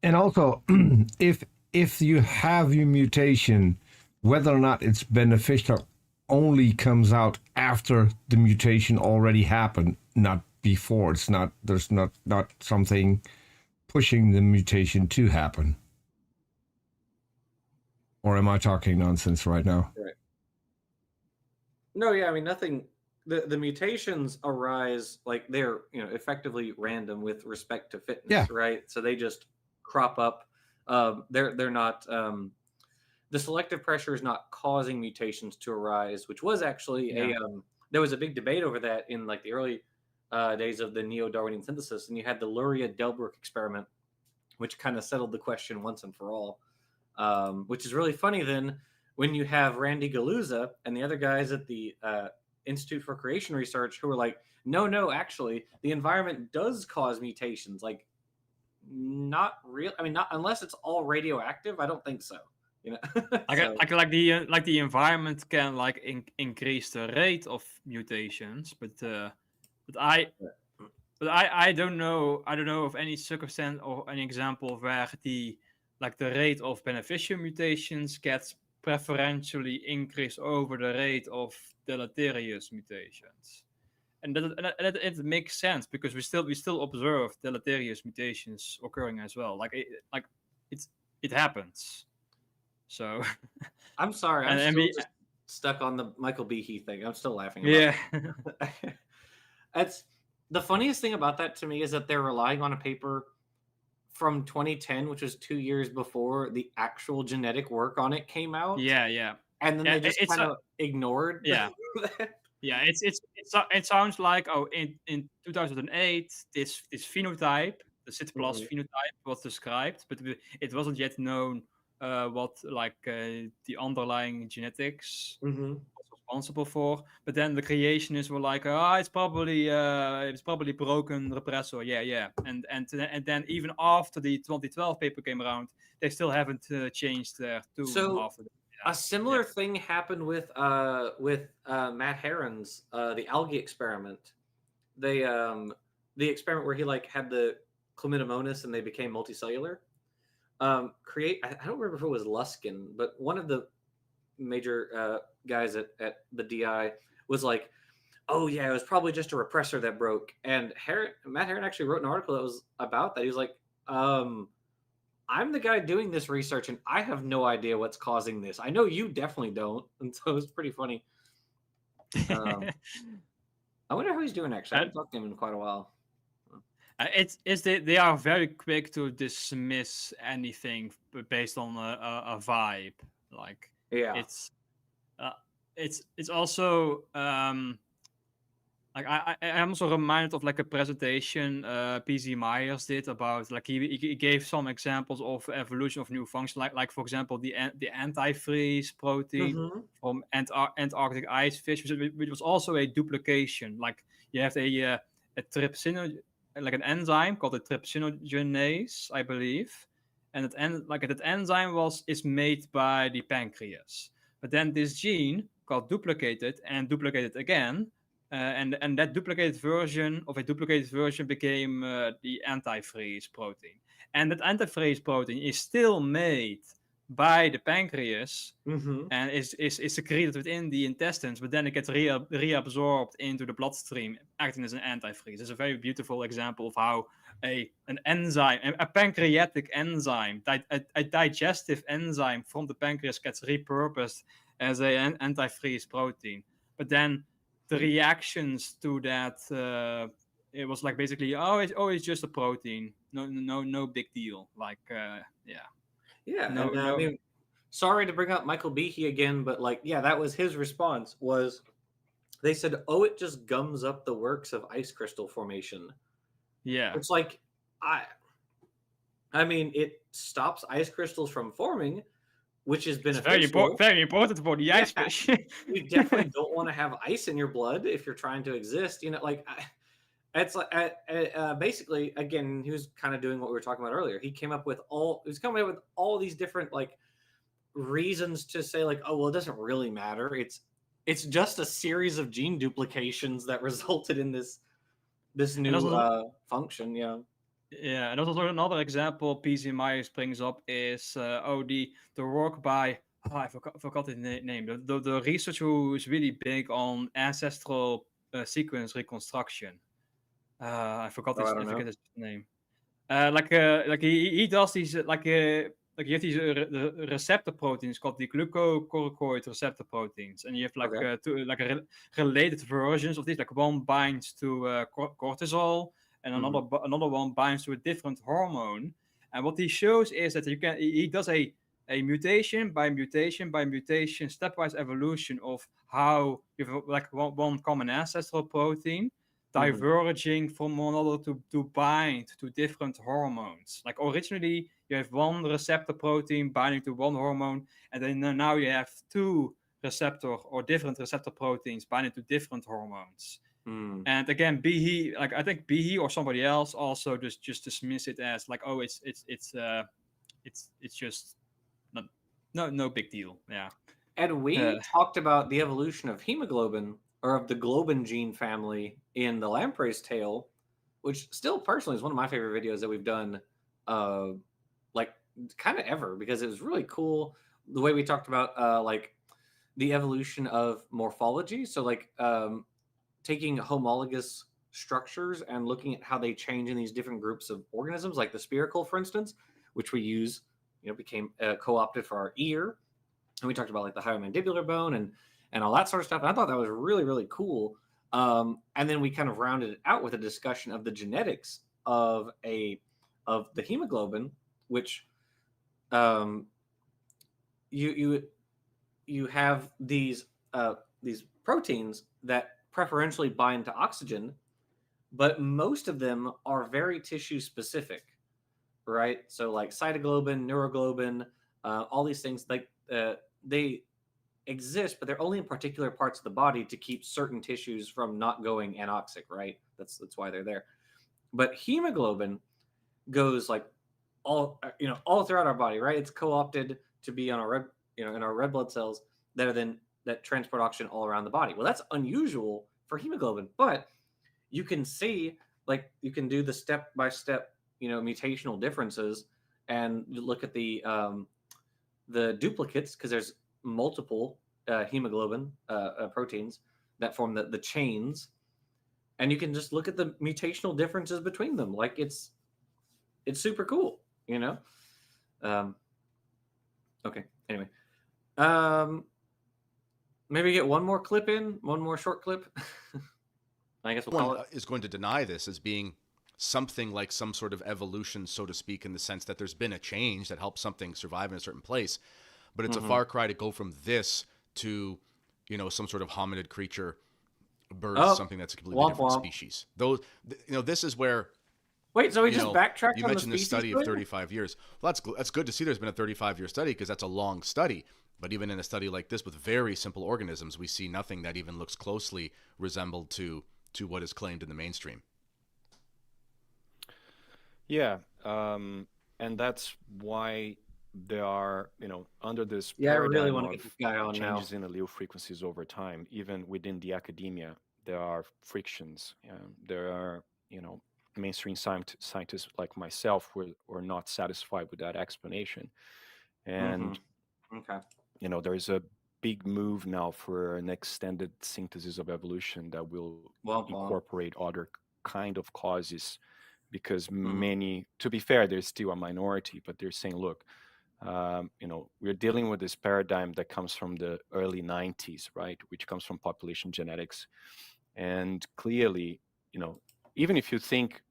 [SPEAKER 3] And also, if you have your mutation, whether or not it's beneficial only comes out after the mutation already happened, not before. There's not something pushing the mutation to happen. Or am I talking nonsense right now?
[SPEAKER 1] Right. No, yeah, I mean nothing. The mutations arise like they're effectively random with respect to fitness, right? So they just crop up. They're not. The selective pressure is not causing mutations to arise, which was actually there was a big debate over that in like the early days of the Neo-Darwinian synthesis, and you had the Luria-Delbruck experiment, which kind of settled the question once and for all. Which is really funny then when you have Randy Galuza and the other guys at the Institute for Creation Research who are like, no, actually, the environment does cause mutations. Like, not real. I mean, not unless it's all radioactive. I don't think so.
[SPEAKER 2] Like the environment can like increase the rate of mutations, but I don't know of any circumstance or any example where the rate of beneficial mutations gets preferentially increased over the rate of deleterious mutations, and that it makes sense because we still observe deleterious mutations occurring as well. It happens. So
[SPEAKER 1] I'm sorry, I'm still just stuck on the Michael Behe thing. I'm still laughing about it. That's the funniest thing about that to me is that they're relying on a paper from 2010, which was 2 years before the actual genetic work on it came out.
[SPEAKER 2] Yeah.
[SPEAKER 1] And then they just kind of ignored.
[SPEAKER 2] Yeah. Yeah, it sounds like in 2008 this phenotype, the CIT+ phenotype, was described, but it wasn't yet known what the underlying genetics was responsible for. But then the creationists were like, it's probably broken repressor. Yeah. And then even after the 2012 paper came around, they still haven't changed their tune after that.
[SPEAKER 1] A similar thing happened with Matt Herron's the algae experiment. The experiment where he had the chlamydomonas and they became multicellular. I don't remember if it was Luskin, but one of the major guys at the DI was like, oh yeah, it was probably just a repressor that broke. And Matt Herron actually wrote an article that was about that. He was like, I'm the guy doing this research and I have no idea what's causing this. I know you definitely don't. And so it's pretty funny. I wonder how he's doing actually. I haven't talked to him in quite a while.
[SPEAKER 2] They are very quick to dismiss anything based on a vibe. It's also I'm also reminded of a presentation P.Z. Myers did about he gave some examples of evolution of new functions, like for example the antifreeze protein from Antarctic ice fish, which was also a duplication. You have a trypsinogen, an enzyme called the trypsinogenase, I believe, and that enzyme is made by the pancreas. But then this gene got duplicated and duplicated again. And that duplicated version became the antifreeze protein. And that antifreeze protein is still made by the pancreas and is secreted within the intestines, but then it gets reabsorbed into the bloodstream, acting as an antifreeze. It's a very beautiful example of how an enzyme, a pancreatic enzyme, a digestive enzyme from the pancreas gets repurposed as an anti-freeze protein. But then the reactions to that, it was like basically, it's just a protein. No big deal. Like,
[SPEAKER 1] Yeah,
[SPEAKER 2] no,
[SPEAKER 1] and I
[SPEAKER 2] no.
[SPEAKER 1] mean, sorry to bring up Michael Behe again, but like, yeah, that was his response. Was they said, "Oh, it just gums up the works of ice crystal formation."
[SPEAKER 2] Yeah.
[SPEAKER 1] It's like, I mean, it stops ice crystals from forming, which is beneficial.
[SPEAKER 2] Very important for the ice fish.
[SPEAKER 1] You definitely don't want to have ice in your blood if you're trying to exist. You know, like it's like basically, again, he was kind of doing what we were talking about earlier. He came up with all these different like reasons to say like, oh well, it doesn't really matter. It's just a series of gene duplications that resulted in this new function. Yeah.
[SPEAKER 2] Yeah, and also another example PC Myers brings up is the work by I forgot the name. The researcher who is really big on ancestral sequence reconstruction. I forgot his name. Like he does these like you have these the receptor proteins called the glucocorticoid receptor proteins, and you have like related versions of these. Like one binds to cortisol, and another one binds to a different hormone. And what he shows is that he does a mutation by mutation by mutation stepwise evolution of how you have like one common ancestral protein diverging from one another to bind to different hormones. Like originally you have one receptor protein binding to one hormone, and then now you have two different receptor proteins binding to different hormones. And again, I think Behe or somebody else also just dismiss it as like, oh, it's just no big deal. Yeah.
[SPEAKER 1] And we talked about the evolution of hemoglobin, or of the globin gene family, in the lamprey's tail, which still personally is one of my favorite videos that we've done, like kind of ever, because it was really cool the way we talked about like the evolution of morphology. So like taking homologous structures and looking at how they change in these different groups of organisms, like the spiracle, for instance, which we use, became co-opted for our ear. And we talked about like the hyomandibular bone and all that sort of stuff. And I thought that was really, really cool. And then we kind of rounded it out with a discussion of the genetics of the hemoglobin, which you have these proteins that preferentially bind to oxygen, but most of them are very tissue specific, right? So like cytoglobin, neuroglobin, all these things, like they exist, but they're only in particular parts of the body to keep certain tissues from not going anoxic, right? That's why they're there. But hemoglobin goes like all throughout our body, right? It's co-opted to be on our red, in our red blood cells that transport oxygen all around the body. Well, that's unusual for hemoglobin, but you can see, like, you can do the step-by-step, mutational differences, and you look at the duplicates, because there's multiple hemoglobin proteins that form the chains, and you can just look at the mutational differences between them. Like it's super cool, Okay. Anyway, maybe get one more short clip. I guess we'll call it.
[SPEAKER 5] Is going to deny this as being something like some sort of evolution, so to speak, in the sense that there's been a change that helps something survive in a certain place. But it's a far cry to go from this to, some sort of hominid creature, birds, something that's a completely different species. This is where.
[SPEAKER 1] Wait, so we just backtracked
[SPEAKER 5] you
[SPEAKER 1] on
[SPEAKER 5] mentioned
[SPEAKER 1] the
[SPEAKER 5] this study of 35 years. Well, that's good to see there's been a 35-year study, because that's a long study. But even in a study like this with very simple organisms, we see nothing that even looks closely resembled to what is claimed in the mainstream.
[SPEAKER 4] Yeah, and that's why there are, under this
[SPEAKER 1] I really
[SPEAKER 4] paradigm
[SPEAKER 1] want to get this guy on now.
[SPEAKER 4] changes in allele frequencies over time, even within the academia, there are frictions. There are, mainstream scientists like myself who are not satisfied with that explanation. And, there is a big move now for an extended synthesis of evolution that will incorporate other kind of causes, because many, to be fair, there's still a minority, but they're saying, look, We're dealing with this paradigm that comes from the early 90s, right? Which comes from population genetics. And clearly, even if you think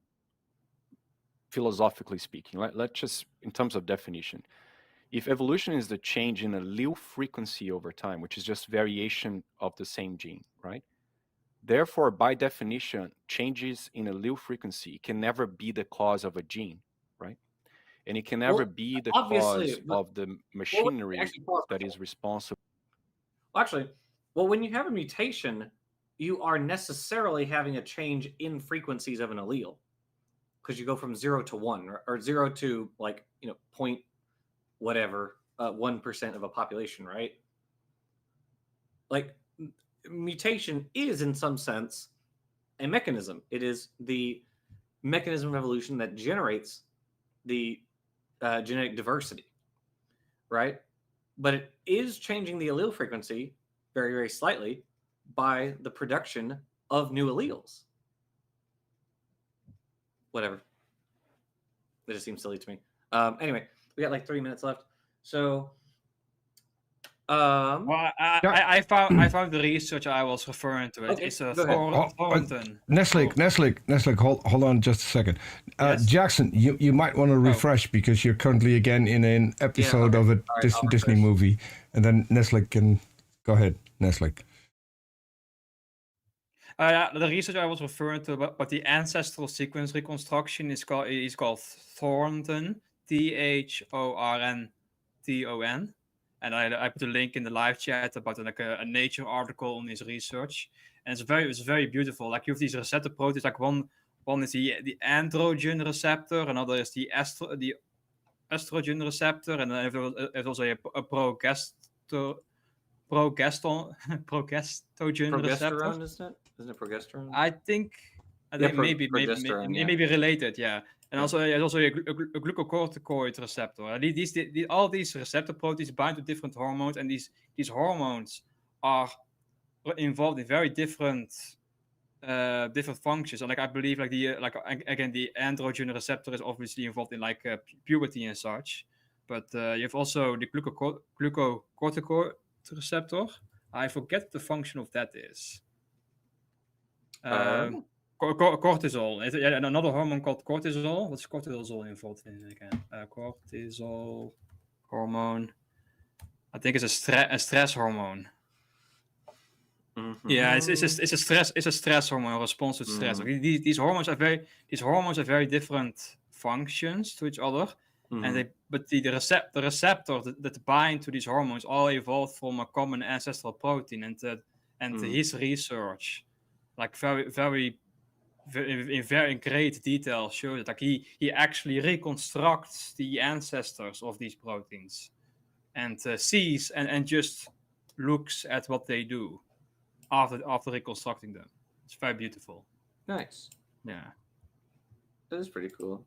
[SPEAKER 4] philosophically speaking, let's just, in terms of definition, if evolution is the change in allele frequency over time, which is just variation of the same gene, right? Therefore, by definition, changes in allele frequency can never be the cause of a gene, right? And it can never be the cause of the machinery that is responsible.
[SPEAKER 1] Actually, when you have a mutation, you are necessarily having a change in frequencies of an allele, because you go from 0 to 1 or 0 to point whatever 1% of a population, right? Like, mutation is in some sense a mechanism. It is the mechanism of evolution that generates the genetic diversity, right? But it is changing the allele frequency very, very slightly by the production of new alleles. Whatever. It just seems silly to me. Anyway, we got like 3 minutes left. So,
[SPEAKER 2] I found the research I was referring to.
[SPEAKER 1] Okay,
[SPEAKER 2] It's Thornton.
[SPEAKER 3] Neslik, hold on just a second.
[SPEAKER 2] Yes.
[SPEAKER 3] Jackson, you might want to refresh because you're currently again in an episode of a Disney movie, and then Neslik can go ahead. Neslik.
[SPEAKER 2] The research I was referring to about the ancestral sequence reconstruction is called Thornton, Thornton, and I put a link in the live chat about a Nature article on his research, and it's very beautiful. Like, you have these receptor proteins. Like one is the androgen receptor, another is the estrogen receptor, and then there's also a progestogen receptor.
[SPEAKER 1] Isn't it? Isn't it progesterone?
[SPEAKER 2] I think maybe related, yeah. And also there's also a glucocorticoid receptor. All these receptor proteins bind to different hormones, and these hormones are involved in very different functions. And I believe the androgen receptor is obviously involved in puberty and such. But you have also the glucocorticoid receptor. I forget the function of that is. Cortisol. And another hormone called cortisol. What's cortisol involved in again? Cortisol hormone. I think it's a stress hormone. Mm-hmm. Yeah, it's a stress hormone, response to stress. Mm-hmm. These hormones have very different functions to each other. Mm-hmm. And the receptor that bind to these hormones all evolved from a common ancestral protein, and his research, very in great detail, shows that he actually reconstructs the ancestors of these proteins, and sees and just looks at what they do after reconstructing them. It's very beautiful.
[SPEAKER 1] Nice.
[SPEAKER 2] Yeah,
[SPEAKER 1] that is pretty cool.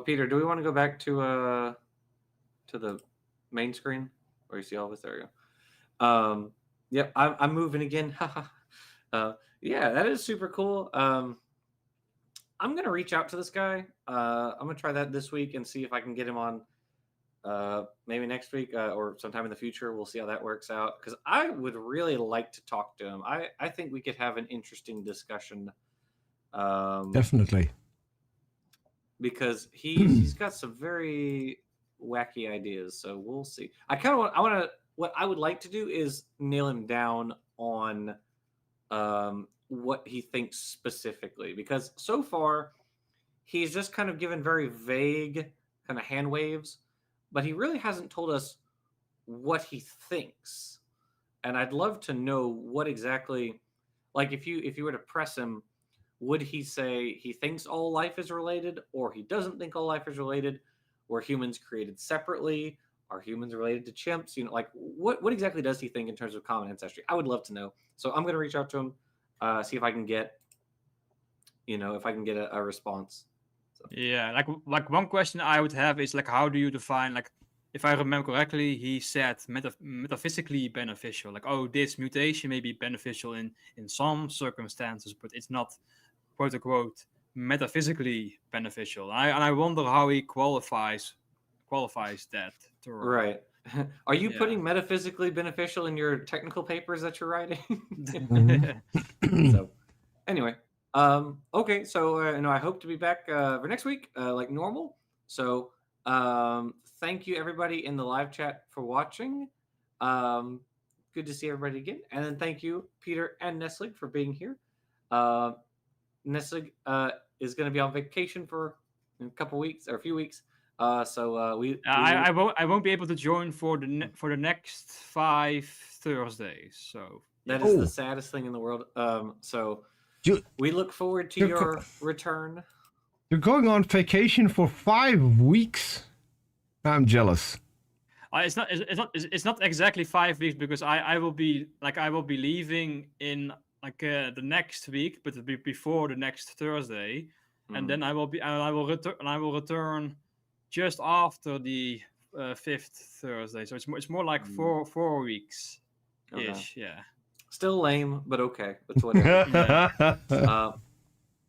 [SPEAKER 1] Peter, do we want to go back to the main screen where you see all of us? There we go. Yep, I'm moving again. Yeah, that is super cool. I'm gonna reach out to this guy. I'm gonna try that this week and see if I can get him on. Maybe next week or sometime in the future. We'll see how that works out, because I would really like to talk to him. I think we could have an interesting discussion.
[SPEAKER 3] Definitely.
[SPEAKER 1] Because he's got some very wacky ideas, so we'll see. What I would like to do is nail him down on what he thinks specifically, because so far he's just kind of given very vague kind of hand waves, but he really hasn't told us what he thinks. And I'd love to know what exactly, if you were to press him, would he say he thinks all life is related, or he doesn't think all life is related? Were humans created separately? Are humans related to chimps? What exactly does he think in terms of common ancestry? I would love to know. So I'm going to reach out to him, see if I can get, a response. So.
[SPEAKER 2] Yeah, one question I would have is how do you define, if I remember correctly, he said metaphysically beneficial. This mutation may be beneficial in some circumstances, but it's not, quote unquote, metaphysically beneficial. And I wonder how he qualifies qualifies that term.
[SPEAKER 1] Right. Are you putting metaphysically beneficial in your technical papers that you're writing? So, anyway, okay. So, I hope to be back for next week, like normal. So, thank you everybody in the live chat for watching. Good to see everybody again, and then thank you Peter and Neslig for being here. Neslig is going to be on vacation for a couple weeks or a few weeks.
[SPEAKER 2] I won't be able to join for the next 5 Thursdays. So
[SPEAKER 1] that is the saddest thing in the world. So we look forward to your return.
[SPEAKER 3] You're going on vacation for 5 weeks. I'm jealous.
[SPEAKER 2] It's not exactly 5 weeks because I will be leaving in the next week, but it'll be before the next Thursday, and then I will return just after the 5th Thursday. So it's more like 4 weeks ish. Yeah.
[SPEAKER 1] Still lame, but okay. That's whatever.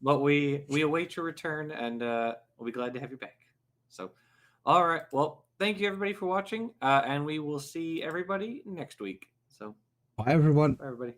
[SPEAKER 1] But we await your return, and we'll be glad to have you back. So, all right. Well, thank you everybody for watching, and we will see everybody next week. So,
[SPEAKER 3] bye everyone.
[SPEAKER 1] Bye everybody.